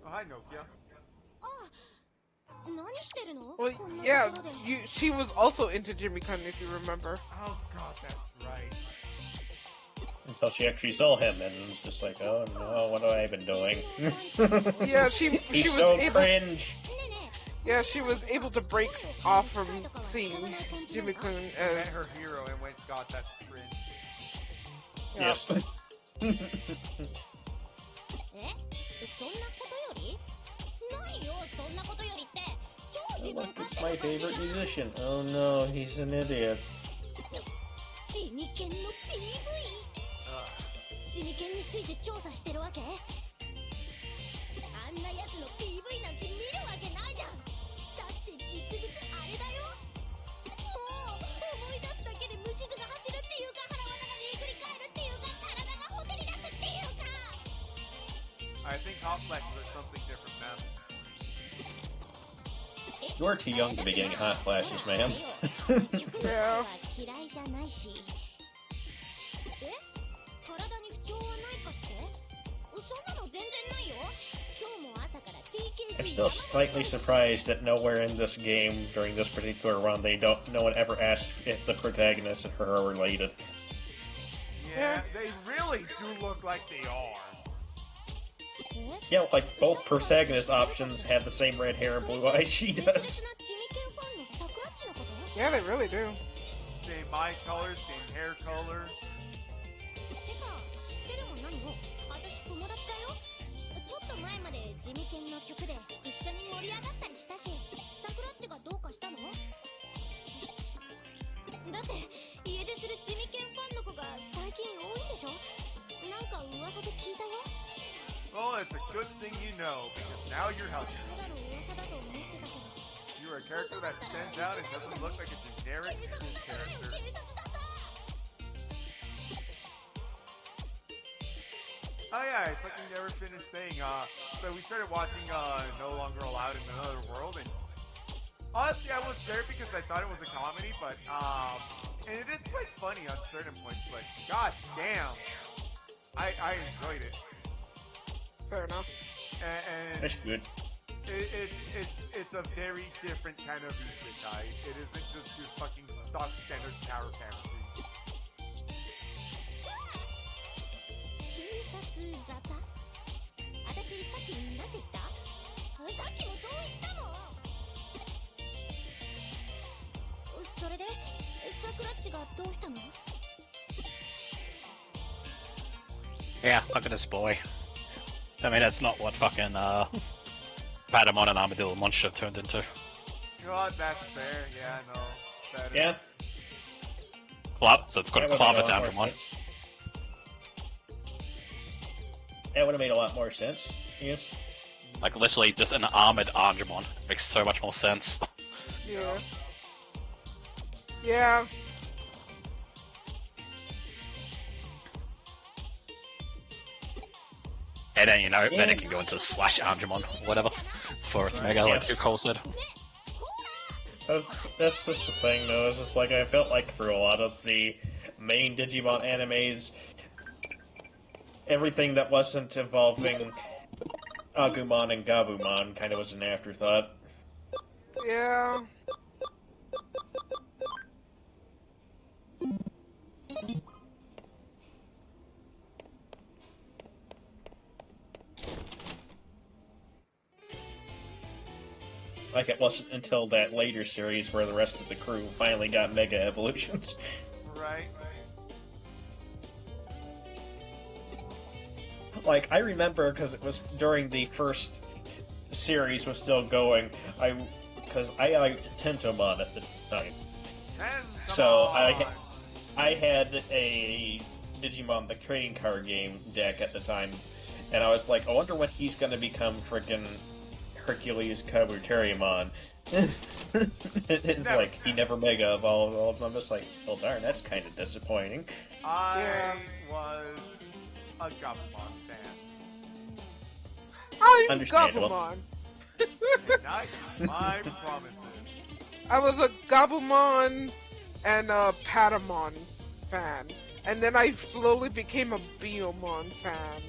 Oh, hi, Nokia. Well, yeah, she was also into Jimmy-kun, if you remember. Oh god, that's right. Until she actually saw him, and it's just like, oh no, what have I been doing? Yeah, she He's was so able... cringe. Yeah, she was able to break off from seeing Jimmy-kun as... Met her hero and went, God, that's cringe. Yeah. Yes. Look, it's my favorite musician. Oh no, he's an idiot. I think hot flashes are something different, man. You're too young to be getting hot flashes, ma'am. Yeah. I'm still slightly surprised that nowhere in this game during this particular run no one ever asked if the protagonist and her are related. Yeah, they really do look like they are. Yeah, like both protagonist options have the same red hair and blue eyes she does. Yeah, they really do. Same eye color, same hair color. Well, it's a good thing you know, because now you're helping. You're a character that stands out and doesn't look like a generic character. Oh yeah, I fucking never finished saying, so we started watching, No Longer Allowed in Another World, and honestly I was there because I thought it was a comedy, but, and it is quite funny on certain points, but god damn, I enjoyed it. Fair enough. And That's good. It's a very different kind of isekai. It isn't just your fucking stock standard tower fantasy. Yeah, look at this boy. I mean, that's not what fucking Patamon and Armadillo Monster turned into. God, that's fair. Yeah, no. That Yeah. So it's got a Clava Andromon. That would have made a lot more sense. Yes. Like, literally just an armored Andromon. Makes so much more sense. Yeah. Yeah. And then, then it can go into Slash Andromon, whatever, for its Mega, like Cole said. That's just the thing, though. It's just like I felt like for a lot of the main Digimon animes, everything that wasn't involving Agumon and Gabumon kind of was an afterthought. Yeah. Like it wasn't until that later series where the rest of the crew finally got Mega Evolutions. Right. Like, I remember, because it was during the first series was still going, because I liked Tentomon at the time. Tentomon. So I had a Digimon the trading card game deck at the time, and I was like, I wonder when he's gonna become frickin' Hercules Kabuterimon. It's Never. like, he never Mega evolved. I'm just like, well darn, that's kind of disappointing. I was a Gabumon fan. I'm Understandable. Gabumon. Nice. My promises. I was a Gabumon and a Patamon fan. And then I slowly became a Biomon fan.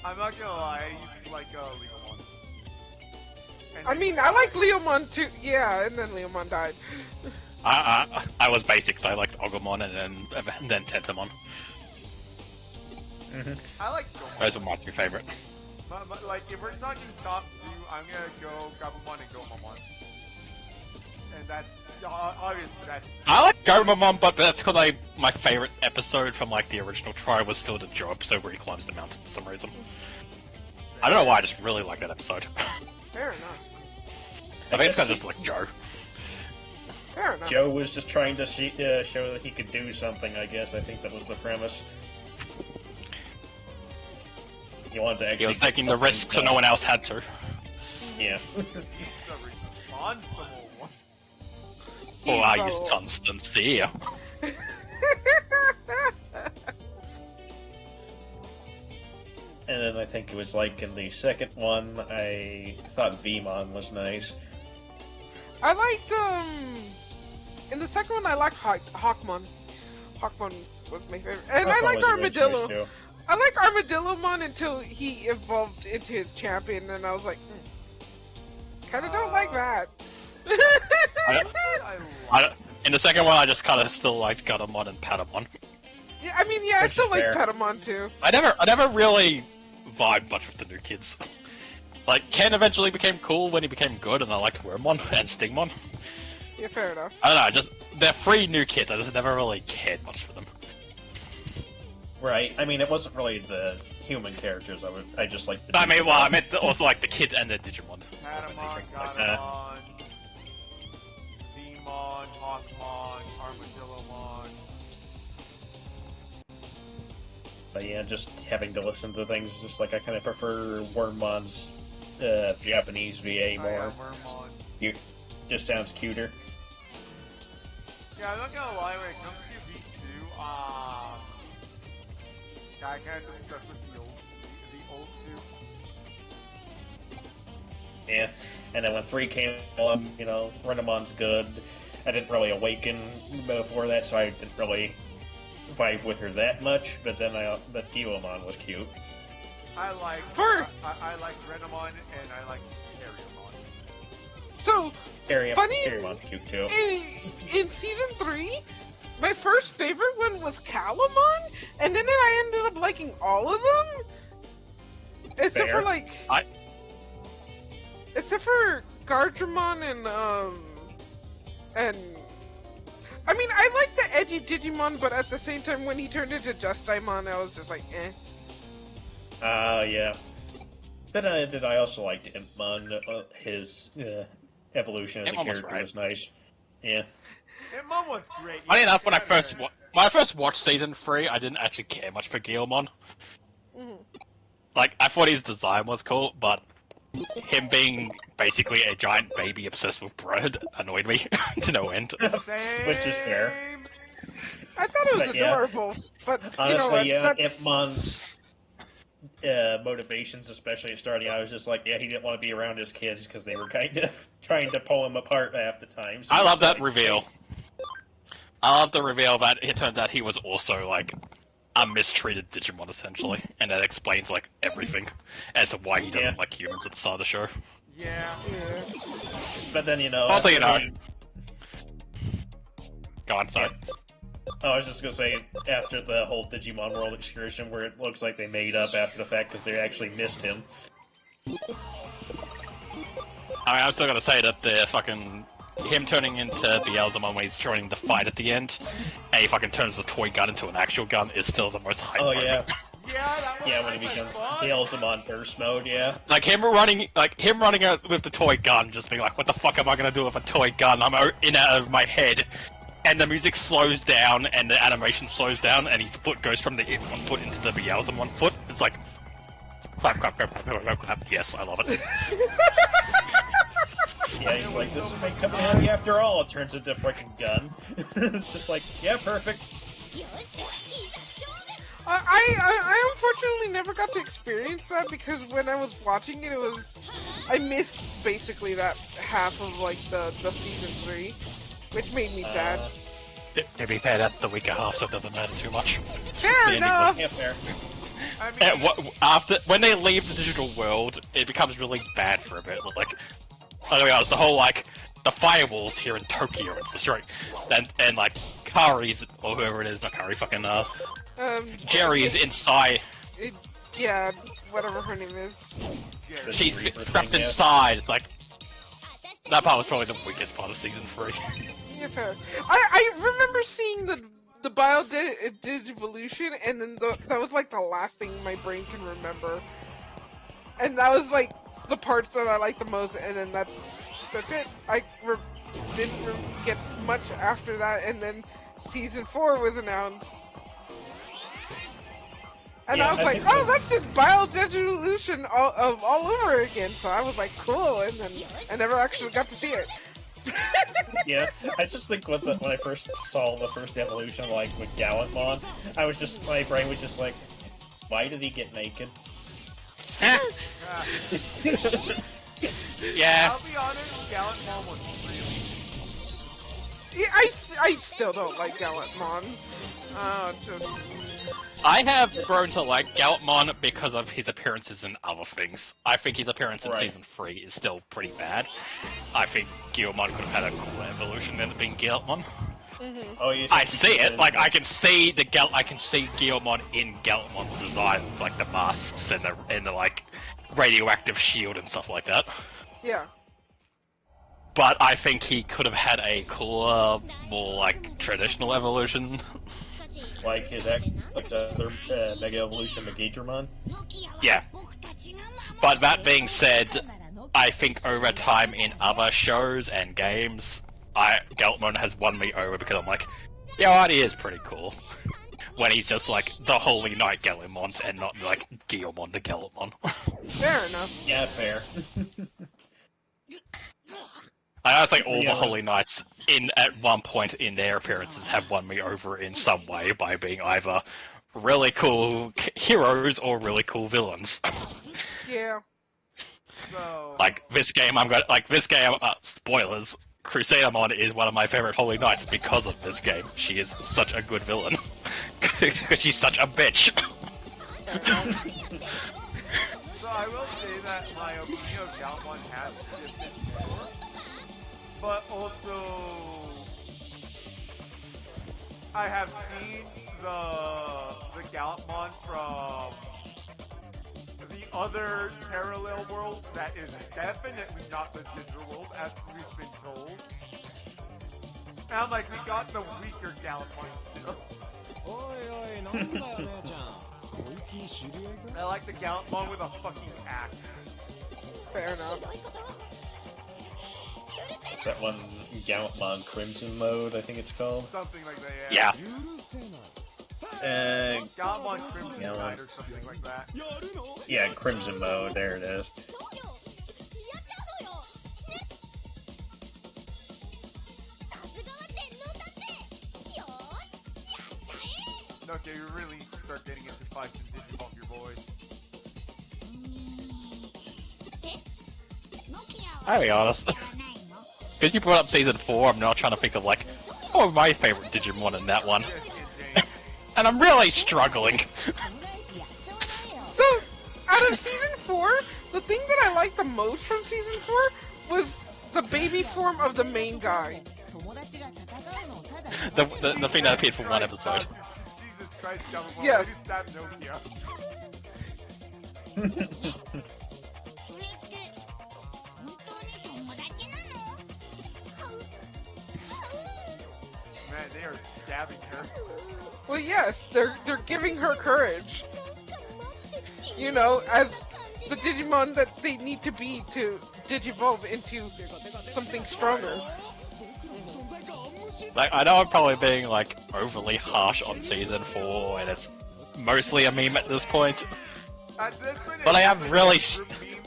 I'm not gonna lie, I used to like Leomon. I mean, I like Leomon too. Yeah, and then Leomon died. I was basic, I liked Agumon and then Tentomon. Mm-hmm. I like Gomon. Those were my two favorite. Like, if we're talking top 2, I'm gonna go Gabumon and Gomamon. And that's, obviously, that's... I like Gomamon, but that's because my favorite episode from, like, the original try was still the Joe episode where he climbs the mountain for some reason. I don't know why, I just really like that episode. Fair enough. I think it's kind of just like Joe. Fair enough. Joe was just trying to show that he could do something, I guess. I think that was the premise. He wanted to actually... He was taking the risk so no one else had to. Yeah. He's the responsible one. Oh, I used Sunstone here. And then I think it was like in the second one, I thought Vmon was nice. I liked, in the second one I liked Hawkmon. Hawkmon was my favorite. And I liked Armadillo. I like Armadillomon until he evolved into his champion, and I was like, kinda don't like that. In the second one, I just kind of still liked Gatomon and Patamon. Yeah, I mean, yeah, I still like Patamon too. I never really vibed much with the new kids. Like, Ken eventually became cool when he became good, and I liked Wormmon and Stingmon. Yeah, fair enough. I don't know, they're 3 new kids, I just never really cared much for them. Right, I mean, it wasn't really the human characters, I just liked the I meant also like the kids and the Digimon. Patamon, Gatomon, Vmon, Hawkmon, Armadillomon. But yeah, just having to listen to things, just like I kind of prefer Wormmon's Japanese VA more. Just sounds cuter. Yeah, I'm not gonna lie, when it comes to V2, I kind of just stuck with the old 2. Yeah, and then when 3 came along, you know, Renamon's good. I didn't really awaken before that, so I didn't really vibe with her that much, but then but Gilomon was cute. I like Renamon and I like Terriermon. So, funny, Terriermon's cute too. In season 3, my first favorite one was Calamon, and then I ended up liking all of them, except for like, except for Gardramon and I mean, I like the edgy Digimon, but at the same time, when he turned into Justaimon, I was just like, eh. Yeah. Then I also liked Impmon. His evolution as a character was nice. Yeah. Impmon was great. Funny enough, when I first watched season 3, I didn't actually care much for Guilmon. Like, I thought his design was cool, but him being basically a giant baby obsessed with bread annoyed me to no end. Which is fair. I thought it was adorable, but honestly, you know, Impmon's motivations, especially at starting out, was just like, he didn't want to be around his kids because they were kind of trying to pull him apart half the time. So I love that reveal. I love the reveal that it turns out he was also like a mistreated Digimon essentially, and that explains like everything as to why he doesn't like humans at the start of the show. Yeah. But then Also, go on, sorry. I was just gonna say, after the whole Digimon World excursion, where it looks like they made up after the fact because they actually missed him. I mean, I'm still gonna say that the fucking him turning into Beelzemon when he's joining the fight at the end, and he fucking turns the toy gun into an actual gun is still the most hype moment. Yeah, when he becomes Beelzemon burst mode, Like him running out with the toy gun, just being like, what the fuck am I gonna do with a toy gun? I'm in out of my head. And the music slows down, and the animation slows down, and his foot goes from the one foot into the Beelzemon foot. It's like, clap, clap, clap, clap, clap, clap, clap. Yes, I love it. He's like, this may come in handy after all. It turns into a freaking gun. It's just like, perfect. I unfortunately never got to experience that because when I was watching it, I missed basically that half of like the season 3. Which made me sad. To be fair, that's the weaker half, so it doesn't matter too much. Fair enough! Yeah, fair. I mean, when they leave the digital world, it becomes really bad for a bit. Like, oh my god, the whole, like, the firewalls here in Tokyo, it's destroyed. And like, Kari's, or whoever it is, not Kari, fucking, Jerry is inside. Yeah, whatever her name is. Yeah, She's Reaper trapped thing, yeah. inside. It's like that part was probably the weakest part of season 3. Yeah, fair. I remember seeing the Digivolution, and then that was like the last thing my brain can remember. And that was like the parts that I liked the most, and then that's it. I didn't get much after that, and then season 4 was announced. And Yeah, I was I like, think oh, that's just Digivolution all over again. So I was like, cool, and then I never actually got to see it. Yeah, I just think when I first saw the first evolution, like with Gallantmon, my brain was just like, why did he get naked? Yeah. I'll be honest, Gallantmon was really... Yeah, I still don't like Gallantmon. I have grown to like Gallantmon because of his appearances in other things. I think his appearance in Right. season 3 is still pretty bad. I think Guilmon could have had a cooler evolution than being Gallantmon. Oh, you I see it. Like I can see Guilmon in Gallantmon's design, like the masks and the like radioactive shield and stuff like that. Yeah. But I think he could have had a cooler, more like traditional evolution. like his like the other Mega Evolution, Megadramon. Yeah. But that being said, I think over time in other shows and games, Gallantmon has won me over because I'm like, yeah, he is pretty cool. When he's just like the Holy Knight Gallantmon and not like Guilmon the Gallantmon. Fair enough. Yeah, fair. I think all Yeah. the Holy Knights at one point in their appearances have won me over in some way by being either really cool heroes or really cool villains. Yeah. So... Like this game, spoilers. Crusadermon is one of my favorite Holy Knights because of this game. She is such a good villain. Because she's such a bitch. So I will say that my opinion of Gallantmon has shifted more, but also I have seen the Gallantmon from the other parallel world that is definitely not the digital world, as we've been told. And I'm like, we got the weaker Gallantmon still. I like the Gallantmon with a fucking axe. Fair enough. That one Gallantmon Crimson mode, I think it's called. Something like that, yeah. Yeah. Gallantmon Crimson Yeah. Knight or something like that. Yeah, Crimson mode, there it is. Okay, you really start getting into fights and Digimon your boys. I'll be honest. Because you brought up season 4, I'm now trying to think of like, oh, my favorite Digimon in that one. Yes, yes, James. And I'm really struggling. So, out of season 4, the thing that I liked the most from season 4 was the baby form of the main guy. The thing that appeared for one episode. Jesus Christ, Gallantmon, Yes. why did stab Nokia? Man, they are stabbing her. Well, yes, they're giving her courage. You know, as the Digimon that they need to be to digivolve into something stronger. Like, I know I'm probably being like overly harsh on season 4, and it's mostly a meme at this point. At this point, But I it's am just really a group meme.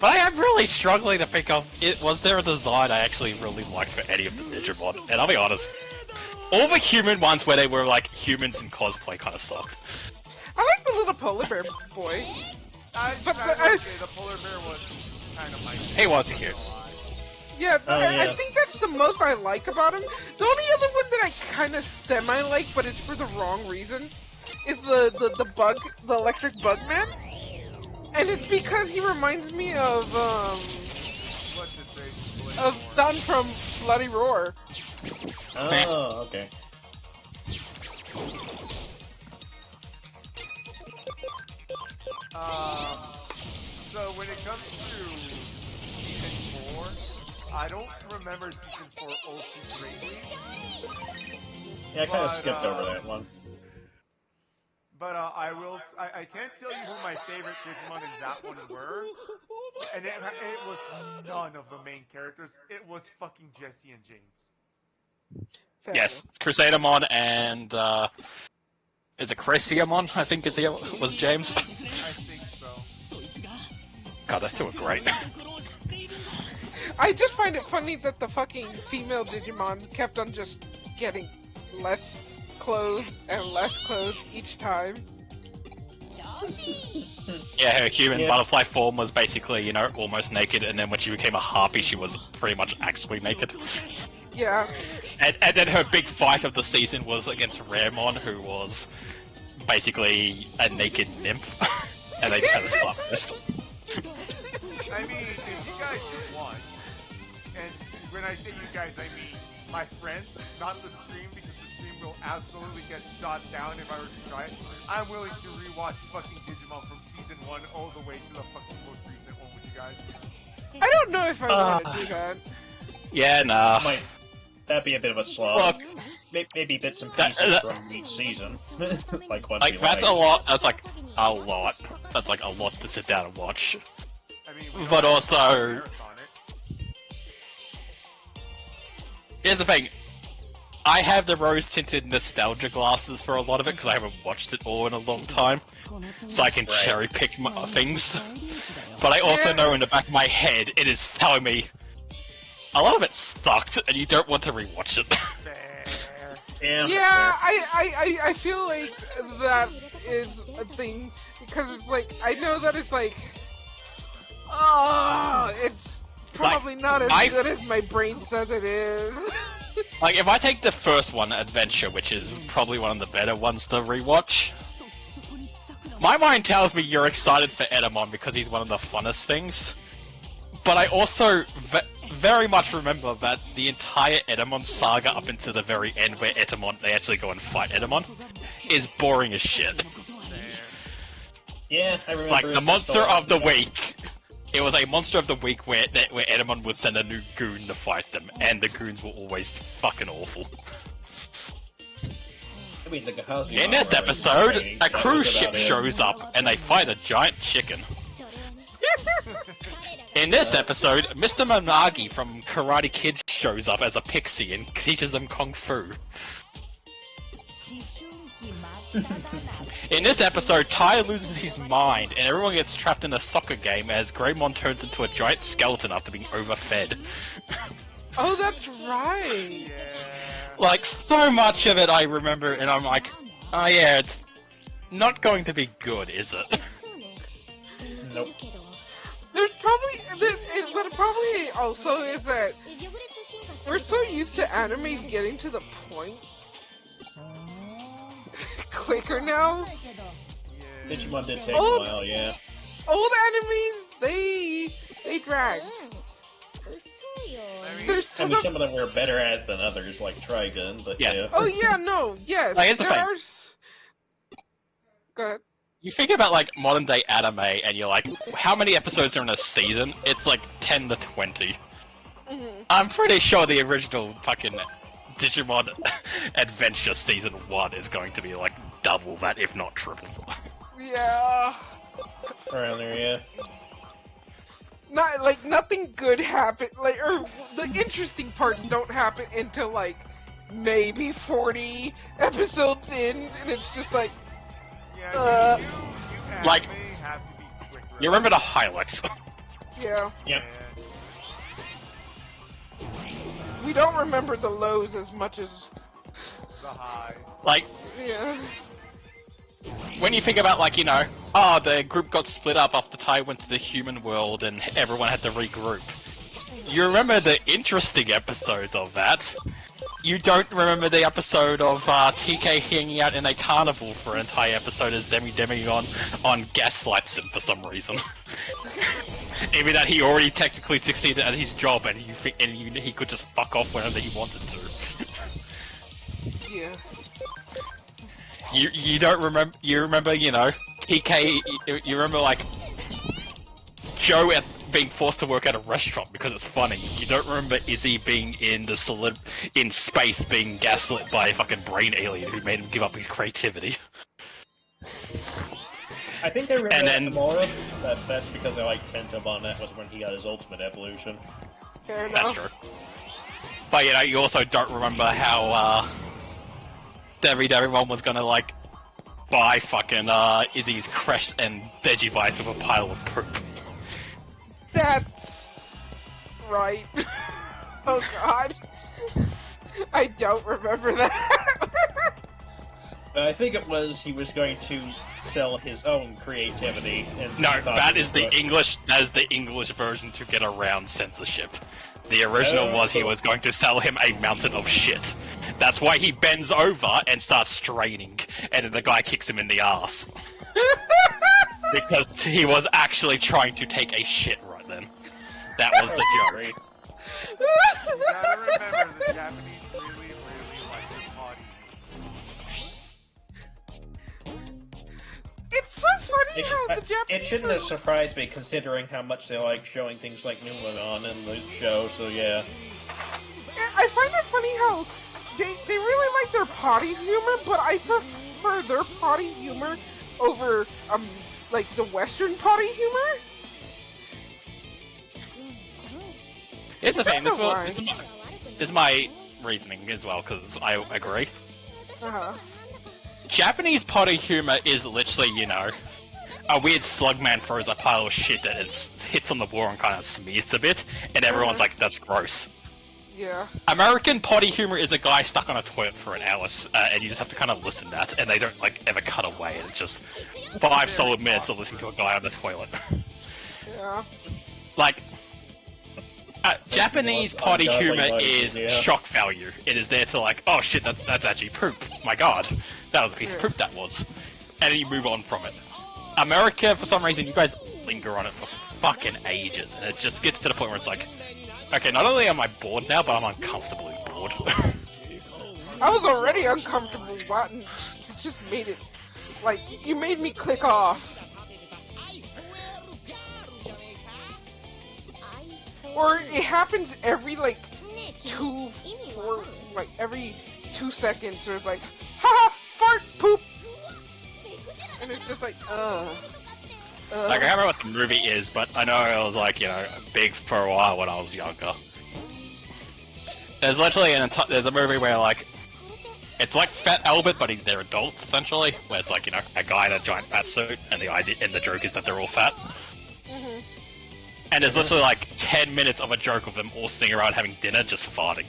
But I am really struggling to think of, was there a design I actually really liked for any of the Digimon? And I'll be honest, all the human ones where they were like humans in cosplay kind of sucked. I like the little polar bear boy. But The polar bear was kind of my... He was cute. Yeah, I yeah. think that's the most I like about him. The only other one that I kind of semi-like, but it's for the wrong reason, is the bug, the electric bug man. And it's because he reminds me of, What's his face? of Stun from Bloody Roar. Oh, okay. So when it comes to season 4, I don't remember season 4 all too greatly. Yeah, I kind of skipped over that one. But I can't tell you who my favorite Digimon in that one were. And it was none of the main characters. It was fucking Jesse and James. Fair Yes, Crusadermon and is it Craziamon? I think was James. I think so. God, those two are great. I just find it funny that the fucking female Digimon kept on just getting less clothes and less clothes each time. Yeah, her human butterfly form was basically, you know, almost naked, and then when she became a harpy, she was pretty much actually naked. Yeah. And then her big fight of the season was against Raremon, who was basically a naked nymph, and they kind of slap fist. I mean, if you guys want, and when I say you guys, I mean my friends, not the stream, because the stream will absolutely get shot down if I were to try it. I'm willing to rewatch fucking Digimon from season 1 all the way to the fucking most recent one with you guys. I don't know if I want to do that. Yeah, nah. That'd be a bit of a slog. Look, maybe bits and pieces from each season. Like that's a lot. That's like a lot. That's like a lot to sit down and watch. I mean, but also, here's the thing. I have the rose-tinted nostalgia glasses for a lot of it because I haven't watched it all in a long time, so I can cherry-pick things. But I also know in the back of my head it is telling me a lot of it sucked, and you don't want to rewatch it. Yeah, I feel like that is a thing, because it's like, I know that it's like, it's probably like, not as good as my brain says it is. Like, if I take the first one, Adventure, which is probably one of the better ones to rewatch, my mind tells me you're excited for Edamon because he's one of the funnest things. But I also very much remember that the entire Edamon saga up until the very end where they actually go and fight Edamon, is boring as shit. Yeah, I remember. Like, the monster of the week. It was a monster of the week where Edamon would send a new goon to fight them, and the goons were always fucking awful. I mean, the in this episode, a cruise ship shows up, and they fight a giant chicken. In this episode, Mr. Monagi from Karate Kid shows up as a pixie and teaches them kung fu. In this episode, Tai loses his mind, and everyone gets trapped in a soccer game as Greymon turns into a giant skeleton after being overfed. Oh, that's right! Yeah. Like, so much of it I remember, and I'm like, oh yeah, it's not going to be good, is it? Nope. There's but probably also is that we're so used to animes getting to the point quicker now. Digimon did take a while, yeah. Old animes, they drag. I mean, some of them were better at it than others, like Trigun, but yes. yeah. Oh yeah, no, yes. Like, here's the thing. Go ahead. You think about, like, modern day anime, and you're like, how many episodes are in a season? It's like 10 to 20. Mm-hmm. I'm pretty sure the original fucking Digimon Adventure Season 1 is going to be, like, double that, if not triple. Yeah. Around there, yeah. Not, like, nothing good happened, like, or the interesting parts don't happen until, like, maybe 40 episodes in, and it's just like, Yeah, you like, have to be quicker. You remember the highlights? yeah. Yep. We don't remember the lows as much as The high. Like, yeah. when you think about, like, you know, oh, the group got split up after Tai went to the human world and everyone had to regroup. You remember the interesting episodes of that. You don't remember the episode of TK hanging out in a carnival for an entire episode as Demigod on gaslights him for some reason. Even that he already technically succeeded at his job and he could just fuck off whenever he wanted to. Yeah. You don't remember, you remember, you know, PK, you remember like Joe being forced to work at a restaurant because it's funny. You don't remember Izzy being in in space being gaslit by a fucking brain alien who made him give up his creativity. I think I remember that more, but that's because I like Tentomon. That was when he got his ultimate evolution. Fair enough. That's true. But you know, you also don't remember how everyone was gonna like buy fucking Izzy's Crash and Veggie Bites with a pile of poop. That's right. Oh god. I don't remember that. I think it was he was going to sell his own creativity. And no, that is the English version to get around censorship. The original was he was going to sell him a mountain of shit. That's why he bends over and starts straining, and then the guy kicks him in the ass. Because he was actually trying to take a shit right then. That was the joke. You gotta remember, the Japanese really like their potty. It's so funny how the Japanese... It shouldn't have surprised me, considering how much they like showing things like Numenon in the show, so yeah. I find it funny how they really like their potty humor, but I prefer their potty humor over, like, the Western potty humor. Here's the thing, this is my reasoning as well, because I agree. Uh-huh. Japanese potty humor is literally, you know, a weird slugman throws a pile of shit that it hits on the wall and kind of smears a bit, and everyone's like, that's gross. Yeah. American potty humor is a guy stuck on a toilet for an hour, and you just have to kind of listen to that, and they don't, like, ever cut away, and it's just 5 solid minutes of listening to a guy on the toilet. Yeah. Like, Japanese potty humor is shock value. It is there to like, oh shit, that's actually poop. My god, that was a piece of poop that was. And then you move on from it. America, for some reason, you guys linger on it for fucking ages, and it just gets to the point where it's like, okay, not only am I bored now, but I'm uncomfortably bored. I was already uncomfortable, but you just made it, like, you made me click off. Or it happens every, like, every 2 seconds, or it's like, haha, fart, poop! And it's just like, Like, I can't remember what the movie is, but I know it was, like, you know, big for a while when I was younger. There's literally there's a movie where, like, it's like Fat Albert, but they're adults, essentially, where it's like, you know, a guy in a giant fat suit, and the joke is that they're all fat. Mm-hmm. And there's literally like 10 minutes of a joke of them all sitting around having dinner just farting.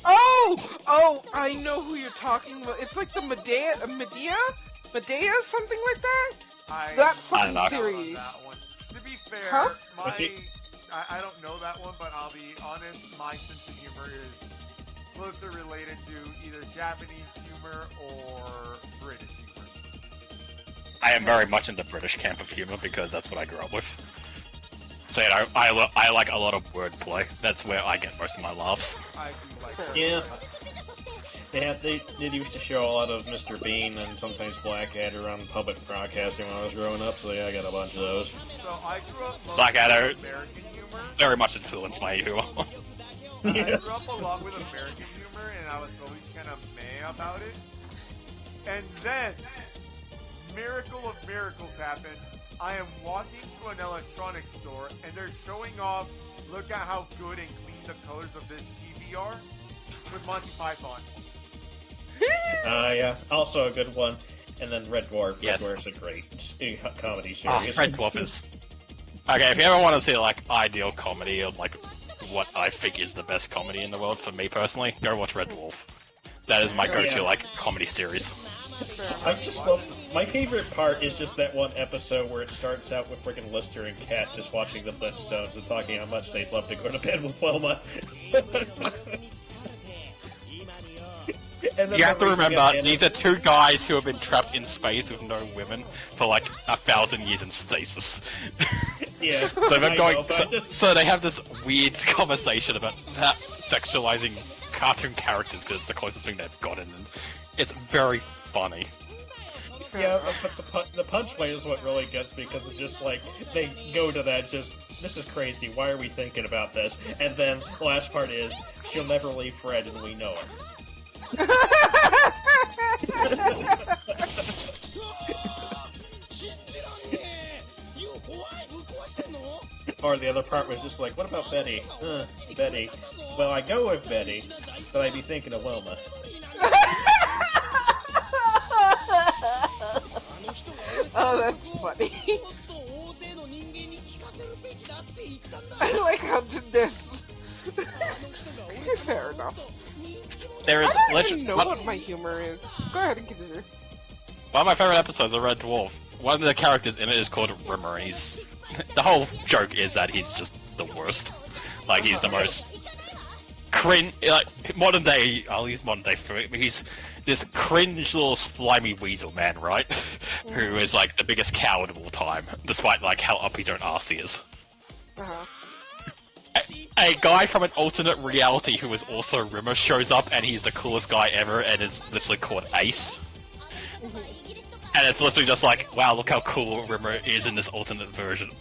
Oh, I know who you're talking about. It's like the Medea, something like that? That fucking series. That one. To be fair, Huh? I don't know that one, but I'll be honest, my sense of humor is closer related to either Japanese humor or British humor. I am very much in the British camp of humor because that's what I grew up with. So, you know, I like a lot of wordplay. That's where I get most of my laughs. I do like that. Yeah. They used to show a lot of Mr. Bean and sometimes Blackadder on public broadcasting when I was growing up, so yeah, I got a bunch of those. So I grew up Blackadder with American humor. Very much influenced my humor. Yes. I grew up a lot with American humor, and I was always kind of meh about it. And then, miracle of miracles happened. I am walking to an electronics store, and they're showing off, look at how good and clean the colors of this TV are, with Monty Python. Yeah, also a good one. And then Red Dwarf. Yes. Red Dwarf's a great comedy Oh, series. Red Dwarf is... Okay, if you ever want to see, like, ideal comedy, or, like, what I think is the best comedy in the world for me personally, go watch Red Dwarf. That is my go-to, like, comedy series. I just love... My favorite part is just that one episode where it starts out with freaking Lister and Kat just watching the Flintstones and talking how much they'd love to go to bed with Wilma. You have to remember, these are two guys who have been trapped in space with no women for like 1,000 years in stasis. Yeah. So they're going. So they have this weird conversation about sexualizing cartoon characters because it's the closest thing they've gotten, and it's very funny. Yeah, but the punchline is what really gets me, because it's just like, they go to that this is crazy, why are we thinking about this? And then the last part is, she'll never leave Fred and we know it. Or the other part was just like, what about Betty? Betty. Well, I go with Betty, but I'd be thinking of Wilma. Oh, that's funny. I like how this. Fair enough. There is I don't even know what my humor is. Go ahead and continue. One of my favorite episodes of Red Dwarf, one of the characters in it is called Rimmer, and the whole joke is that he's just the worst. Like, he's the most cringe, like, modern day, I'll use modern day for it, but he's this cringe little slimy weasel man, right? Who is, like, the biggest coward of all time, despite, like, how up his own arse he is. A guy from an alternate reality who is also Rimmer shows up, and he's the coolest guy ever, and is literally called Ace. And it's literally just like, wow, look how cool Rimmer is in this alternate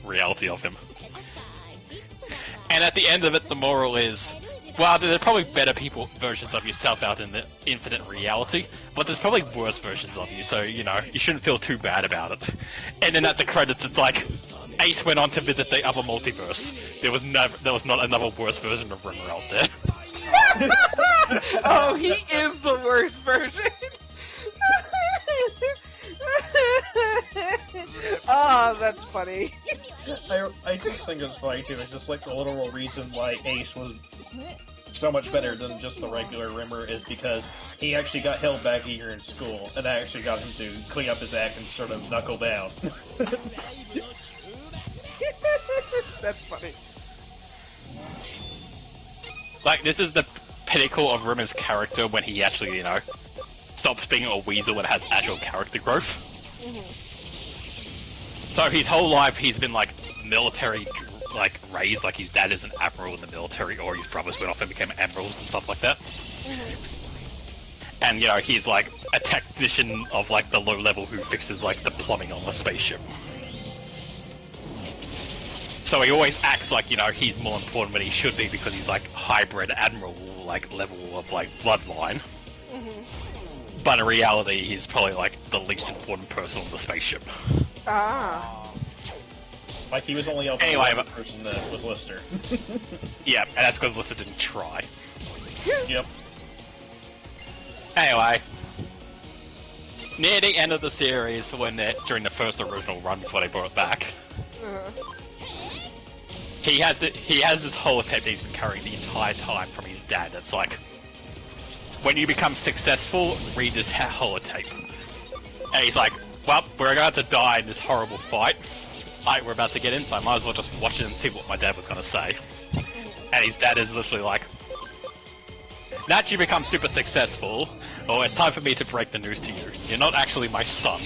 reality of him. And at the end of it, the moral is, well, there are probably better versions of yourself out in the infinite reality, but there's probably worse versions of you, so, you know, you shouldn't feel too bad about it. And then at the credits, it's like, Ace went on to visit the other multiverse. There was not another worse version of Rimmer out there. Oh, he is the worst version. Oh, that's funny. I just think it's funny too. It's just like the literal reason why Ace was so much better than just the regular Rimmer is because he actually got held back a year in school, and that actually got him to clean up his act and sort of knuckle down. That's funny. Like, this is the pinnacle of Rimmer's character when he actually, you know, stops being a weasel and has actual character growth. So his whole life he's been like military, like raised, like his dad is an admiral in the military, or his brothers went off and became admirals and stuff like that. And you know, he's like a technician of like the low level who fixes like the plumbing on the spaceship. So he always acts like, you know, he's more important than he should be because he's like hybrid admiral like level of like bloodline. But in reality, he's probably like the least important person on the spaceship. Like he was only helping one person that was Lister. Yeah, and that's because Lister didn't try. Yep. Anyway, near the end of the series, when during the first original run before they brought it back, he has this holotape that he's been carrying the entire time from his dad. That's like, when you become successful, read this holotape. And he's like, well, we're about to die in this horrible fight. We're about to get in, so I might as well just watch it and see what my dad was going to say. And his dad is literally like, now that you become super successful, it's time for me to break the news to you. You're not actually my son.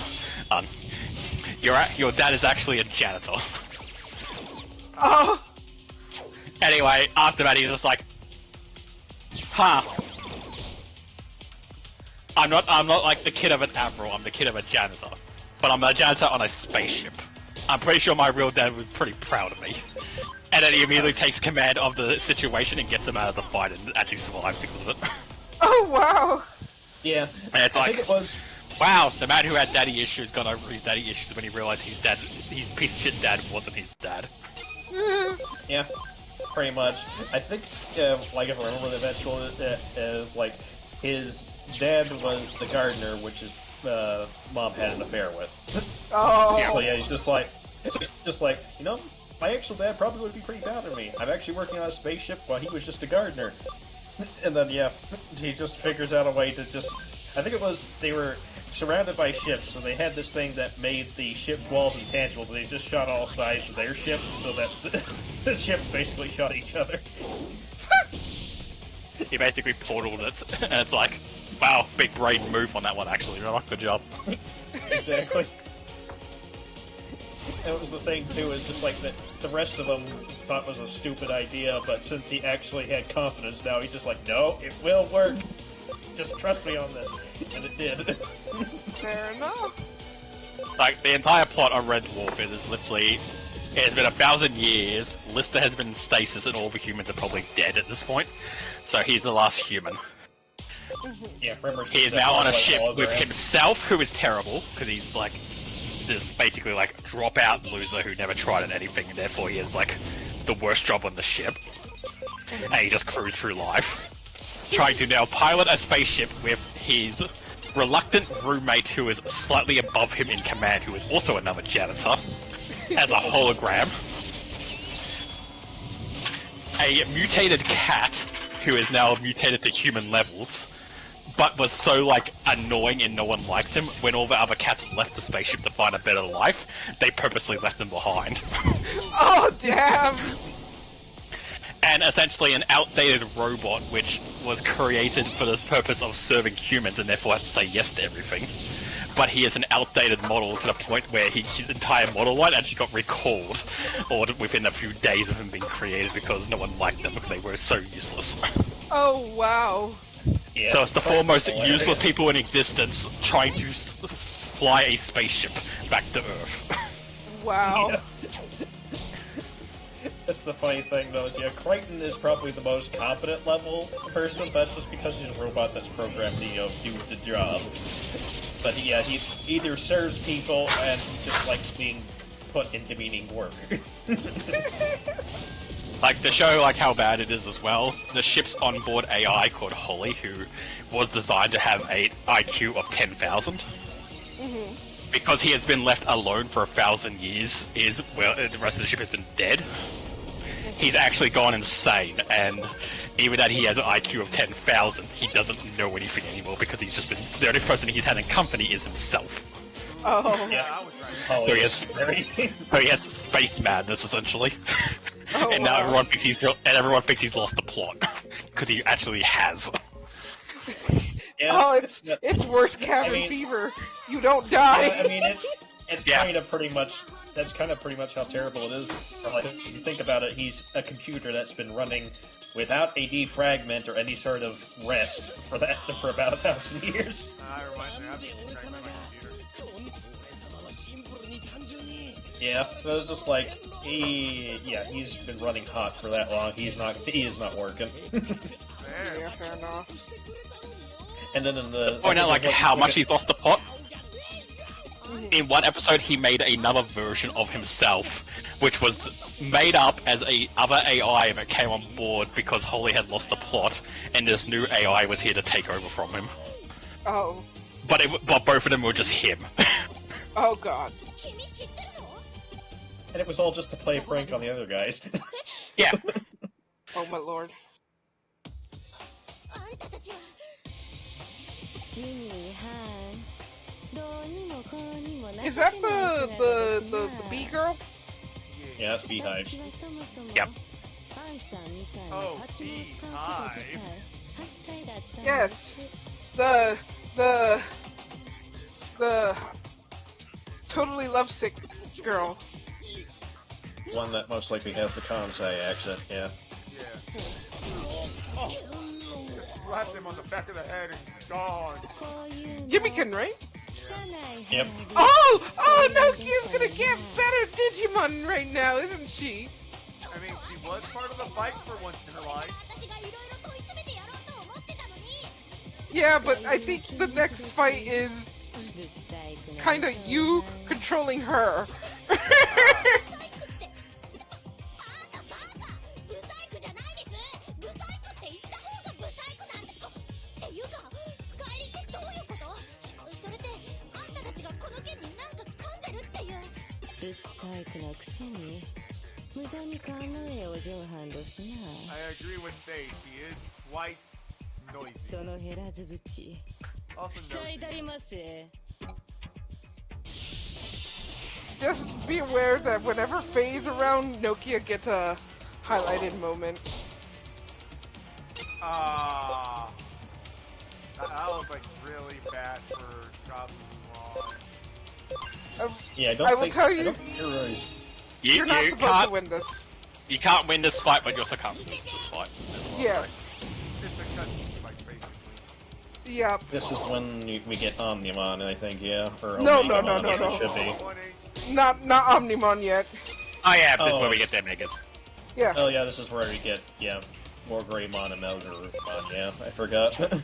Your dad is actually a janitor. Oh! Anyway, after that he's just like, I'm not like the kid of an admiral, I'm the kid of a janitor. But I'm a janitor on a spaceship. I'm pretty sure my real dad was pretty proud of me. And then he immediately takes command of the situation and gets him out of the fight and actually survives because of it. Oh, wow! Yeah. And it's like, I think it was... wow, the man who had daddy issues got over his daddy issues when he realized his piece of shit dad wasn't his dad. Yeah, pretty much. I think, like if I remember the eventual is like, his dad was the gardener, which his mom had an affair with. Oh! So yeah, he's just like, you know, my actual dad probably would be pretty proud of me. I'm actually working on a spaceship while he was just a gardener. And then, yeah, he just figures out a way to just... I think it was, they were surrounded by ships, so they had this thing that made the ship walls intangible, but they just shot all sides of their ship, so that the ships basically shot each other. He basically portaled it, and it's like, wow, big brain move on that one actually, good job. Exactly. And it was the thing too, is just like that the rest of them thought it was a stupid idea, but since he actually had confidence now, he's just like, no, it will work. Just trust me on this. And it did. Fair enough. Like, the entire plot of Red Dwarf is literally... It has been 1,000 years, Lister has been in stasis, and all the humans are probably dead at this point. So he's the last human. Yeah, remember, He is now on a ship with himself, who is terrible, because he's like this basically like dropout loser who never tried at anything, and therefore he has like the worst job on the ship. And he just cruised through life, trying to now pilot a spaceship with his reluctant roommate, who is slightly above him in command, who is also another janitor, as a hologram. A mutated cat, who is now mutated to human levels, but was so, like, annoying and no one liked him, when all the other cats left the spaceship to find a better life, they purposely left him behind. Oh, damn! And essentially an outdated robot, which was created for this purpose of serving humans, and therefore has to say yes to everything. But he is an outdated model to the point where his entire model line actually got recalled, or within a few days of him being created, because no one liked them because they were so useless. Oh, wow. Yeah, so it's the four most useless people in existence trying to fly a spaceship back to Earth. Wow. Yeah. That's the funny thing, though, is, yeah, Crichton is probably the most competent level person, but just because he's a robot that's programmed to, do the job. But yeah, he either serves people and he just likes being put into meaning work. Like, to show, like, how bad it is as well, the ship's onboard AI called Holly, who was designed to have an IQ of 10,000. Mm-hmm. Because he has been left alone for 1,000 years, the rest of the ship has been dead. He's actually gone insane, and even that he has an IQ of 10,000, he doesn't know anything anymore, because he's just been, the only person he's had in company is himself. Oh. Yeah, I was right. So he has space madness, essentially. Oh, and now everyone thinks he's lost the plot, because he actually has. Yeah. Oh, it's worse cabin fever. You don't die. Yeah, I mean, it's kind of pretty much, that's kind of pretty much how terrible it is. Like, if you think about it, he's a computer that's been running without a defragment or any sort of rest for about 1,000 years. Reminds me, I've been tracking my computer. Yeah, so it's just like, he's been running hot for that long, he is not working. Yeah, fair enough. And then in the... Point out, like, how much he's lost the plot. In one episode, he made another version of himself, which was made up as a other AI that came on board because Holly had lost the plot, and this new AI was here to take over from him. Oh. But both of them were just him. Oh, God. And it was all just to play a prank on the other guys. Yeah. Oh, my lord. Is that the bee girl? Yeah, that's Beehive. Yep. Oh, Beehive. Yes. The totally lovesick girl. One that most likely has the Kansai accent, yeah. Yeah. Oh. Slapped him on the back of the head and he's gone. Jimmykin, right? Yeah. Yep. Oh, Nokia's gonna get better Digimon right now, isn't she? I mean, she was part of the fight for once in her life. Yeah, but I think the next fight is kind of you controlling her. I agree with Faye. She is quite noisy. Also noisy. Just be aware that whenever Faye's around, Nokia gets a highlighted moment. That was like really bad for Gabumon. Yeah, I will tell you, you're not supposed to win this. You can't win this fight, but you also can't lose this fight. Yes. It's a cutscene fight, basically. Yep. This is when we get Omnimon, I think, yeah? Or No, Omegamon, no. it should be. Not Omnimon yet. Oh yeah, this is Oh. where we get their megas. Yeah. Oh yeah, this is where we get, more Greymon and Melgarumon, yeah, I forgot. Okay,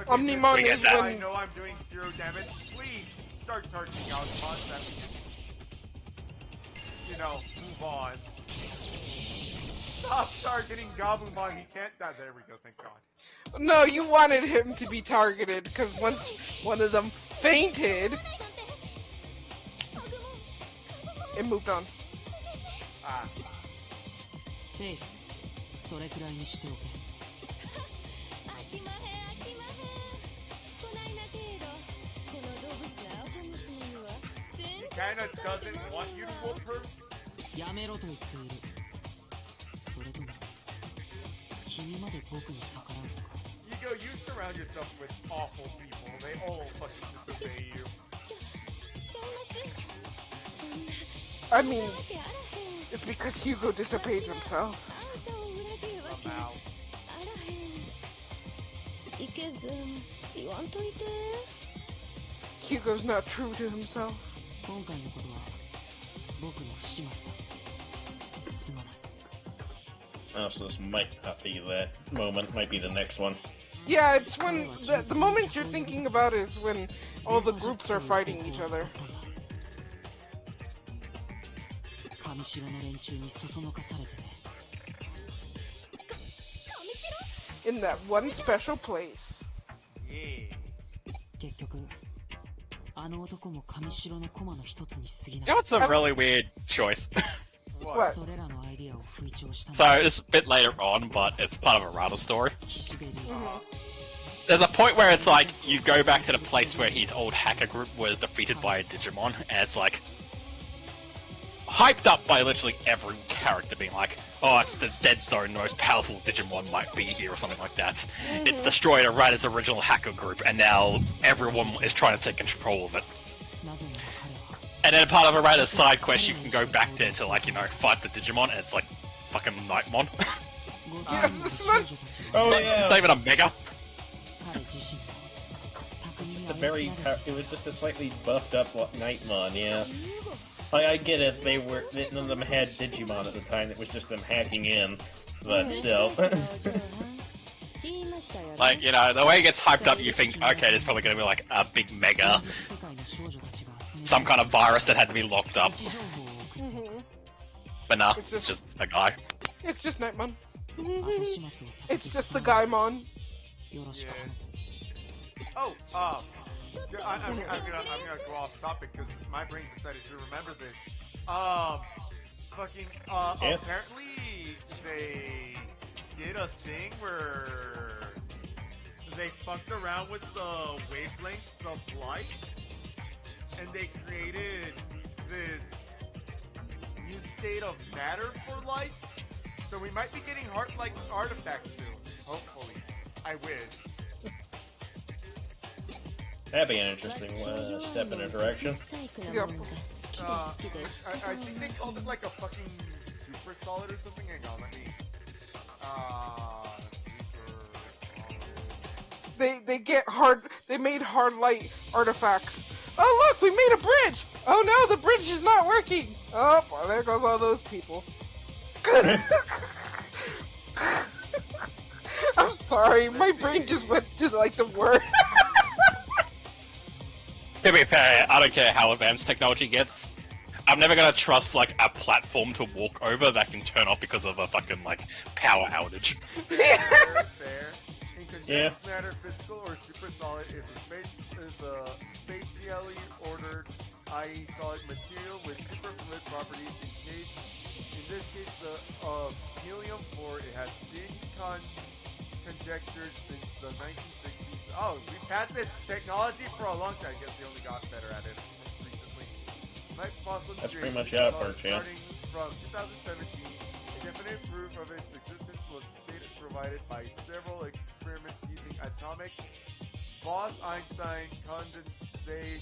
Omnimon is I when... know I'm doing 0 damage. Please start targeting Alcon so that we can, move on. Stop targeting Gabumon. He can't die. There we go. Thank God. No, you wanted him to be targeted, because once one of them fainted, it moved on. Ah. へい、それくらいにしておけ。飽きまへん飽きまへん。こないなけど、この動物はアホ娘には He kinda doesn't want you to whoop her. やめろと言っている。それとも、君まで僕に逆らうのか。You surround yourself with awful people. They all fucking disobey you. ちゃいます。そんな。 I mean, わけあらへん。 it's because Hugo disobeys himself. あんたを裏切るわけ Somehow. あらへん。いけず、言わんといて。 Hugo's not true to himself. 今回のことは、僕の不始末だ。すまない。 Oh, so this might not be that moment, might be the next one. Yeah, it's when the moment you're thinking about is when all the groups are fighting each other. 上城の連中にそそのかされてね。 In that one special place. Yeah. 結局、あの男も上城の駒の一つに過ぎな You know い。 what's a really weird choice? What? それらのアイディアを吹聴したの So it's a bit later on, but it's part of a Rada story. 岸辺流。 There's a point where it's like you go back to the place where his old hacker group was defeated by a Digimon, and it's like hyped up by literally every character being like, "Oh, it's the Dead Zone, the most powerful Digimon might be here," or something like that. It destroyed a Rada's original hacker group, and now everyone is trying to take control of it. なぜなら彼は And then part of a Rada's side quest, you can go back there to fight the Digimon, and it's like fucking Nightmon. ご Yes, 存知の this 少 one- 女たち Oh は yeah! It's not even a mega. 彼自身も巧みに It's a 操 very, られ it was just a slightly buffed up Nightmon, yeah. I get it, none of them had Digimon at the time, it was just them hacking in, but still. Like, the way it gets hyped up, you think, okay, there's probably gonna be like a big mega, 現実世界の少女たちが集め some kind of virus that had to be locked 位 up. 置情報を送っていく But nah, It's it's just- just a guy. It's just Nightmon. 後始末をさせ It's て just 頼 the む Gaimon. よろしく Oh, yeah, I'm gonna go off topic because my brain decided to remember this. Yeah. Apparently they did a thing where they fucked around with the wavelengths of light, and they created this new state of matter for light. So we might be getting heart-like artifacts soon. Hopefully, I wish. That'd be an interesting step in a direction. I think they called it like a fucking super solid or something. Hang on, let me. Super solid. They made hard light artifacts. Oh look, we made a bridge! Oh no, the bridge is not working! Oh, well, there goes all those people. I'm sorry, my brain just went to like the word. To be fair, I don't care how advanced technology gets. I'm never gonna trust like a platform to walk over that can turn off because of a fucking power outage. Fair. In condensed Yeah. matter, physical or super solid is a spatially ordered, i.e., solid material with super fluid properties. In this case, the helium-4, it has been conjectured since the 1960s. Oh, we've had this technology for a long time. I guess they only got better at it recently. Might possibly That's create pretty much how it solid works, yeah. starting from 2017. A definite proof of its existence was stated provided by several experiments using atomic Bose-Einstein condensate.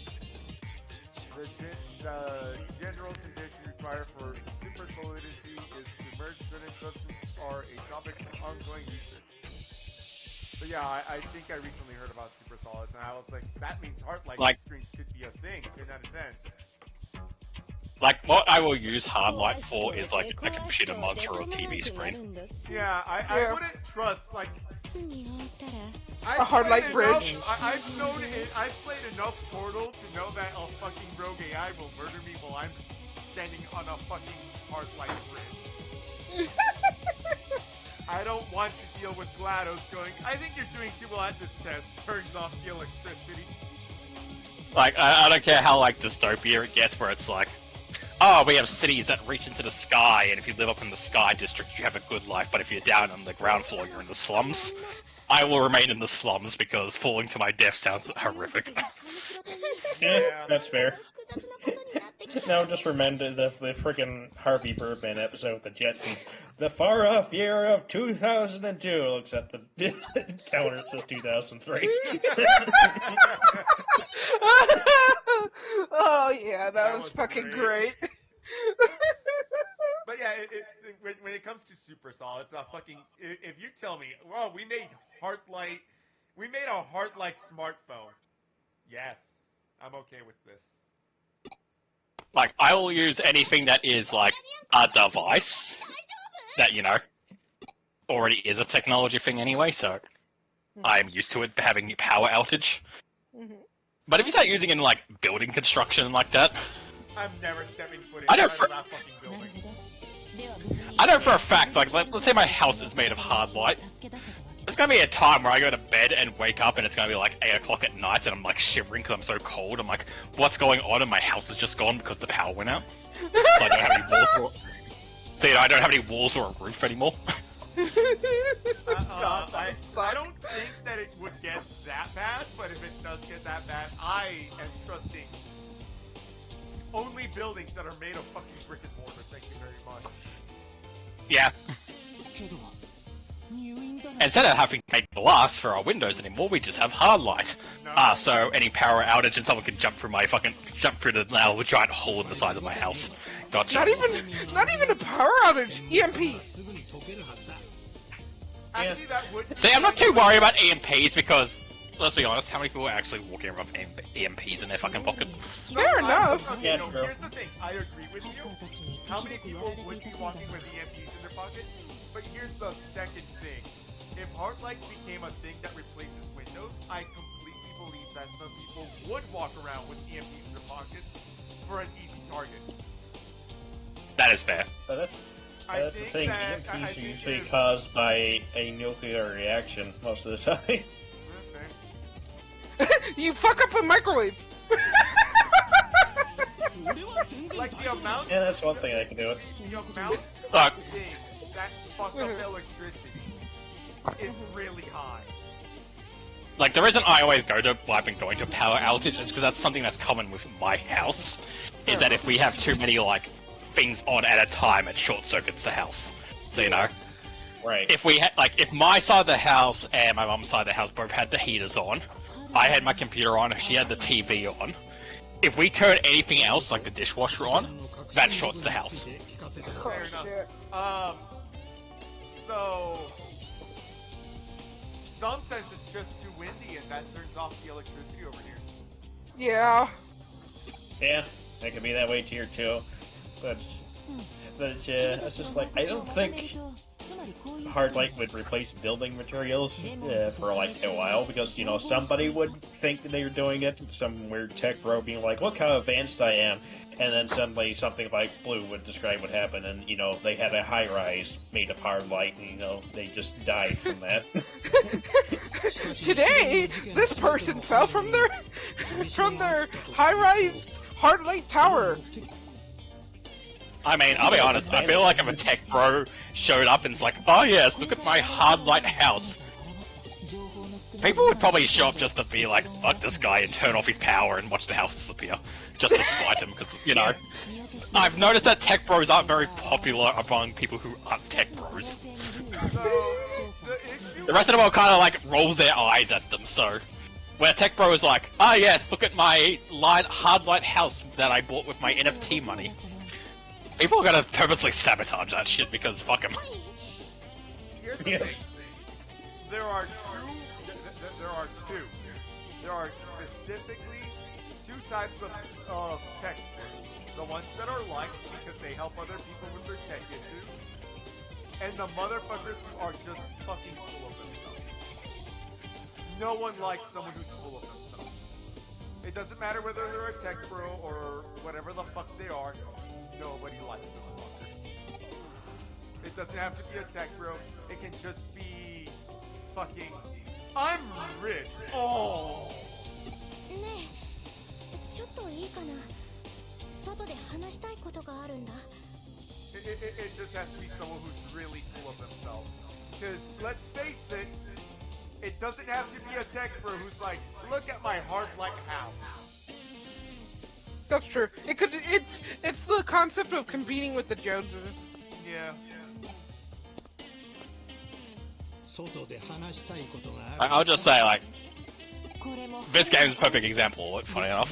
The general condition required for super solidity is to merge certain substances are a topic of ongoing research. But yeah, I think I recently heard about super solids, and I was like, that means heart-like Like- strings could be a thing. 10 out of 10. Like, what I will use hard light for is like a computer monitor or TV screen. Yeah, I wouldn't trust like. A hard light bridge. I've known it. I've played enough Portal to know that a fucking rogue AI will murder me while I'm standing on a fucking hard light bridge. I don't want to deal with GLaDOS going, I think you're doing too well at this test. Turns off the electricity. Like, I don't care how, like, dystopia it gets, where it's like, oh, we have cities that reach into the sky, and if you live up in the sky district, you have a good life, but if you're down on the ground floor, you're in the slums. I will remain in the slums, because falling to my death sounds horrific. Yeah, that's fair. Now just remember the freaking Harvey Birdman episode with the Jetsons. The far off year of 2002. Looks at the counter, it says 2003. Oh yeah, that was fucking great. But yeah, when it comes to super solid, it's not fucking. If you tell me, well, we made a heart-like smartphone. Yes, I'm okay with this. Like, I will use anything that is, like, a device that, you know, already is a technology thing anyway, so I'm used to it having a power outage. But if you start using it in, like, building construction like that... I'm never stepping foot I know inside of that fucking building. I know for a fact, like, let's say my house is made of hard light. There's gonna be a time where I go to bed and wake up and it's gonna be like 8 o'clock at night and I'm like shivering because I'm so cold. I'm like, what's going on? And my house is just gone because the power went out. So I don't have any walls I don't have any walls or a roof anymore. I don't think that it would get that bad, but if it does get that bad, I am trusting only buildings that are made of fucking brick and mortar. Thank you very much. Yeah. Instead of having to make glass for our windows anymore, we just have hard light. No. So any power outage and someone can jump through the nail of a giant hole in the side of my house. Gotcha. Not even a power outage. EMP. Actually, that would. See, I'm not too worried about EMPs because, let's be honest, how many people are actually walking around with EMPs in their fucking pocket? Fair enough. Okay, Yeah, no, true. here's the thing. I agree with you. How many people would be walking with EMPs in their pocket? But here's the second thing. If Heartlight became a thing that replaces Windows, I completely believe that some people would walk around with EMPs in their pockets for an easy target. That is fair. But I that's the think thing, that- I EMPs are think usually if- caused by a nuclear reaction most of the time. You fuck up a microwave. Like the amount. Yeah, that's one thing I can do it. The amount Look. of things that fuck up electricity is really high. Like, the reason I always go to, well, I've been going to power outage is because that's something that's common with my house, is that if we have too many, like, things on at a time, it short circuits the house. So, you know, Right. if we had, like, if my side of the house and my mum's side of the house both had the heaters on, I had my computer on, she had the TV on, if we turn anything else, like the dishwasher on, that shorts the house. Fair enough. So sometimes it's just too windy and that turns off the electricity over here. Yeah. Yeah, that could be that way tier 2. But it's just like, I don't think hard light would replace building materials for like a while, because, you know, somebody would think that they were doing it, some weird tech bro being like, look how advanced I am, and then suddenly something like Blue would describe what happened, and, you know, they had a high-rise made of hard light, and, you know, they just died from that. Today, this person fell from their high-rise hard light tower. I mean, I'll be honest, I feel like if a tech bro showed up and it's like, oh yes, look at my hard light house, people would probably show up just to be like, fuck this guy, and turn off his power and watch the house disappear, just to spite him, because, you know, I've noticed that tech bros aren't very popular among people who aren't tech bros. So The rest of the world kind of like rolls their eyes at them, so... Where tech bro is like, oh yes, look at my hard light house that I bought with my NFT money. People are gonna purposely sabotage that shit because fuck them. here's the Yes. thing. There are two are two. There are specifically two types of tech bros. The ones that are liked because they help other people with their tech issues, and the motherfuckers who are just fucking full of themselves. No one likes someone who's full of themselves. It doesn't matter whether they're a tech bro or whatever the fuck they are. Nobody likes those fuckers. It doesn't have to be a tech bro. It can just be fucking I'm rich. Oh. ねえ、ちょっといいかな。外で話したいことがあるんだ。It just has to be someone who's really full of themselves. Because let's face it, it doesn't have to be a tech bro who's like, look at my heart-like house. That's true. It's the concept of competing with the Joneses. Yeah. I'll just say, like, this game's a perfect example, funny enough.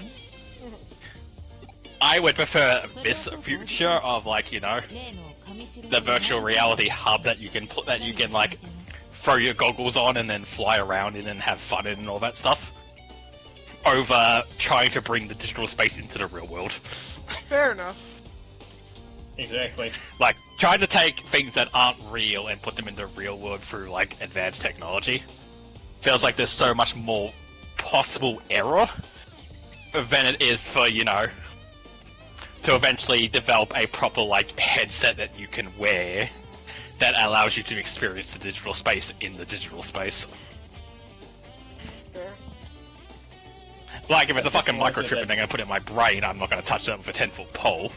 I would prefer this future of, like, you know, the virtual reality hub that you can put, that you can, like, throw your goggles on and then fly around in and have fun in and all that stuff, over trying to bring the digital space into the real world. Fair enough. Exactly. Like, trying to take things that aren't real and put them into the real world through, like, advanced technology feels like there's so much more possible error than it is for, you know, to eventually develop a proper, like, headset that you can wear that allows you to experience the digital space in the digital space. Fair. Like, if it's a fucking microchip and they're gonna put it in my brain, I'm not gonna touch that with a 10-foot pole.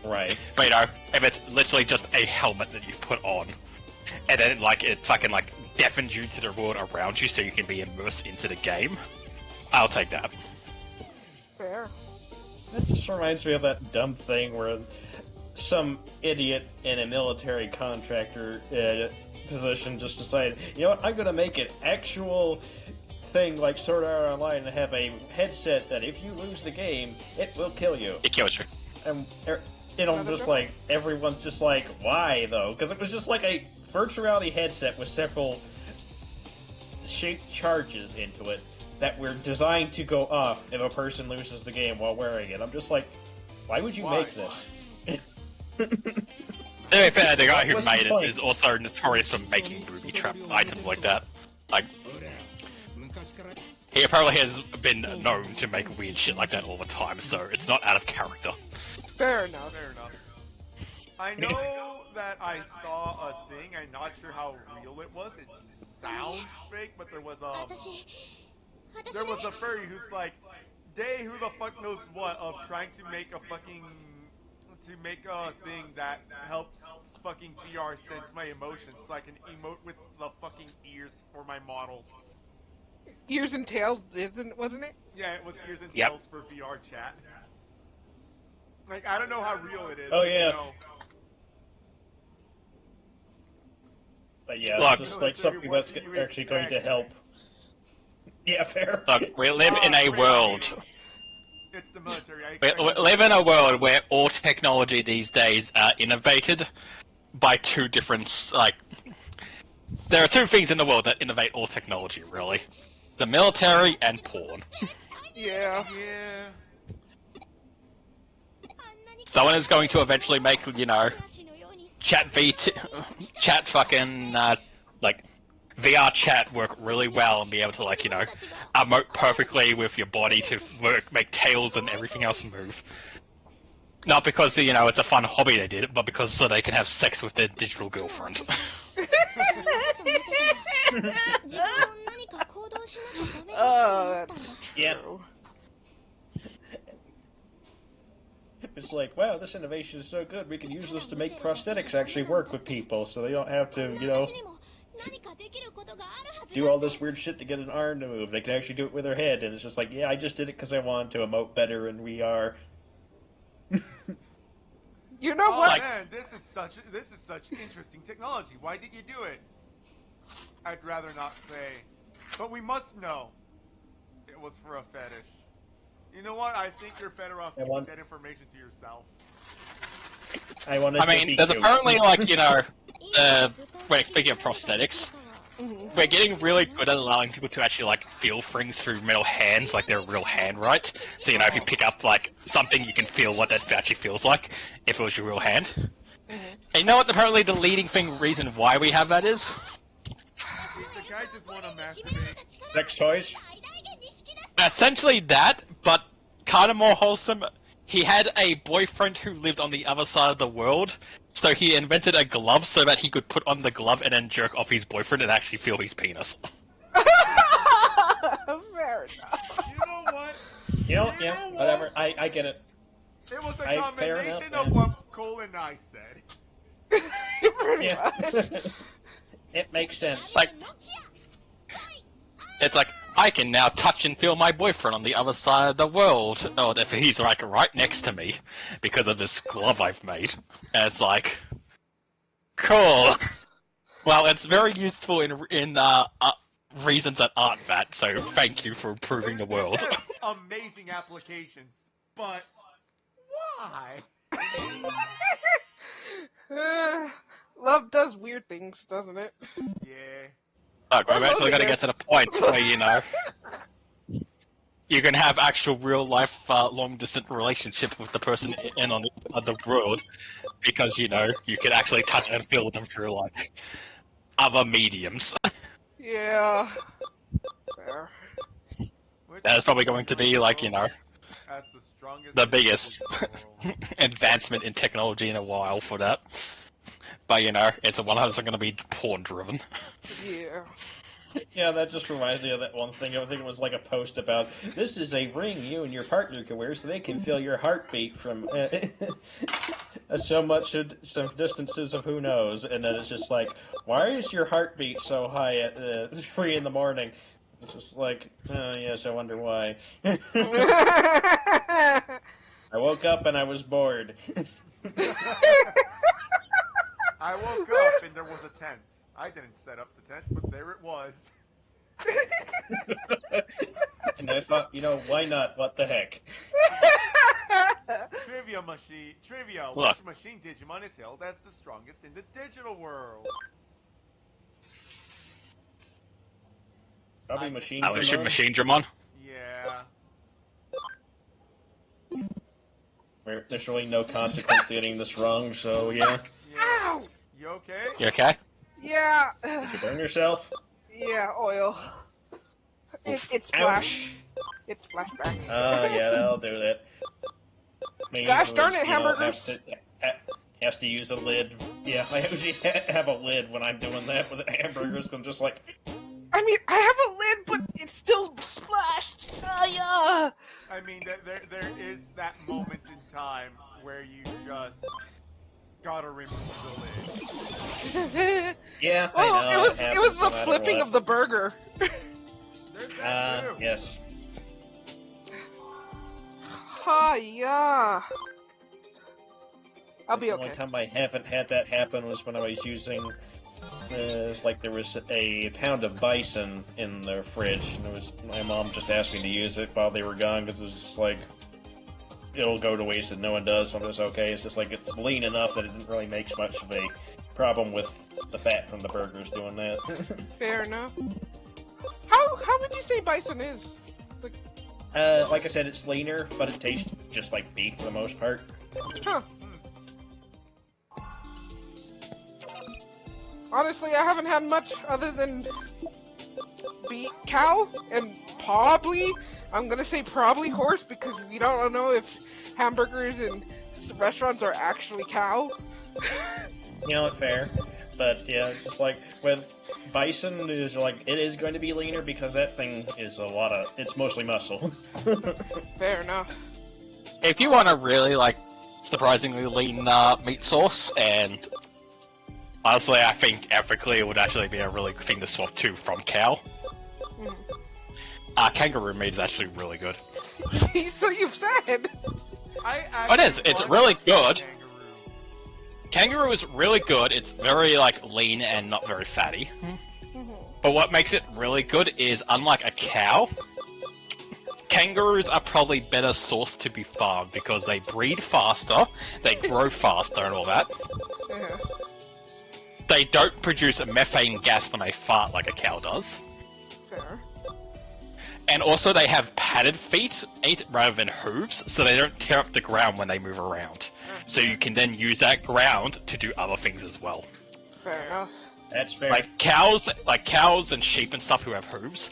Right. But, you know, if it's literally just a helmet that you put on, and then, like, it fucking, like, deafens you to the world around you so you can be immersed into the game, I'll take that. Fair. That just reminds me of that dumb thing where some idiot in a military contractor position just decided, you know what, I'm gonna make an actual thing like Sword Art Online and have a headset that if you lose the game, it will kill you. It kills you. And, you know, just like, everyone's just like, why though? Because it was just like a virtual reality headset with several shaped charges into it that were designed to go off if a person loses the game while wearing it. I'm just like, why would you make this? To be fair, the guy who made it is also notorious for making booby trap items like that. Like, he probably has been known to make weird shit like that all the time, so it's not out of character. Fair enough. Fair enough. I know that I saw a thing, I'm not sure how real it was, it sounds fake, but there was a furry who's like, day who the fuck knows what, of trying to make a fucking, thing that helps fucking VR sense my emotions, so I can emote with the fucking ears for my model. Ears and tails, wasn't it? Yeah, it was ears and tails for VR chat. Like, I don't know how real it is. Oh, yeah. You know. But yeah, Look, it's just like something that's actually going to help. Yeah, fair. Look, we live in a world. It's the military. We live in a world where all technology these days are innovated by two different, like... There are two things in the world that innovate all technology, really. The military and porn. Yeah. Yeah. Someone is going to eventually make, you know, chat fucking, like, VR chat work really well and be able to, like, you know, emote perfectly with your body to make tails and everything else move. Not because, you know, it's a fun hobby they did it, but because so they can have sex with their digital girlfriend. Oh, that's Yeah. true. It's like, wow, this innovation is so good, we can use this to make prosthetics actually work with people, so they don't have to, you know, do all this weird shit to get an arm to move. They can actually do it with their head, and it's just like, yeah, I just did it because I wanted to emote better in VR. You know what? Man, this is such interesting technology. Why did you do it? I'd rather not say, but we must know it was for a fetish. You know what? I think you're better off keeping that information to yourself. I mean, there's apparently, like, you know, when speaking of prosthetics, we're getting really good at allowing people to actually like feel things through metal hands, like they're real hand, right? So if you pick up like something, you can feel what that actually feels like if it was your real hand. And you know what? Apparently, the leading reason why we have that is The guy just want to masturbate. Sex toys? essentially that, but kind of more wholesome. He had a boyfriend who lived on the other side of the world, so he invented a glove so that he could put on the glove and then jerk off his boyfriend and actually feel his penis. Fair enough. You know what? Yeah, whatever. I get it. It was a fair combination enough, of what Cole and I said. Pretty much. It makes sense. Like, it's like, I can now touch and feel my boyfriend on the other side of the world, or if he's like right next to me, because of this glove I've made. And it's like, cool. Well, it's very useful in reasons that aren't that, so thank you for improving the world. It has amazing applications, but why? Love does weird things, doesn't it? Yeah. Look, we've actually got to get to the point where, you can have actual real-life, long-distance relationship with the person in on the other world, because, you can actually touch and feel them through, like, other mediums. Yeah. Fair. That's probably going to be, like, That's the strongest the biggest in the world. advancement in technology in a while for that. But, it's 100% going to be porn-driven. Yeah. Yeah, that just reminds me of that one thing. I think it was like a post about, this is a ring you and your partner can wear so they can feel your heartbeat from so distances of who knows. And then it's just like, why is your heartbeat so high at 3 in the morning? It's just like, oh yes, I wonder why. I woke up and I was bored. I woke up and there was a tent. I didn't set up the tent, but there it was. And I thought, why not? What the heck? Trivia. Look. Which machine Digimon is held as the strongest in the digital world? Probably Machine I would assume Digimon. Machine Dramon. Yeah. Where there's really no consequence to getting this wrong, so yeah. Ow! You okay? You okay? Yeah. Did you burn yourself? Yeah, oil. It's splash. It's splashback. Yeah, that'll do that. Me, Gosh darn it, who's, hamburgers. Has to use a lid. Yeah, I usually have a lid when I'm doing that with hamburgers. I'm just like, I mean, I have a lid, but it's still splashed. Yeah. I mean, there is that moment in time where you just gotta remove the lid. yeah, Well, I know. it was no the matter flipping what. of the burger. There's that too. Yes. Yeah. I'll be The okay. only time I haven't had that happen was when I was using, there was a pound of bison in the fridge, and my mom just asked me to use it while they were gone, because it was just like, it'll go to waste and no one does, so I'm just okay. It's just like, it's lean enough that it didn't really make much of a problem with the fat from the burgers doing that. Fair enough. How would you say bison is? Like I said, it's leaner, but it tastes just like beef for the most part. Huh. Honestly, I haven't had much other than cow, and I'm gonna say probably horse, because we don't know if hamburgers in restaurants are actually cow. Fair. But yeah, it's just like, with bison, is like, it is going to be leaner because that thing is it's mostly muscle. Fair enough. If you want a really, surprisingly lean meat source, and honestly, I think ethically it would actually be a really good thing to swap to from cow. Kangaroo meat is actually really good. So you've said. It is. It's really good. Kangaroo is really good. It's very, lean and not very fatty. But what makes it really good is, unlike a cow, kangaroos are probably better sourced to be farmed because they breed faster, they grow faster and all that. they don't produce a methane gas when they fart like a cow does. Fair. And also they have padded feet rather than hooves, so they don't tear up the ground when they move around. So you can then use that ground to do other things as well. Fair enough. That's fair. Like cows and sheep and stuff who have hooves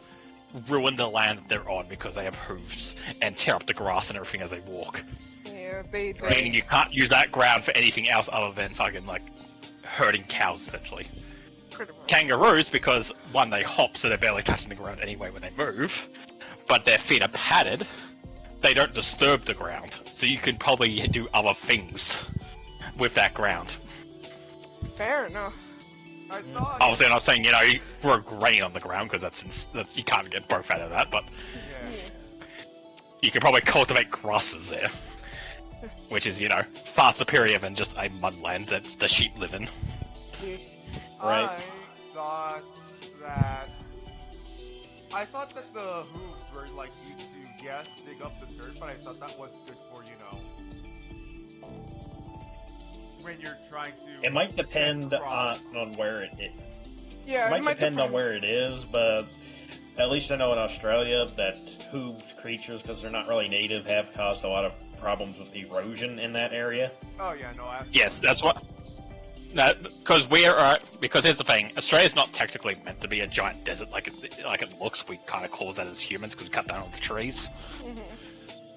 ruin the land that they're on because they have hooves and tear up the grass and everything as they walk. Yeah, they Meaning you can't use that ground for anything else other than fucking like herding cows essentially. pretty much. Kangaroos, because one, they hop so they're barely touching the ground anyway when they move, but their feet are padded, they don't disturb the ground, so you can probably do other things with that ground. Fair enough. I thought. Obviously, I'm not saying, you know, you grow grain on the ground, because that's you can't get both out of that, but Yeah. you can probably cultivate grasses there. Which is, you know, far superior than just a mudland that the sheep live in. Right. I thought that the hooves were like used to, yes, dig up the dirt, but I thought that was good for, you know, when you're trying to. It might depend cross. on where it is. Yeah, It might depend on where it is, but at least I know in Australia that hooved creatures, because they're not really native, have caused a lot of problems with erosion in that area. Oh yeah, no, absolutely. Yes, that's what. No, because here's the thing: Australia's not technically meant to be a giant desert like it looks. We kind of cause that as humans because we cut down all the trees.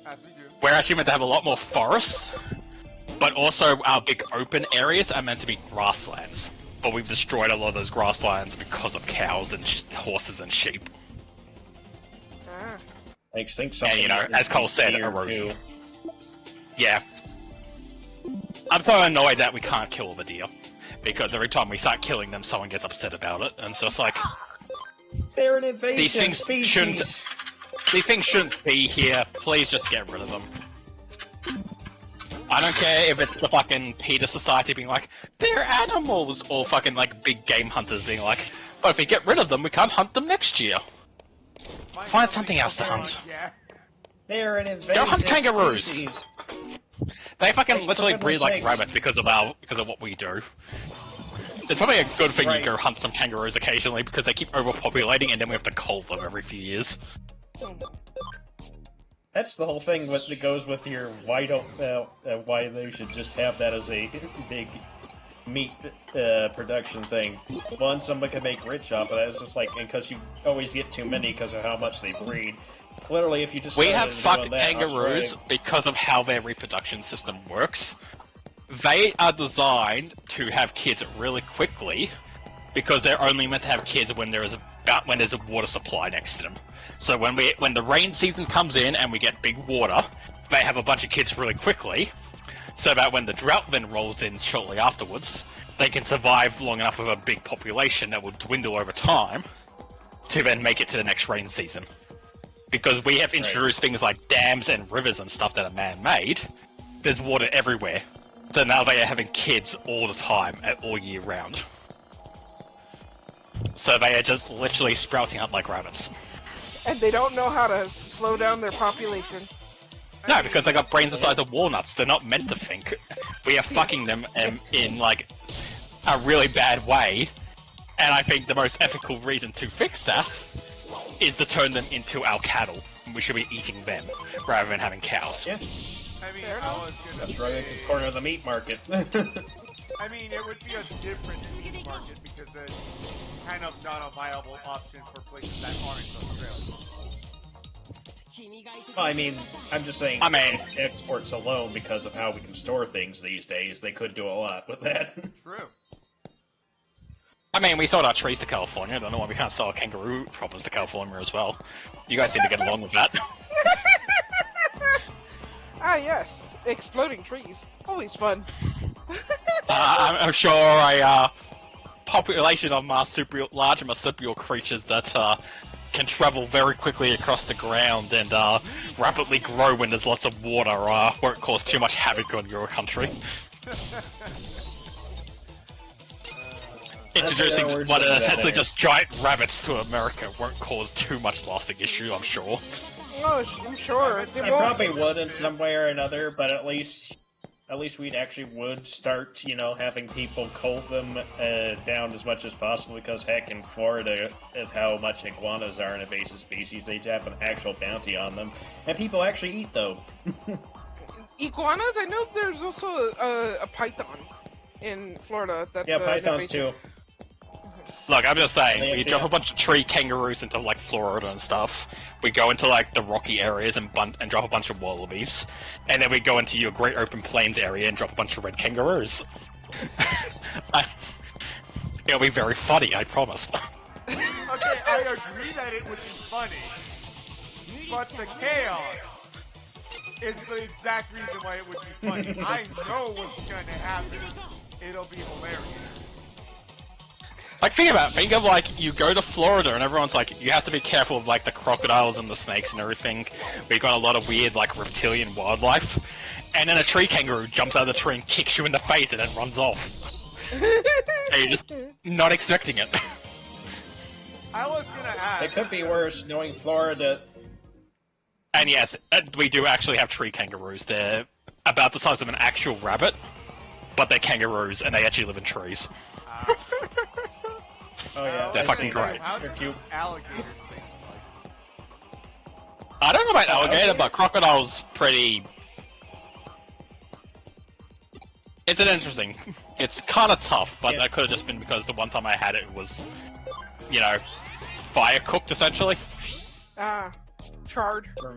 As we do. We're actually meant to have a lot more forests, but also our big open areas are meant to be grasslands. But we've destroyed a lot of those grasslands because of cows and horses and sheep. Ah. I think something. And you know, as Cole said, here, erosion. too. Yeah. I'm so annoyed that we can't kill the deer. Because every time we start killing them, someone gets upset about it. And so it's like, They're an invasive these things species. shouldn't be here. Please just get rid of them. I don't care if it's the fucking PETA Society being like, they're animals, or fucking like big game hunters being like, but if we get rid of them, we can't hunt them next year. Find something else to hunt. Yeah. They're an invasive Go hunt kangaroos. species. They fucking Hey, literally for breed goodness like sakes. rabbits because of what we do. It's probably a good thing Right. you go hunt some kangaroos occasionally because they keep overpopulating and then we have to cull them every few years. That's the whole thing that goes with your why they should just have that as a big meat production thing. One, someone can make rich off of that. It's just like, because you always get too many because of how much they breed. Literally, if you just We started have doing fucked that in kangaroos Australia- because of how their reproduction system works. They are designed to have kids really quickly because they're only meant to have kids when there's a water supply next to them. So when the rain season comes in and we get big water, they have a bunch of kids really quickly, so that when the drought then rolls in shortly afterwards, they can survive long enough with a big population that will dwindle over time to then make it to the next rain season. Because we have introduced things like dams and rivers and stuff that are man-made, there's water everywhere. So now they are having kids all the time, all year round. So they are just literally sprouting up like rabbits. And they don't know how to slow down their population. No, because they got brains the size of walnuts. They're not meant to think. We are fucking them in like a really bad way. And I think the most ethical reason to fix that is to turn them into our cattle. We should be eating them rather than having cows. Yeah, I mean, Fair I was gonna that's right at say, the corner of the meat market. I mean, it would be a different meat market because it's kind of not a viable option for places that aren't Australia. Well, I mean, I'm just saying, I mean- exports alone, because of how we can store things these days, they could do a lot with that. True. I mean, we sold our trees to California. I don't know why we can't sell kangaroo proppers to California as well. You guys seem to get along with that. Ah, yes. Exploding trees. Always fun. I'm sure a population of large marsupial creatures that can travel very quickly across the ground and rapidly grow when there's lots of water won't cause too much havoc on your country. Introducing words what to are that essentially there. just giant rabbits to America won't cause too much lasting issue, I'm sure. Oh, I'm sure. They It won't. probably would in some way or another, but at least at least we'd actually would start, having people cull them down as much as possible, because heck, in Florida, of how much iguanas are an invasive species, they have an actual bounty on them, and people actually eat them. Iguanas? I know there's also a python in Florida. That's, yeah, pythons too. Look, I'm just saying, we drop a bunch of tree kangaroos into, like, Florida and stuff. We go into, like, the rocky areas and drop a bunch of wallabies. And then we go into your Great Open Plains area and drop a bunch of red kangaroos. It'll be very funny, I promise. Okay, I agree that it would be funny. But the chaos is the exact reason why it would be funny. I know what's gonna happen. It'll be hilarious. Like, think of, like, you go to Florida and everyone's like, you have to be careful of, like, the crocodiles and the snakes and everything. We've got a lot of weird, like, reptilian wildlife. And then a tree kangaroo jumps out of the tree and kicks you in the face and then runs off. And you're just not expecting it. I was gonna ask. It could be worse, knowing Florida. And yes, we do actually have tree kangaroos. They're about the size of an actual rabbit, but they're kangaroos and they actually live in trees. Oh yeah, they're fucking great. They're cute. Alligator taste like? I don't know about alligator, but crocodile's pretty. It's an interesting. It's kind of tough, but that could have just been because the one time I had it was, fire cooked essentially. Charred. For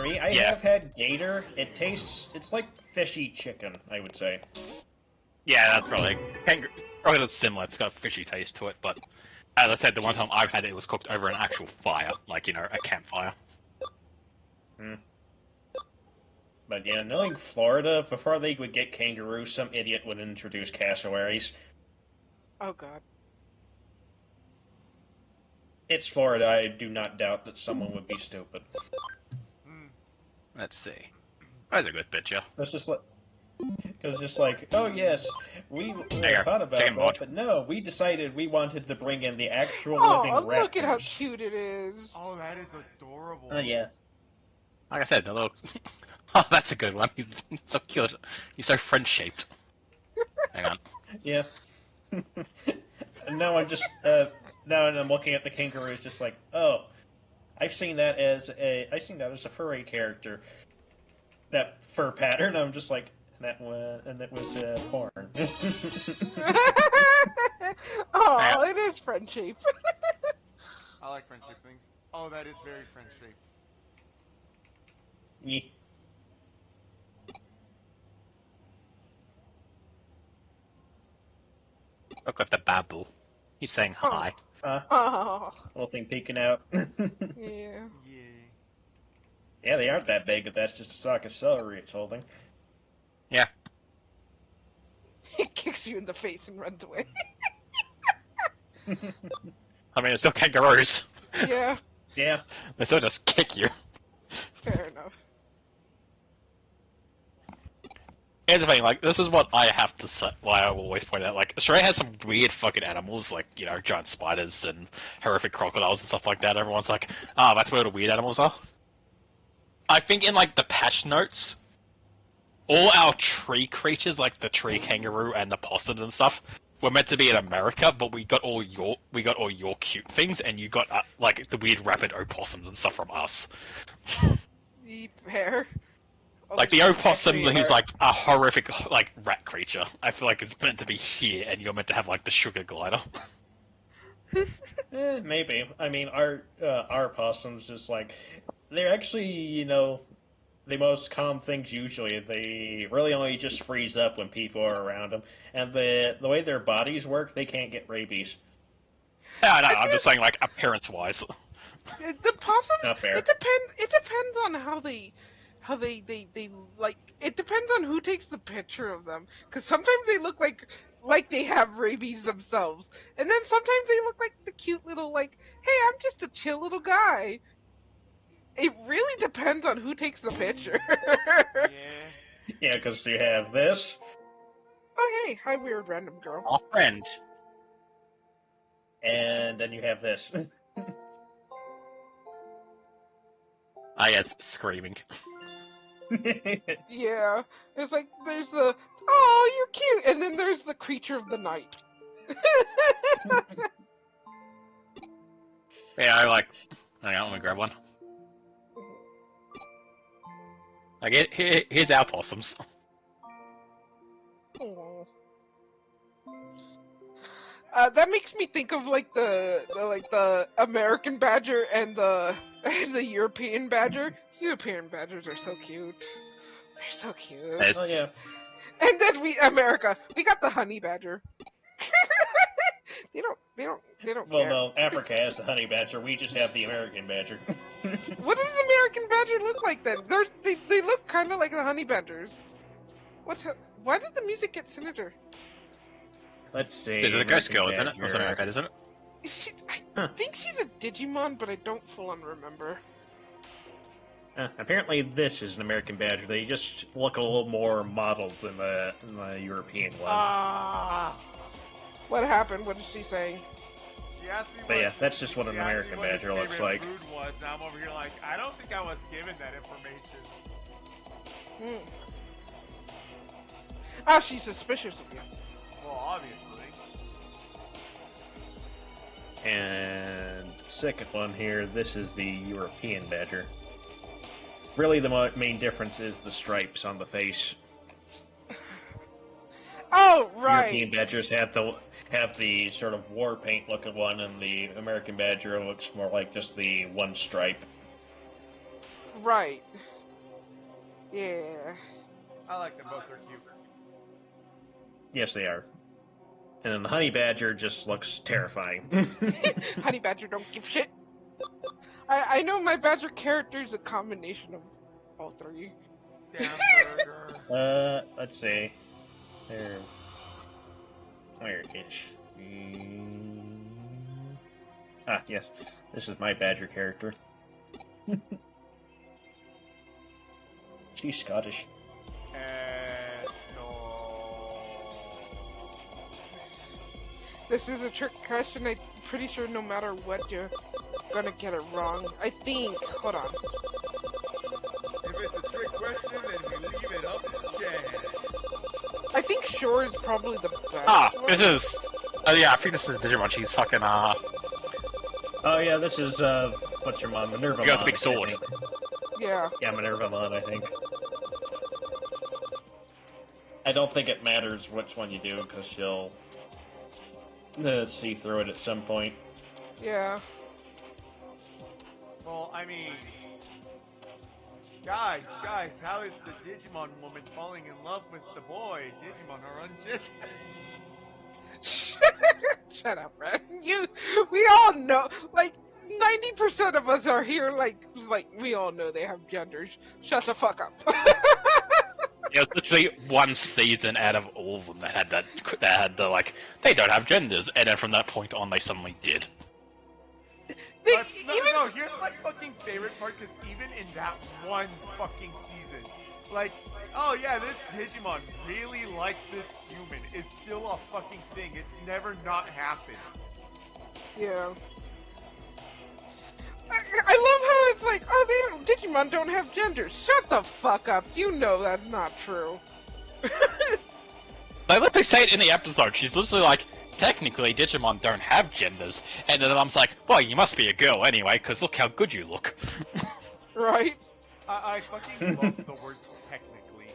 me, I have had gator. It's like fishy chicken, I would say. Yeah, that's probably it's similar. It's got a fishy taste to it, but as I said, the one time I've had it, it was cooked over an actual fire, like a campfire. But yeah, knowing Florida, before they would get kangaroos, some idiot would introduce cassowaries. Oh god. It's Florida. I do not doubt that someone would be stupid. Let's see. That's a good picture. It's just like, oh yes, we thought about that, but no, we decided we wanted to bring in the actual living raptors. Oh, look at how cute it is. Oh, that is adorable. Oh yeah. Like I said, the little... Oh, that's a good one. He's so cute. He's so French-shaped. Hang on. Yeah. And now I'm just, now I'm looking at the kangaroo, it's just like, oh, I've seen that as a furry character. That fur pattern, I'm just like, that was porn. Oh, it is French-shaped. I like French-shaped things. Oh, that is very French-shaped. Yeah. Look at the babu. He's saying hi. Little thing peeking out. Yeah. Yeah, they aren't that big, but that's just a stalk of celery it's holding. Yeah. It kicks you in the face and runs away. I mean, it's still kangaroos. Yeah. Yeah. They still just kick you. Fair enough. Here's the thing, like, this is what I have to say, why I will always point out, like, Australia has some weird fucking animals, like, giant spiders and horrific crocodiles and stuff like that. Everyone's like, that's where the weird animals are. I think in, like, the patch notes, all our tree creatures, like the tree kangaroo and the possums and stuff, were meant to be in America, but we got all your cute things, and you got, like, the weird rapid opossums and stuff from us. Fair. Like, the opossum, who's, like, a horrific, like, rat creature, I feel like is meant to be here, and you're meant to have, like, the sugar glider. Maybe. I mean, our opossums just, like, they're actually, the most calm things usually. They really only just freeze up when people are around them. And the way their bodies work, they can't get rabies. Yeah, no, I'm just saying, like, appearance-wise. The possums, Not fair. it depends on how they like, it depends on who takes the picture of them, because sometimes they look like they have rabies themselves, and then sometimes they look like the cute little, like, hey, I'm just a chill little guy. It really depends on who takes the picture. Yeah, because you have this. Oh hey, hi weird random girl. Our friend. And then you have this. Ah, yeah, it's screaming. Yeah, it's like there's the oh you're cute, and then there's the creature of the night. Yeah, hang on, let me grab one. Here's our possums. That makes me think of like the American badger and the European badger. European badgers are so cute. They're so cute. Oh yeah. And then we got the honey badger. they don't Well, care. no, Africa has the honey badger. We just have the American badger. What does the American badger look like then? They look kind of like the honey badgers. Why did the music get sinister? Let's see. It's a ghost girl, isn't it? Badger. Or something like that, isn't it? I think she's a Digimon, but I don't full on remember. Apparently, this is an American badger. They just look a little more modeled than the European one. What happened? What is she saying? But yeah, that's just what an American badger looks like. Food was, and I'm over here like, I don't think I was given that information. Oh, she's suspicious of you. Well, obviously. And second one here, this is the European badger. Really, the main difference is the stripes on the face. Oh, right. European badgers have the sort of war paint looking one, and the American badger looks more like just the one stripe. Right. Yeah. I like them both. They're cute. Yes, they are. And then the honey badger just looks terrifying. Honey badger don't give shit. I know my badger character is a combination of all three. Damn burger. Let's see. Where is she? Ah, yes. This is my badger character. She's Scottish. No. This is a trick question. I'm pretty sure no matter what, you're gonna get it wrong. I think. Hold on. If it's a trick question, then we leave it up to chance. I think Shore is probably the best. one. This is. Oh yeah, I think this is Digimon. She's fucking Oh yeah, this is what's your mom? Minerva. You got the Mon, big sword. I think. Yeah. Yeah, Minerva Mon, I think. I don't think it matters which one you do, because she'll see through it at some point. Yeah. Well, I mean, guys, how is the Digimon woman falling in love with the boy? Digimon are ungender. Shut up, Red. We all know, like, 90% of us are here, like, we all know they have genders. Shut the fuck up. Yeah, literally one season out of all of them that had the like, they don't have genders, and then from that point on they suddenly did. No, here's my fucking favorite part, because even in that one fucking season, like, oh yeah, this Digimon really likes this human, it's still a fucking thing, it's never not happened. Yeah. I love how it's like, oh, Digimon don't have genders. Shut the fuck up. You know that's not true. Like, they say it in the episode, she's literally like, technically Digimon don't have genders, and then I'm like, well, you must be a girl anyway, because look how good you look. Right? I fucking love the word technically.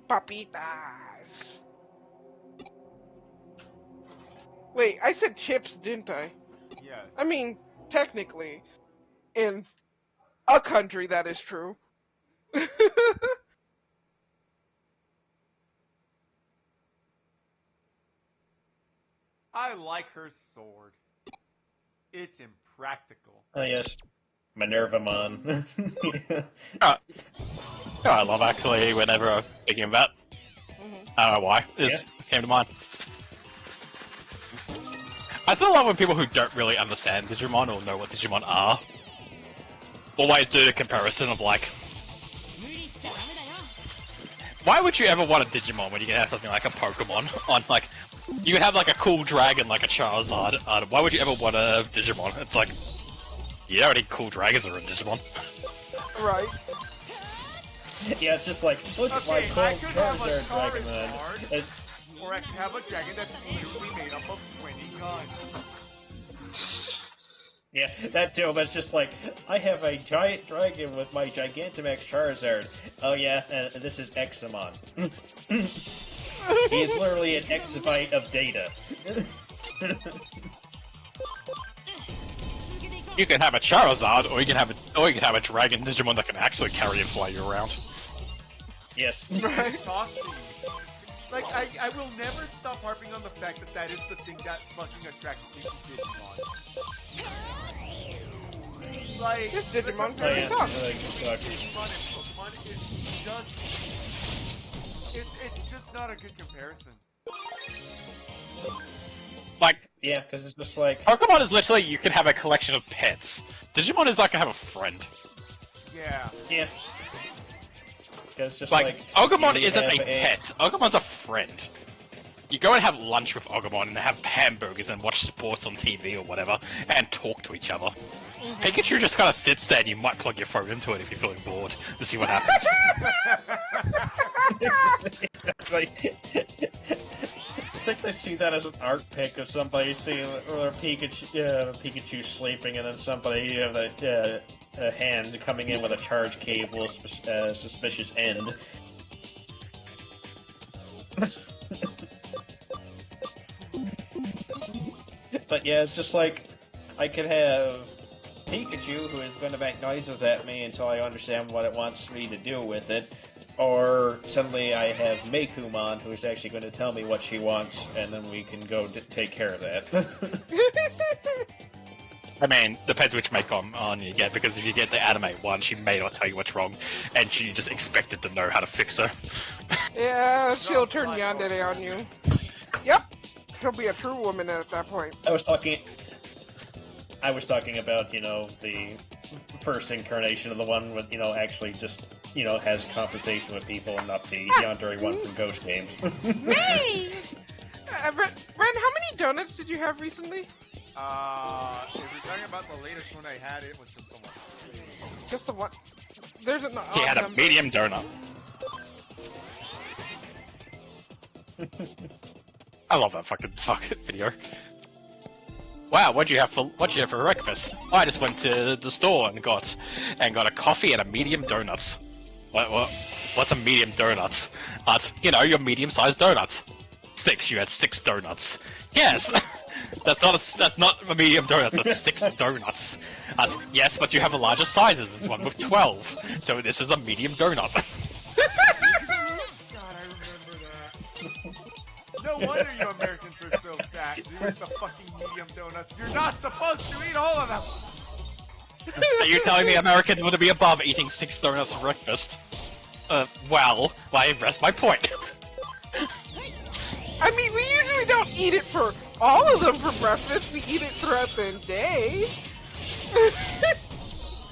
Papitas. Wait, I said chips, didn't I? Yes. I mean, technically, in a country that is true. I like her sword. It's impractical. Oh yes, Minerva Mon. I love actually whenever I'm thinking about. I don't know why. It came to mind. I still love when people who don't really understand Digimon or know what Digimon are always do the comparison of like, why would you ever want a Digimon when you can have something like a Pokemon on, like, you can have, like, a cool dragon like a Charizard. Why would you ever want a Digimon? It's like, you already cool dragons are in Digimon. Right. Yeah, it's just like, look at my Okay, cool I could have a Charizard dragon Charizard, then. or I could have a dragon that's literally made up of 20 guns. Yeah, that too, but it's just like, I have a giant dragon with my Gigantamax Charizard. Oh yeah, and this is Examon. He is literally an exabyte of data. You can have a Charizard, or you can have a dragon Digimon that can actually carry and fly you around. Yes. Right? Like, I will never stop harping on the fact that that is the thing that fucking attracts me to Digimon. Like, This Digimon the can yeah. talk. Digimon and Pokemon is just... It's just not a good comparison. Like, Yeah, because it's just like, Pokemon is literally you can have a collection of pets. Digimon is like I have a friend. Yeah. yeah. Because just Like, Agumon you isn't have a pet. Agumon's a friend. You go and have lunch with Agumon and have hamburgers and watch sports on TV or whatever, and talk to each other. Pikachu just kind of sits there and you might plug your phone into it if you're feeling bored to see what happens. like, I think I see that as an art pic of somebody seeing or Pikachu sleeping, and then somebody a hand coming in with a charge cable, suspicious end. But yeah, it's just like I could have Pikachu, who is going to make noises at me until I understand what it wants me to do with it. Or suddenly I have Meikumon, who's actually going to tell me what she wants, and then we can go take care of that. I mean, depends which Meikumon you get, because if you get the anime one, she may not tell you what's wrong, and she just expected to know how to fix her. Yeah, she'll turn yandere on you. Yep. She'll be a true woman at that point. I was talking about, the first incarnation of the one with, actually just, has conversation with people and not the yandere one from Ghost Games. Me! Ren, how many donuts did you have recently? If you're talking about the latest one I had, it was just the one. Just the one. There's an He had a medium donut. I love that fucking video. Wow, what'd you have for breakfast? Oh, I just went to the store and got a coffee and a medium donuts. What's a medium donut? Your medium-sized donuts. 6. You had 6 donuts. Yes. That's not a medium donut. That's 6 donuts. Yes, but you have a larger size. There's one with 12. So this is a medium donut. God, I remember that. No wonder you Americans are so fat. You eat the fucking medium donuts. You're not supposed to eat all of them. Are you telling me Americans would be above eating 6 donuts for breakfast? Well, I rest my point. I mean, we usually don't eat it for all of them for breakfast. We eat it throughout the day.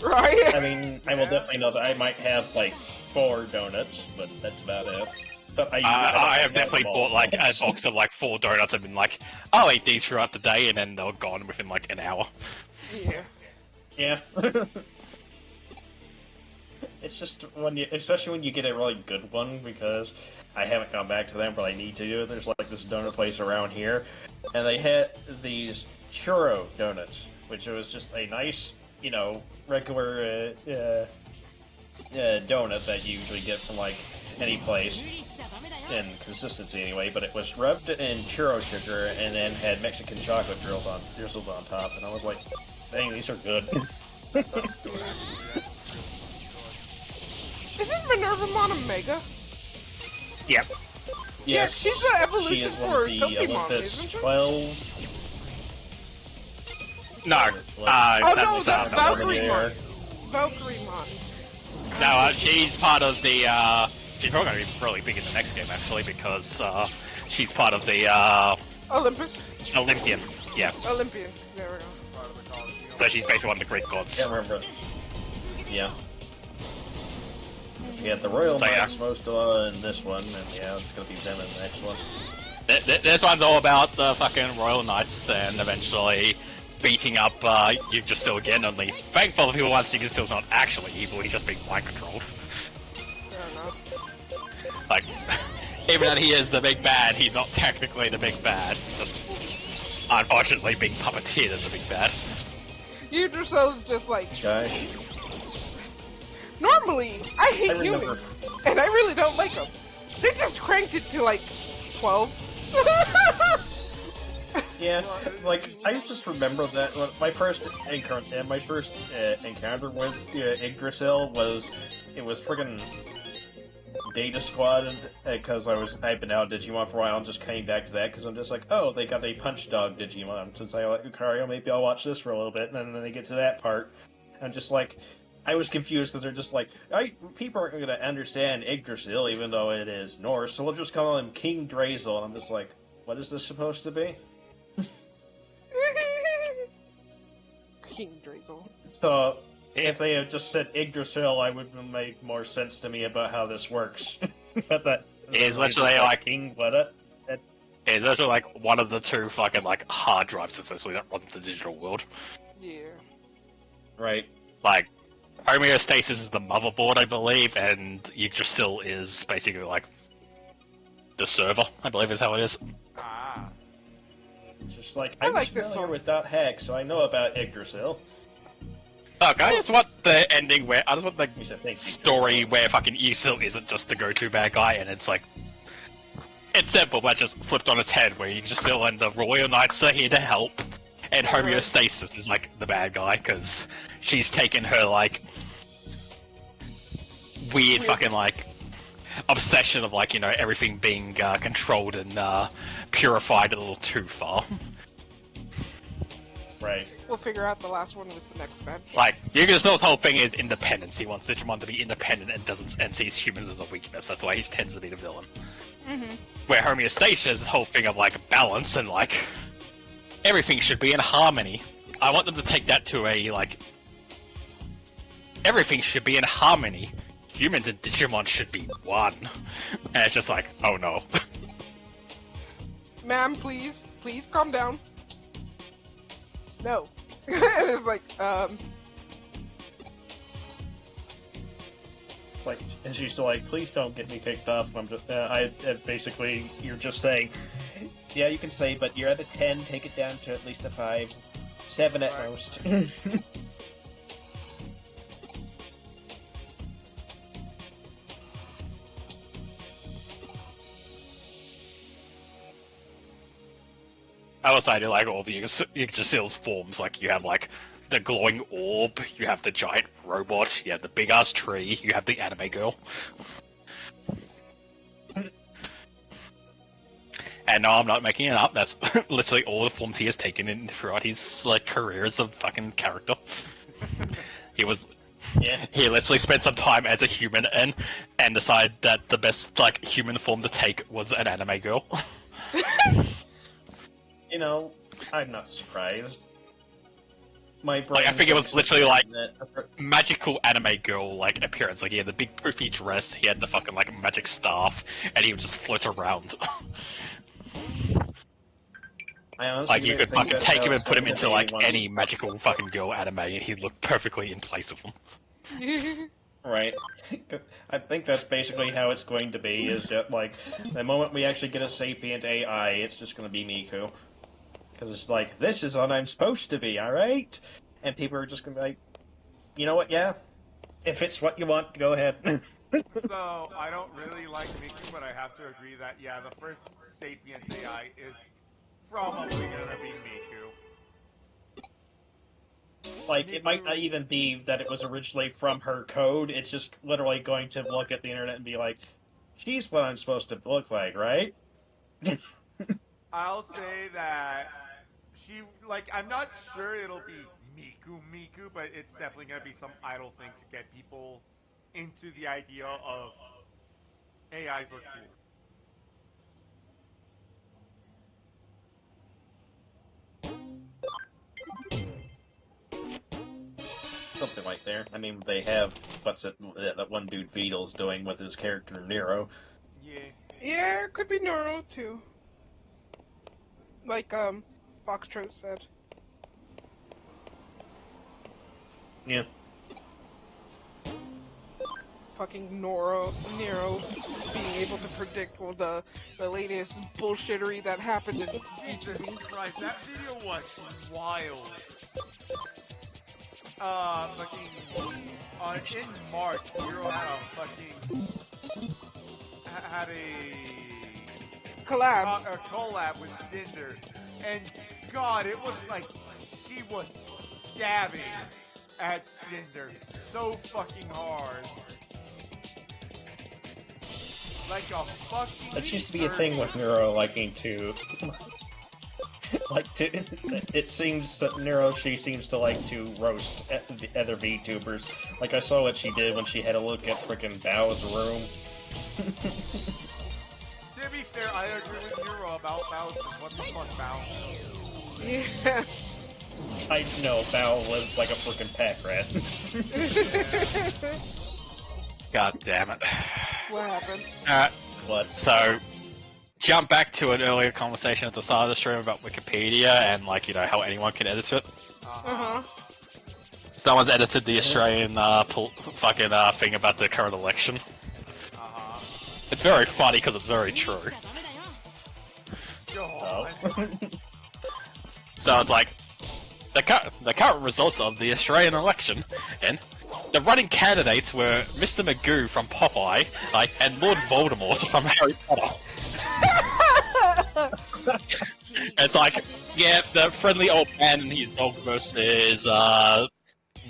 Right? I mean, I will definitely know that I might have, 4 donuts, but that's about it. But I have definitely bought, a box of, 4 donuts and been like, I'll eat these throughout the day, and then they're gone within, an hour. Yeah. Yeah. It's just especially when you get a really good one, because I haven't gone back to them, but I need to. There's this donut place around here, and they had these churro donuts, which was just a nice, regular donut that you usually get from any place in consistency anyway. But it was rubbed in churro sugar and then had Mexican chocolate drizzled on top, and I was like, dang, these are good. Isn't Minervamon a Mega? Yep. Yeah, she's the She evolution is for one of the Pokemon, Olympus isn't she? 12. No. That's Valkyriemon. Valkyriemon. No, she's part of the, she's probably going to be really big in the next game, actually, because, she's part of the, Olympus? Olympian. Yeah. Olympian. There we go. So she's basically one of the Greek gods. Can't remember. Yeah. We had the Royal So, yeah. Knights most in this one, and yeah, it's gonna be them in the next one. This one's all about the fucking Royal Knights and eventually beating up Yggdrasil again, only thankful people once Yggdrasil's not actually evil, he's just being mind controlled. Fair enough. Like, even though he is the big bad, he's not technically the big bad, he's just unfortunately being puppeteered as the big bad. Yggdrasil's just like... Guy. Normally, I hate humans, and I really don't like them. They just cranked it to like 12. Yeah, like, I just remember that my first encounter with Yggdrasil was, it was friggin' Data Squad, because I've been out of Digimon for a while and just came back to that, because I'm just like, oh, they got a Punch Dog Digimon, since I like Lucario, maybe I'll watch this for a little bit, and then they get to that part, I'm just like, I was confused because they're just like, people aren't going to understand Yggdrasil even though it is Norse, so we'll just call him King Drazel. And I'm just like, what is this supposed to be? King Drazel. So, if they had just said Yggdrasil, I would make more sense to me about how this works. But that is literally like King, what? It's literally like one of the two fucking like hard drives essentially that runs the digital world. Yeah. Right. Like, homeostasis is the motherboard, I believe, and Yggdrasil is basically like the server, I believe is how it is. Ah. It's just like, I I'm like familiar this with .hack, so I know about Yggdrasil. Look, I just want the ending where, I just want the Thank you. story where fucking Yggdrasil isn't just the go-to bad guy, and it's like, it's simple, but just flipped on its head, where Yggdrasil and the Royal Knights are here to help, and homeostasis is like the bad guy, because she's taken her like weird fucking like obsession of like, you know, everything being controlled and purified a little too far. Right. We'll figure out the last one with the next band. Like, Yggdrasil's whole thing is independence. He wants Digimon to be independent and sees humans as a weakness. That's why he tends to be the villain. Mm-hmm. Where homeostasis' whole thing of like balance and like everything should be in harmony. I want them to take that to a like everything should be in harmony. Humans and Digimon should be one. And it's just like, oh no. Ma'am, please calm down. No. And it's like, Like, and she's still like, please don't get me kicked off. I'm just, basically, you're just saying, yeah, you can say, but you're at a 10, take it down to at least a 5, 7 at most. I also I do like all the Yggdrasil's forms. Like, you have like the glowing orb, you have the giant robot, you have the big ass tree, you have the anime girl. And no, I'm not making it up. That's literally all the forms he has taken in throughout his like career as a fucking character. He literally spent some time as a human and decided that the best like human form to take was an anime girl. You know, I'm not surprised. My brain. Like, I think it was literally like magical anime girl like appearance. Like, he had the big poofy dress, he had the fucking like magic staff, and he would just float around. Like, you could fucking take him and put him into like any magical fucking girl anime, and he'd look perfectly in place of them. Right. I think that's basically how it's going to be, is that, like, the moment we actually get a sapient AI, it's just going to be Miku. Because it's like, this is what I'm supposed to be, alright? And people are just going to be like, you know what, yeah? If it's what you want, go ahead. So, I don't really like Miku, but I have to agree that, yeah, the first sapient AI is probably gonna be Miku. Like, it might not even be that it was originally from her code, it's just literally going to look at the internet and be like, she's what I'm supposed to look like, right? I'll say that I'm not sure it'll be Miku, but it's definitely gonna be some idle thing to get people into the idea of AIs are cool. So something like there. I mean, they have that one dude Beetle's doing with his character Nero. Yeah. Yeah, it could be Neuro too. Like Foxtrot said. Yeah. Fucking Nero being able to predict the latest bullshittery that happened in Jesus VTuber. Christ, that video was wild. In March, Hero had a Collab. a collab with Cinder, and God, it was like she was stabbing at Cinder so fucking hard. Like a fucking. That used to be a thing with Nero liking to. It seems that she seems to like to roast the other VTubers. Like I saw what she did when she had a look at frickin' Bao's room. To be fair, I agree with Nero about Bao. What the fuck, Bao? Yeah. I know Bao lives like a frickin' pack rat. God damn it. What happened? Alright, What? so jump back to an earlier conversation at the start of the stream about Wikipedia and, like, you know, how anyone can edit it. Uh-huh. Someone's edited the Australian thing about the current election. Uh-huh. It's very funny because it's very true. Go Oh. on. So it's like, the current results of the Australian election, and the running candidates were Mr. Magoo from Popeye, and Lord Voldemort from Harry Potter. It's like, yeah, the friendly old man and his dog versus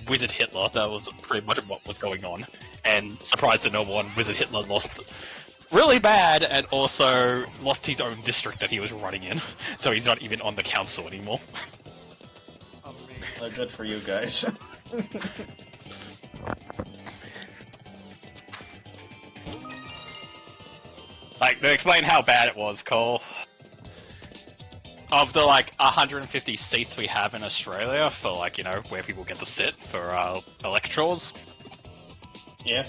Wizard Hitler. That was pretty much what was going on. And surprise to no one, Wizard Hitler lost really bad and also lost his own district that he was running in. So he's not even on the council anymore. Good for you guys. Like, to explain how bad it was, Cole. Of the, 150 seats we have in Australia for, where people get to sit for, electors. Yeah.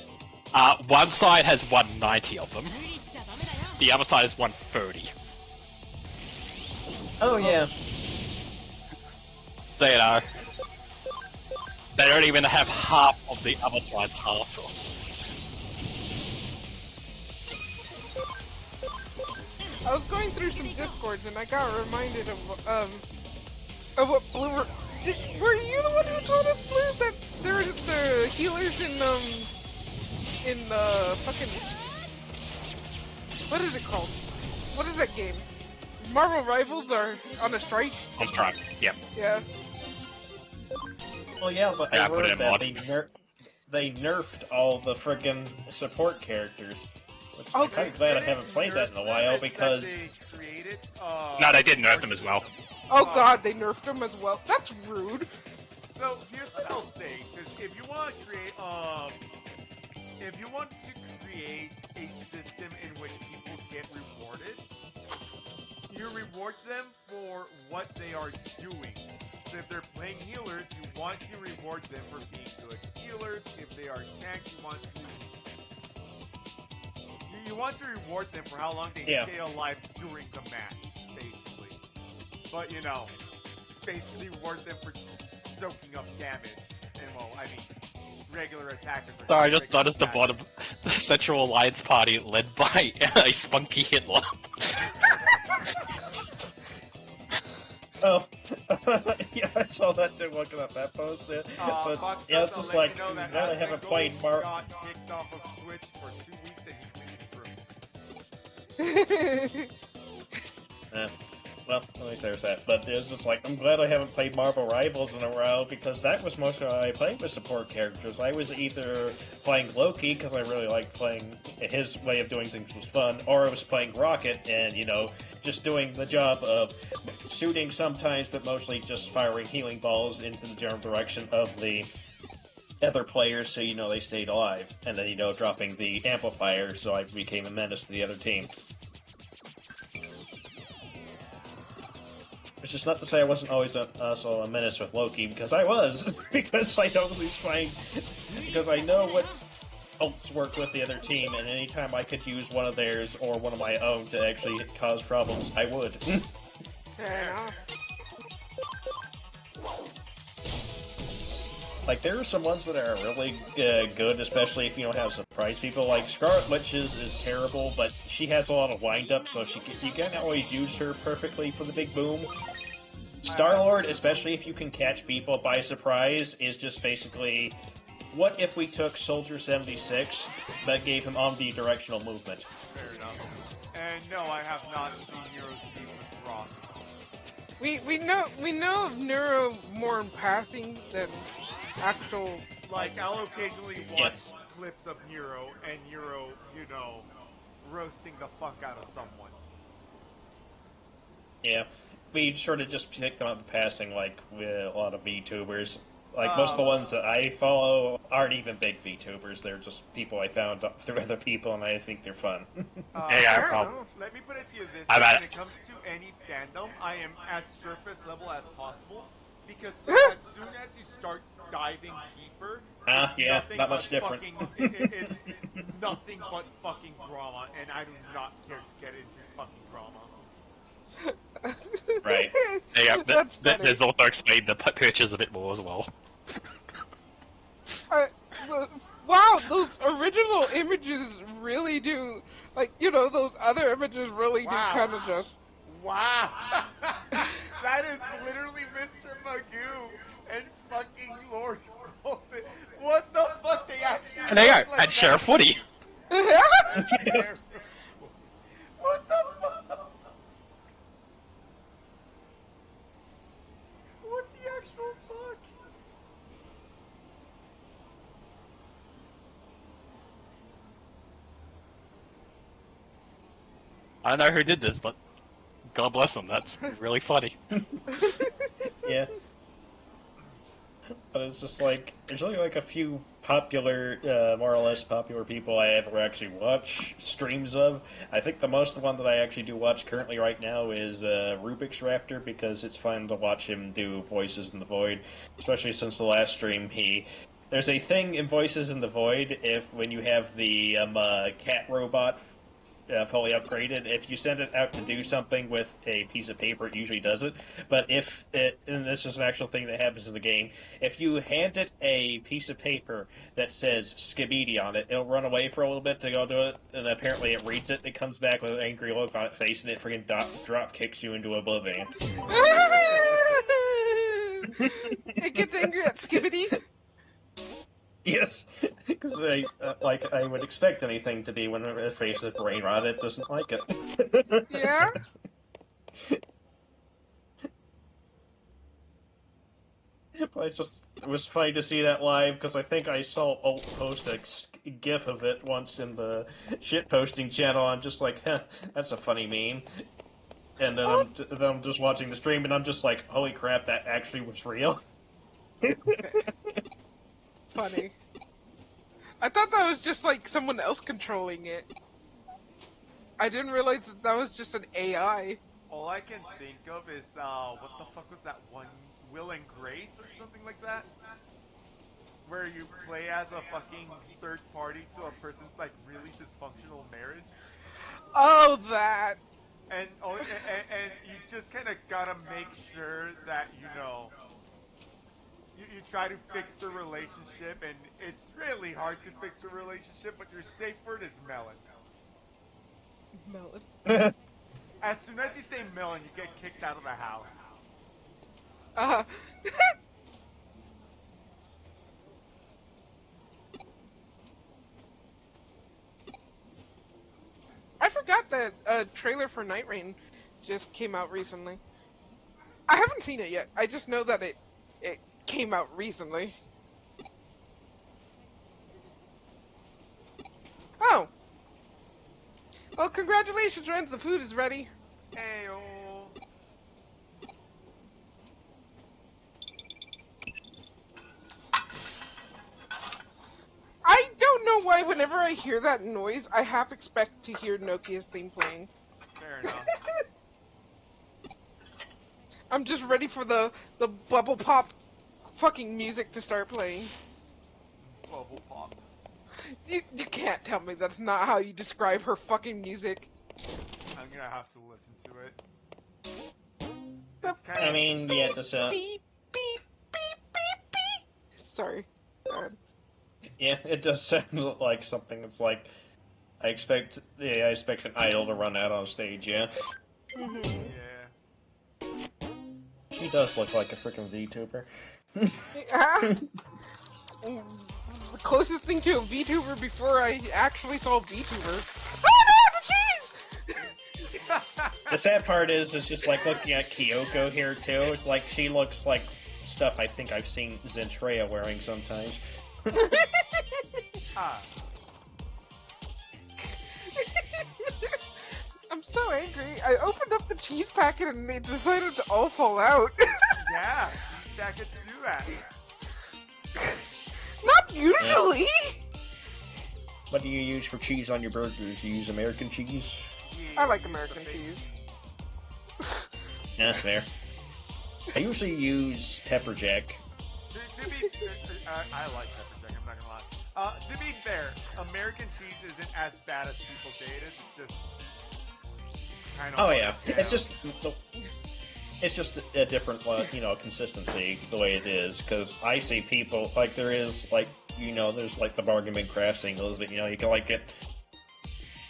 One side has 190 of them. The other side is 130. Oh, yeah. So, you know, they don't even have half of the other side's half. I was going through some discords and I got reminded of what Blue were you the one who told us, Blue, that there were the healers in fucking, what is it called? What is that game? Marvel Rivals are on a strike? On strike, yep. Yeah. Well, yeah, but Yeah, I I put it heard in that mod. they nerfed all the friggin' support characters. Which Oh, I'm kind of glad I haven't played that in a while because... No, they did nerf them as well. Oh god, they nerfed them as well. That's rude. So here's what I'll say: because if you want to create a system in which people get rewarded, you reward them for what they are doing. So if they're playing healers, you want to reward them for being good healers. If they are tanks, you want to reward them for how long they stay alive during the match, basically. But basically reward them for soaking up damage. And regular attackers. Sorry, I just noticed the bottom, the Central Alliance Party led by a spunky Hitler. Oh, yeah, I saw that too, looking at that post. Yeah, but, yeah, it's just like, now I haven't played got kicked off of Twitch for 2 weeks and he's been through. Well, at least there's that. But it's just like, I'm glad I haven't played Marvel Rivals in a while, because that was most of what I played with support characters. I was either playing Loki, because I really liked playing, his way of doing things was fun, or I was playing Rocket, and, just doing the job of shooting sometimes, but mostly just firing healing balls into the general direction of the other players so they stayed alive. And then, dropping the amplifier so I became a menace to the other team. It's just not to say I wasn't always also a menace with Loki, because I was, because I always find, because I know what ults work with the other team, and anytime I could use one of theirs or one of my own to actually cause problems, I would. Fair enough. Like, there are some ones that are really good, especially if you don't have surprise people. Like, Scarlet Witch is terrible, but she has a lot of wind-up, so you can't always use her perfectly for the big boom. Star-Lord, especially if you can catch people by surprise, is just basically, what if we took Soldier 76, but gave him omnidirectional movement? Fair enough. And no, I have not seen Nero's team with Rock. We know of Neuro more in passing than actual. Like, I'll occasionally watch clips of Nero, and Nero, you know, roasting the fuck out of someone. Yeah, we sort of just picked them up in passing, like, with a lot of VTubers. Like, most of the ones that I follow aren't even big VTubers, they're just people I found through other people, and I think they're fun. Let me put it to you this way, when it comes to any fandom, I am as surface level as possible, because as soon as you start diving deeper, it's not much different. It's nothing but fucking drama, and I do not care to get into fucking drama. Right. Yeah, That's funny. there's also explained the purchase a bit more as well. Wow, those original images really do, like, you know, those other images really do kind of just... Wow! That is literally Mr. Magoo and fucking Lord Bolton. What the fuck? They actually... And there you go, like and Sheriff Woody. What the fuck? What the actual fuck? I don't know who did this, but God bless them, that's really funny. Yeah. But it's just like, there's only like a few popular, more or less popular people I ever actually watch streams of. I think the most one that I actually do watch currently right now is Rubik's Raptor, because it's fun to watch him do Voices in the Void, especially since the last stream there's a thing in Voices in the Void, when you have the cat robot fully upgraded, if you send it out to do something with a piece of paper, it usually does it. But and this is an actual thing that happens in the game, if you hand it a piece of paper that says Skibidi on it, it'll run away for a little bit to go do it, and apparently it reads it, and it comes back with an angry look on its face, and it freaking drop kicks you into oblivion. It gets angry at Skibidi? Yes, because I would expect anything to be when it faces a brain rot, it doesn't like it. Yeah? But it was funny to see that live, because I think I saw Alt post a gif of it once in the shitposting channel. I'm just like, that's a funny meme. And then I'm just watching the stream, and I'm just like, holy crap, that actually was real. Funny. I thought that was just like someone else controlling it. I didn't realize that was just an AI. All I can think of is, what the fuck was that one, Will and Grace or something like that? Where you play as a fucking third party to a person's, like, really dysfunctional marriage. Oh, that. And you just kind of gotta make sure that, you know, you try to fix the relationship, and it's really hard to fix the relationship, but your safe word is melon. Melon. As soon as you say melon, you get kicked out of the house. I forgot that a trailer for Night Rain just came out recently. I haven't seen it yet. I just know that it came out recently. Oh. Well, congratulations, friends. The food is ready. Heyo. I don't know why whenever I hear that noise, I half expect to hear Nokia's theme playing. Fair enough. I'm just ready for the bubble pop fucking music to start playing. Bubble pop. You can't tell me that's not how you describe her fucking music. I'm gonna have to listen to it. I mean, yeah, this Beep, beep, beep, beep, beep. Sorry. Go ahead. yeah, it does sound like something that's like I expect an idol to run out on stage. Yeah. Mm-hmm. Yeah. She does look like a freaking VTuber. The closest thing to a VTuber before I actually saw VTuber. Oh no, the cheese! The sad part is just like looking at Kyoko here too. It's like she looks like stuff I think I've seen Zentreya wearing sometimes. Ah. I'm so angry. I opened up the cheese packet and they decided to all fall out. Yeah, cheese packets do that. Not usually. What do you use for cheese on your burgers? You use American cheese? I like American cheese. Yeah, fair. I usually use pepper jack. I like pepper jack, I'm not gonna lie. To be fair, American cheese isn't as bad as people say it is. It's just kind of. Oh yeah, it's just a different, consistency the way it is. Because I see people like there is there's like the bargain bin craft singles that you can like get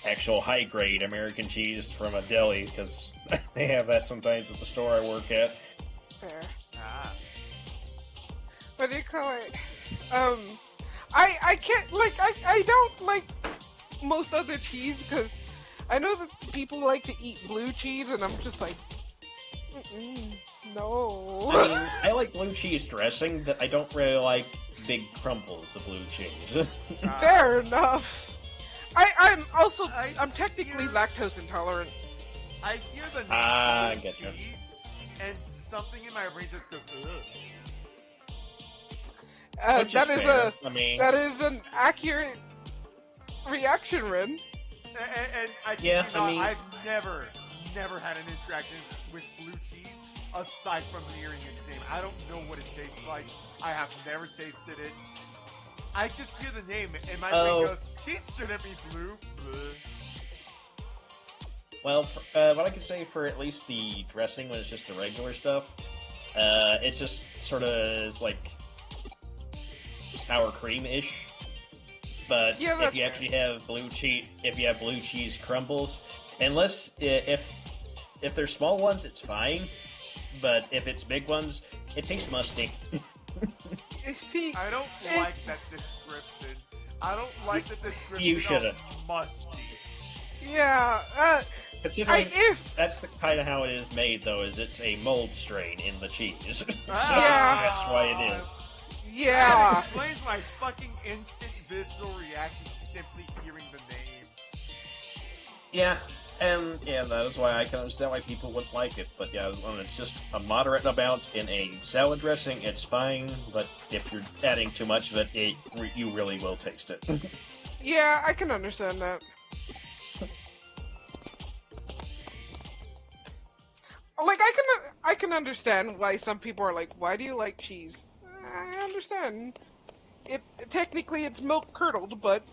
actual high grade American cheese from a deli because they have that sometimes at the store I work at. Fair. Ah. What do you call it? I can't I don't like most other cheese because I know that people like to eat blue cheese and I'm just like, no. I mean, I like blue cheese dressing, but I don't really like big crumbles of blue cheese. Fair enough. I'm technically lactose intolerant. I hear the name I blue get you. cheese, and something in my brain just goes, ugh. That is fair. that is an accurate reaction, Ren. And I I've never had an interaction with blue cheese aside from hearing its name. I don't know what it tastes like. I have never tasted it. I just hear the name and my brain goes, cheese shouldn't be blue. Bleh. Well, what I can say for at least the dressing when it's just the regular stuff, it just sort of is like sour cream-ish. But if you actually have blue cheese crumbles, unless if they're small ones, it's fine. But if it's big ones, it tastes musty. See, I don't like that description. I don't like the description You shouldn't. of musty. Yeah, Considering that's the kind of how it is made, though, is it's a mold strain in the cheese. So that's why it is. Yeah. That explains my fucking instant visceral reaction simply hearing the name. Yeah, and that is why I can understand why people wouldn't like it. But yeah, when it's just a moderate amount in a salad dressing, it's fine. But if you're adding too much of it, you really will taste it. Yeah, I can understand that. Like, I can understand why some people are like, why do you like cheese? I understand. Technically it's milk curdled, but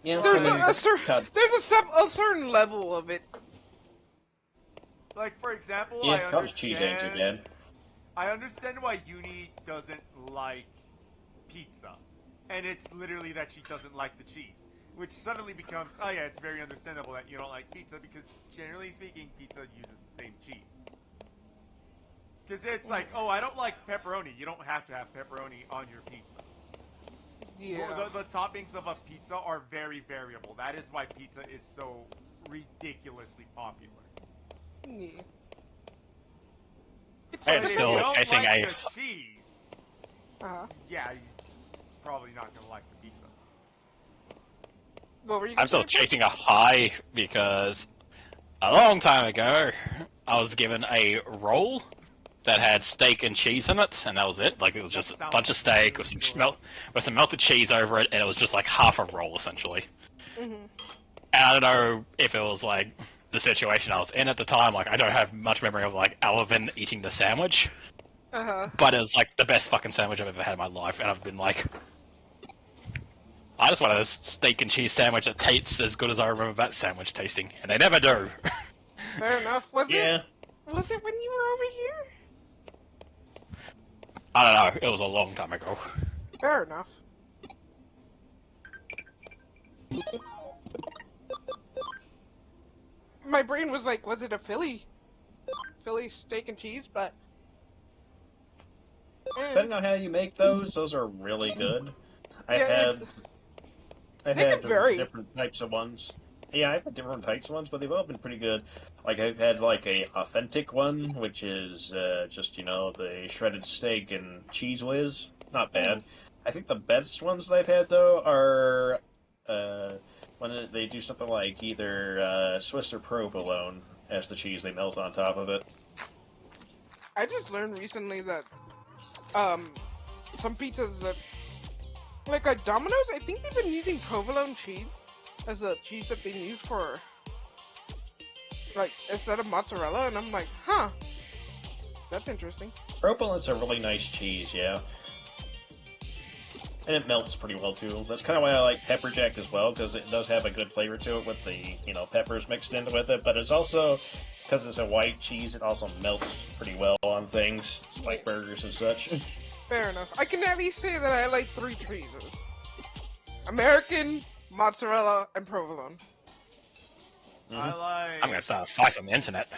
Yeah, there's a certain level of it. Like, for example, yeah, cheese ain't too bad. I understand why Uni doesn't like pizza. And it's literally that she doesn't like the cheese. Which suddenly becomes, oh yeah, it's very understandable that you don't like pizza because generally speaking, pizza uses the same cheese. Because it's like, oh, I don't like pepperoni. You don't have to have pepperoni on your pizza. Yeah. The toppings of a pizza are very variable. That is why pizza is so ridiculously popular. Yeah. I'm still chasing like the cheese. Yeah, you're probably not gonna like the pizza. What were you I'm still chasing a high because a long time ago I was given a roll that had steak and cheese in it, and that was it. Like, it was just a bunch of steak with some melted cheese over it, and it was just like half a roll essentially. Mm-hmm. And I don't know if it was like the situation I was in at the time. Like, I don't have much memory of like Alvin eating the sandwich, but it was like the best fucking sandwich I've ever had in my life, and I've been like, I just wanted a steak and cheese sandwich that tastes as good as I remember that sandwich tasting, and they never do. Fair enough. Was it when you were over here? I don't know. It was a long time ago. Fair enough. My brain was like, was it a Philly steak and cheese? But depending on how you make those are really good. I had different types of ones. Yeah, I've had different types of ones, but they've all been pretty good. Like, I've had, like, a authentic one, which is just, the shredded steak and cheese whiz. Not bad. I think the best ones that I've had, though, are when they do something like either Swiss or provolone as the cheese they melt on top of it. I just learned recently that some pizzas that, like at Domino's, I think they've been using provolone cheese as a cheese that they use for, like, instead of mozzarella, and I'm like, huh, that's interesting. Provolone's a really nice cheese, yeah. And it melts pretty well, too. That's kind of why I like pepper jack as well, because it does have a good flavor to it with the, peppers mixed in with it, but it's also, because it's a white cheese, it also melts pretty well on things, like burgers and such. Fair enough. I can at least say that I like 3 cheeses. American, mozzarella, and provolone. I'm gonna start a fight on the internet.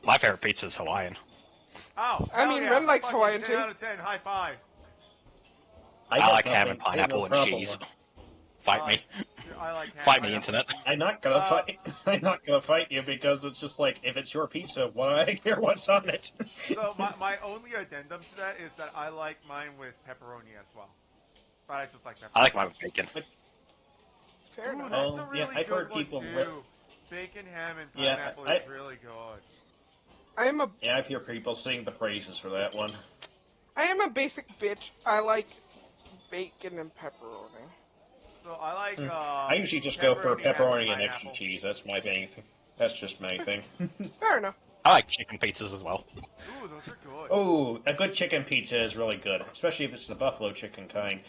My favorite pizza is Hawaiian. Oh, I mean, Ren likes Hawaiian 10 too. out of 10, high five. I like ham and pineapple and cheese. Fight me. I like ham, Fight me, internet. I'm not gonna fight. I'm not gonna fight you because it's just like, if it's your pizza, why do I care what's on it? So my only addendum to that is that I like mine with pepperoni as well. But I just like pepperoni. I like mine with bacon. Fair enough. That's a really I've good heard one people too. Bacon, ham, and pineapple is really good. Yeah, I've heard people sing the praises for that one. I am a basic bitch. I like bacon and pepperoni. So I like. I usually just go for pepperoni and extra cheese. That's my thing. That's just my thing. Fair enough. I like chicken pizzas as well. Ooh, those are good. Oh, a good chicken pizza is really good, especially if it's the buffalo chicken kind.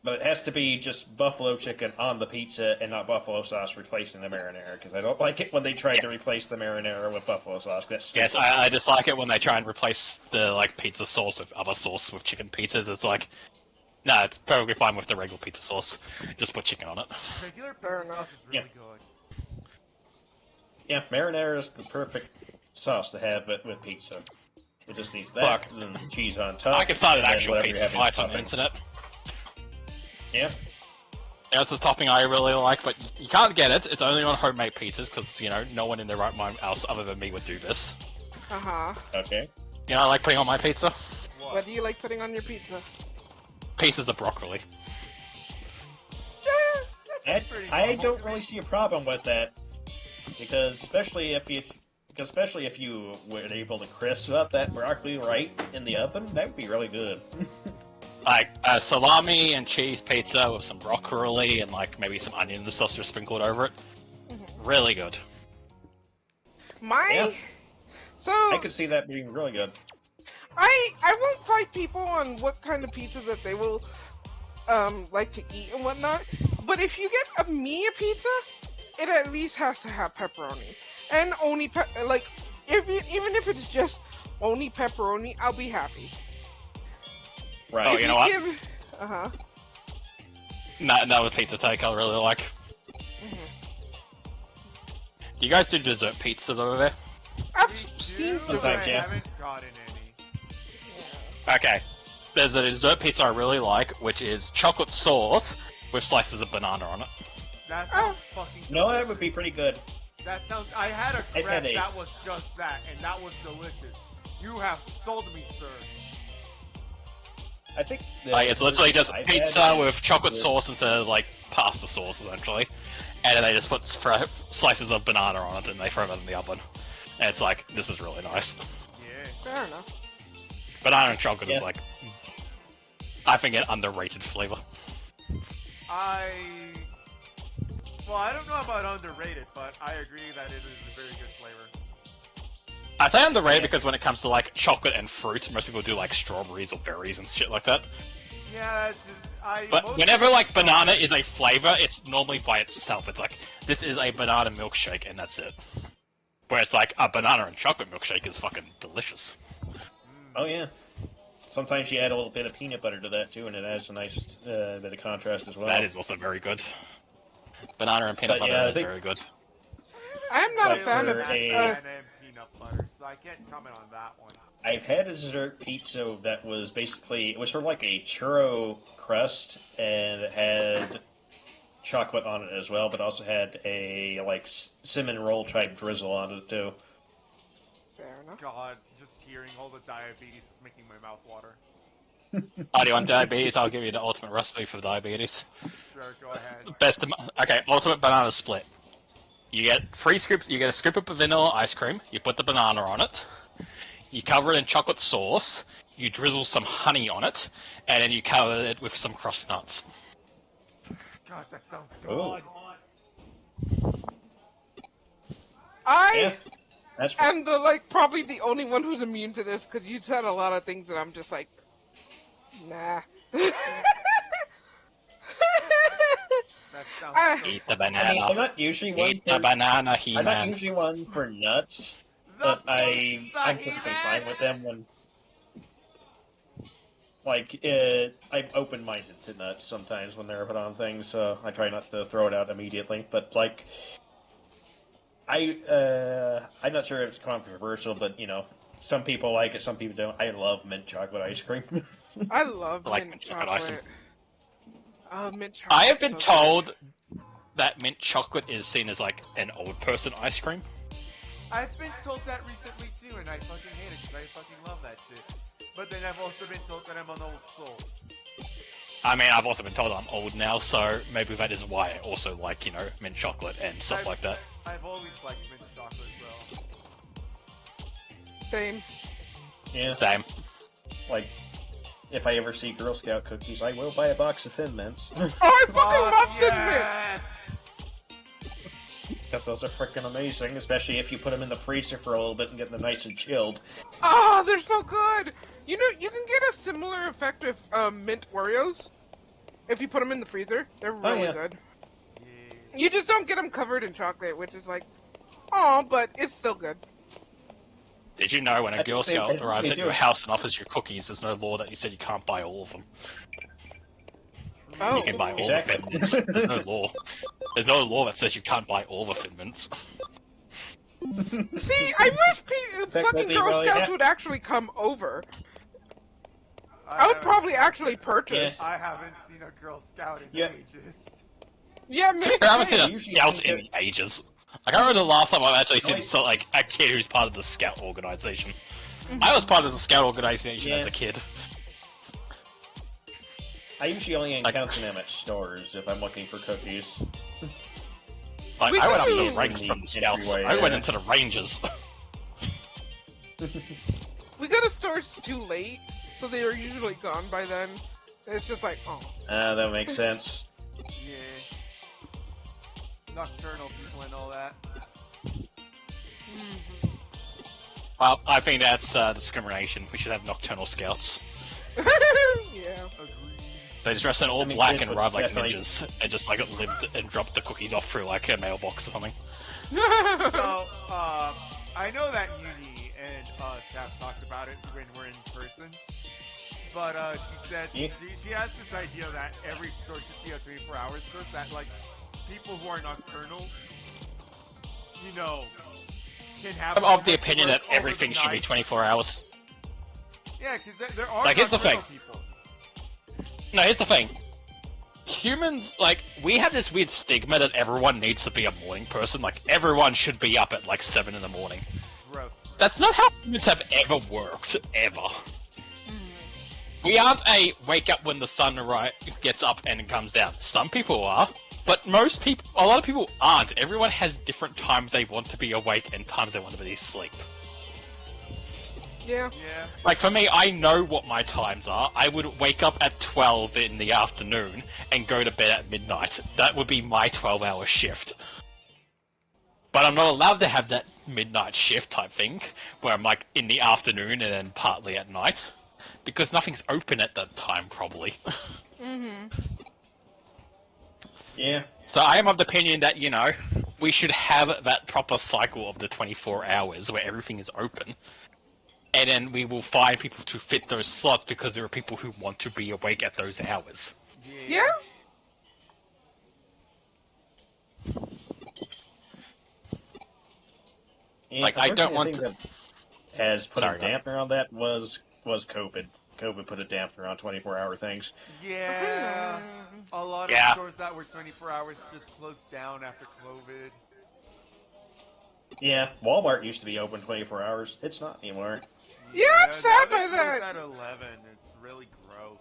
But it has to be just buffalo chicken on the pizza and not buffalo sauce replacing the marinara, because I don't like it when they try to replace the marinara with buffalo sauce. Yes, I just like it when they try and replace the pizza sauce with other sauce with chicken pizzas. It's like, no, it's perfectly fine with the regular pizza sauce. Just put chicken on it. Regular pizza sauce is really good. Yeah, marinara is the perfect sauce to have with pizza. It just needs that and cheese on top. I can start an actual pizza fight on the internet. Yeah. That's a topping I really like, but you can't get it. It's only on homemade pizzas because, no one in their right mind else other than me would do this. Okay. I like putting on my pizza? What do you like putting on your pizza? Pieces of broccoli. Yeah, I don't really see a problem with that, because especially if you were able to crisp up that broccoli right in the oven, that would be really good. Like salami and cheese pizza with some broccoli and maybe some onion sauce sprinkled over it. Really good. So I could see that being really good. I won't fight people on what kind of pizza that they will like to eat and whatnot. But if you get a pizza, it at least has to have pepperoni and only even if it's just only pepperoni, I'll be happy. Right. Oh, you know what? Another pizza take I really like. Do you guys do dessert pizzas over there? I've seen but I haven't gotten any. Okay. There's a dessert pizza I really like, which is chocolate sauce with slices of banana on it. That sounds fucking good. No, that would be pretty good. That sounds... I had a crepe that was just that, and that was delicious. You have sold me, sir. I think it's literally just pizza with chocolate sauce instead of pasta sauce, essentially. And then they just put slices of banana on it and they throw it in the oven. And it's this is really nice. Yeah. Fair enough. Banana and chocolate is I think an underrated flavor. Well, I don't know about underrated, but I agree that it is a very good flavor. I say underrated because when it comes to like chocolate and fruits, most people do like strawberries or berries and shit like that. Yeah, that's just But whenever like banana is a flavor, it's normally by itself. It's like this is a banana milkshake and that's it. Whereas like a banana and chocolate milkshake is fucking delicious. Oh yeah. Sometimes you add a little bit of peanut butter to that too, and it adds a nice bit of contrast as well. That is also very good. Banana and peanut butter is very good. I'm not a fan of banana and peanut butter, so I can't comment on that one. I've had a dessert pizza that was basically, it was sort of like a churro crust, and it had chocolate on it as well, but also had a like cinnamon roll type drizzle on it too. Fair enough. God, just hearing all the diabetes is making my mouth water. Oh, do you want diabetes? I'll give you the ultimate recipe for diabetes. Sure, go ahead. Okay, ultimate banana split. You get 3 scoops. You get a scoop of vanilla ice cream. You put the banana on it. You cover it in chocolate sauce. You drizzle some honey on it, and then you cover it with some crust nuts. God, that sounds good. I'm probably the only one who's immune to this because you said a lot of things that I'm just like, nah. That sounds Eat the banana. I mean, I'm not usually one Eat the banana, He-Man. I'm not usually one for nuts, but I'm perfectly fine with them when, like, I'm open-minded to nuts sometimes when they're put on things, so I try not to throw it out immediately, but, like, I'm not sure if it's controversial, but, you know, some people like it, some people don't. I love mint chocolate ice cream. I love mint chocolate. Oh, mint chocolate. I have been told that mint chocolate is seen as like an old person ice cream. I've been told that recently too, and I fucking hate it because I fucking love that shit. But then I've also been told that I'm an old soul. I mean, I've also been told I'm old now, so maybe that is why I also like, you know, mint chocolate and stuff like that. I've always liked mint chocolate, so. Same. Yeah. Same. Like, if I ever see Girl Scout cookies, I will buy a box of Thin Mints. Oh, I fucking love Thin Mints! Because those are freaking amazing, especially if you put them in the freezer for a little bit and get them nice and chilled. Oh, they're so good! You know, you can get a similar effect with mint Oreos. If you put them in the freezer, they're really good. Yeah. You just don't get them covered in chocolate, which is like, oh, but it's still good. Did you know when a Girl Scout arrives at your house and offers you cookies, there's no law that you said you can't buy all of them? Oh, you can buy all the Thin Mints. There's no law. There's no law that says you can't buy all the Thin Mints. See, I wish fucking Girl Scouts would actually come over. I would probably actually purchase. Yeah. I haven't seen a Girl Scout in ages. Yeah, me I haven't seen a Scout in ages. I can't remember the last time I've actually seen like a kid who's part of the Scout organization. Mm-hmm. I was part of the Scout organization as a kid. I usually only encounter them at stores if I'm looking for cookies. Like, I went up to the ranks from the Scouts. I went into the Rangers. We go to stores too late, so they are usually gone by then. It's just like, oh. That makes sense. Yeah. Nocturnal people and all that. Mm-hmm. Well, I think that's discrimination. We should have nocturnal scouts. Yeah. Agreed. They just dress in all black and ride like ninjas, and just like lived and dropped the cookies off through like a mailbox or something. So, I know that Uni and Staff talked about it when we're in person. But she said she has this idea that every store should be a 24-hour store, that like people who are nocturnal, you know, can have. I'm of the opinion that everything should be 24 hours. Yeah, because there are like, here's the thing. People. No, here's the thing. Humans, like, we have this weird stigma that everyone needs to be a morning person. Like, everyone should be up at like 7 in the morning. Gross. That's not how humans have ever worked, ever. We aren't a wake up when the sun gets up and comes down. Some people are, but a lot of people aren't. Everyone has different times they want to be awake and times they want to be asleep. Yeah. Yeah. Like, for me, I know what my times are. I would wake up at 12 in the afternoon and go to bed at midnight. That would be my 12-hour shift. But I'm not allowed to have that midnight shift type thing, where I'm, like, in the afternoon and then partly at night. Because nothing's open at that time, probably. Mhm. Yeah. So I am of the opinion that, you know, we should have that proper cycle of the 24 hours where everything is open. And then we will find people to fit those slots because there are people who want to be awake at those hours. Yeah. Yeah, Like, I don't want to... to... that has put Sorry, a dampener on that was COVID. COVID put a dampener on 24-hour things. Yeah. A lot of stores that were 24 hours just closed down after COVID. Yeah, Walmart used to be open 24 hours. It's not anymore. Yeah, I'm sad by that. At 11. It's really gross.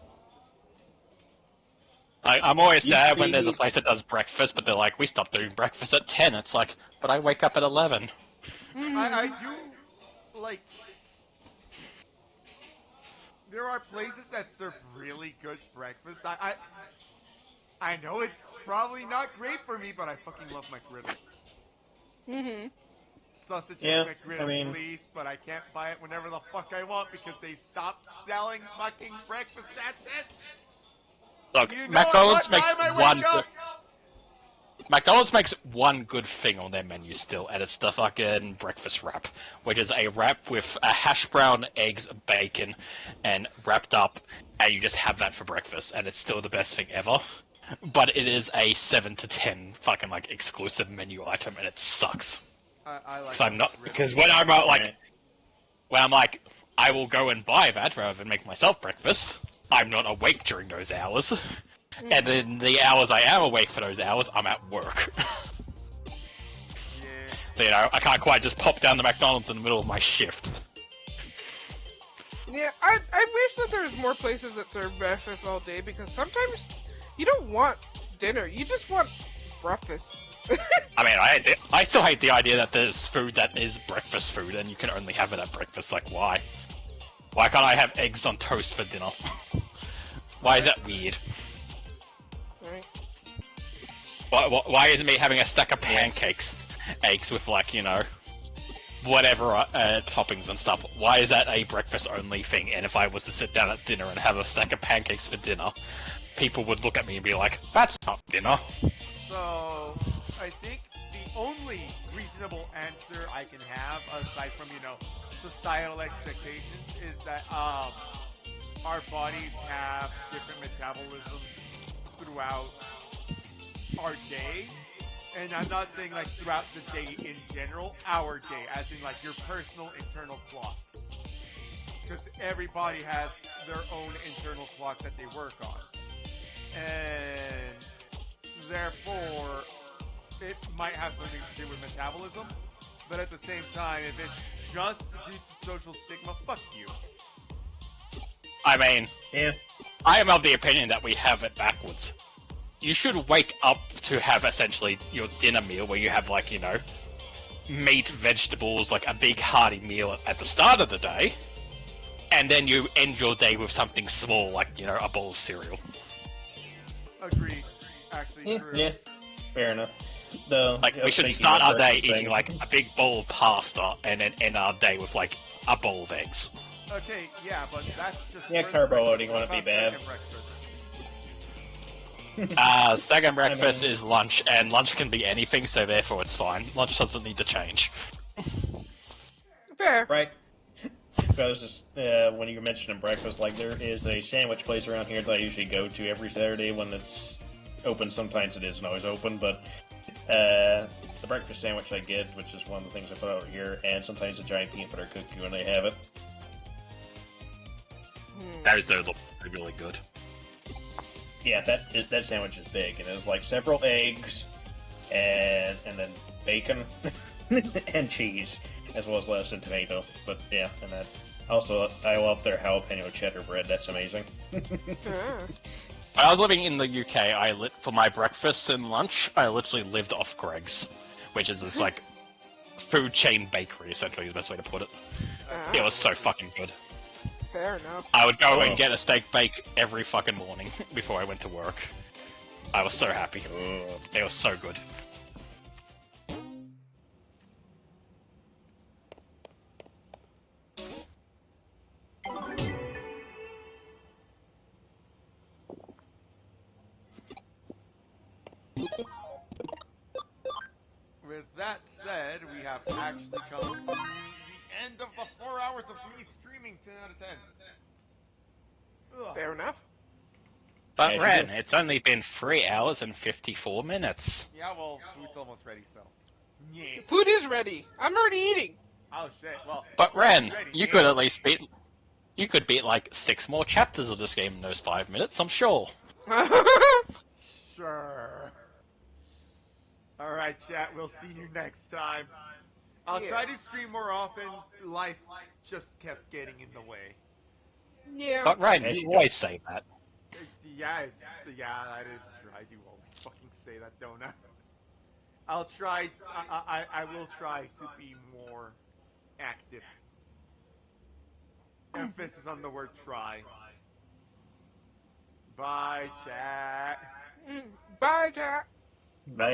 I'm always sad when there's a place that does breakfast, but they're like, we stopped doing breakfast at 10. It's like, but I wake up at 11. I do, like... There are places that serve really good breakfast. I know it's probably not great for me, but I fucking love McGriddles. Mhm. Sausage Yeah, McGriddle, please, but I can't buy it whenever the fuck I want because they stopped selling fucking breakfast. That's it. Look, You know McDonald's makes McDonald's makes one good thing on their menu still, and it's the fucking breakfast wrap, which is a wrap with a hash brown, eggs, bacon, and wrapped up, and you just have that for breakfast, and it's still the best thing ever. But it is a 7 to 10 fucking like exclusive menu item, and it sucks. I like. Because when I'm like, when I'm like, I will go and buy that rather than make myself breakfast. I'm not awake during those hours. And then the hours I am awake for those hours, I'm at work. So, you know, I can't quite just pop down to McDonald's in the middle of my shift. Yeah, I wish that there was more places that serve breakfast all day, because sometimes you don't want dinner, you just want breakfast. I mean, I still hate the idea that there's food that is breakfast food and you can only have it at breakfast. Like, why? Why can't I have eggs on toast for dinner? Why is that weird? Right. Why isn't me having a stack of pancakes, eggs with, like, you know, whatever toppings and stuff? Why is that a breakfast only thing? And if I was to sit down at dinner and have a stack of pancakes for dinner, people would look at me and be like, that's not dinner. So, I think the only reasonable answer I can have, aside from, you know, societal expectations, is that our bodies have different metabolisms throughout our day. And I'm not saying like throughout the day in general, our day, as in like your personal internal clock. Because everybody has their own internal clock that they work on. And therefore, it might have something to do with metabolism. But at the same time, if it's just due to social stigma, fuck you. I mean, yeah. I am of the opinion that we have it backwards. You should wake up to have essentially your dinner meal where you have, like, you know, meat, vegetables, like a big hearty meal at the start of the day, and then you end your day with something small, like, you know, a bowl of cereal. Agreed. Actually, true. Yeah, fair enough. Though, like, we should start our day eating, like, a big bowl of pasta, and then end our day with, like, a bowl of eggs. Okay, yeah, but that's just... Yeah, carbo loading wouldn't be bad. Second breakfast is lunch, and lunch can be anything, so therefore it's fine. Lunch doesn't need to change. Fair. Right. Because just, when you mentioned breakfast, like, there is a sandwich place around here that I usually go to every Saturday when it's open. Sometimes it isn't always open, but the breakfast sandwich I get, which is one of the things I put out here, and sometimes a giant peanut butter cookie when they have it. Those do look really good. Yeah, that sandwich is big, and it's like several eggs, and then bacon, and cheese, as well as lettuce and tomato. But yeah, and that also I love their jalapeno cheddar bread. That's amazing. When I was living in the UK, for my breakfast and lunch, I literally lived off Greg's, which is this like food chain bakery, essentially, is the best way to put it. It was so fucking good. Fair enough. I would go and get a steak bake every fucking morning before I went to work. I was so happy. It was so good. With that said, we have actually come to the end of the 4 hours of me streaming 10 out of 10. Ugh. Fair enough. But Ren, it's only been 3 hours and 54 minutes. Yeah, well, food's almost ready, so. Yeah. Food is ready. I'm already eating. Oh shit, well. But Ren, ready, you could at least beat... You could beat like 6 more chapters of this game in those 5 minutes, I'm sure. Sure. Alright, chat, we'll see you next time. I'll try to stream more often. Life just kept getting in the way. Yeah. But Ren, you always say that. Yeah, that is true. I do always fucking say that, don't I? I'll try. I will try to be more active. Emphasis on the word try. Bye, chat. Bye, chat. Bye.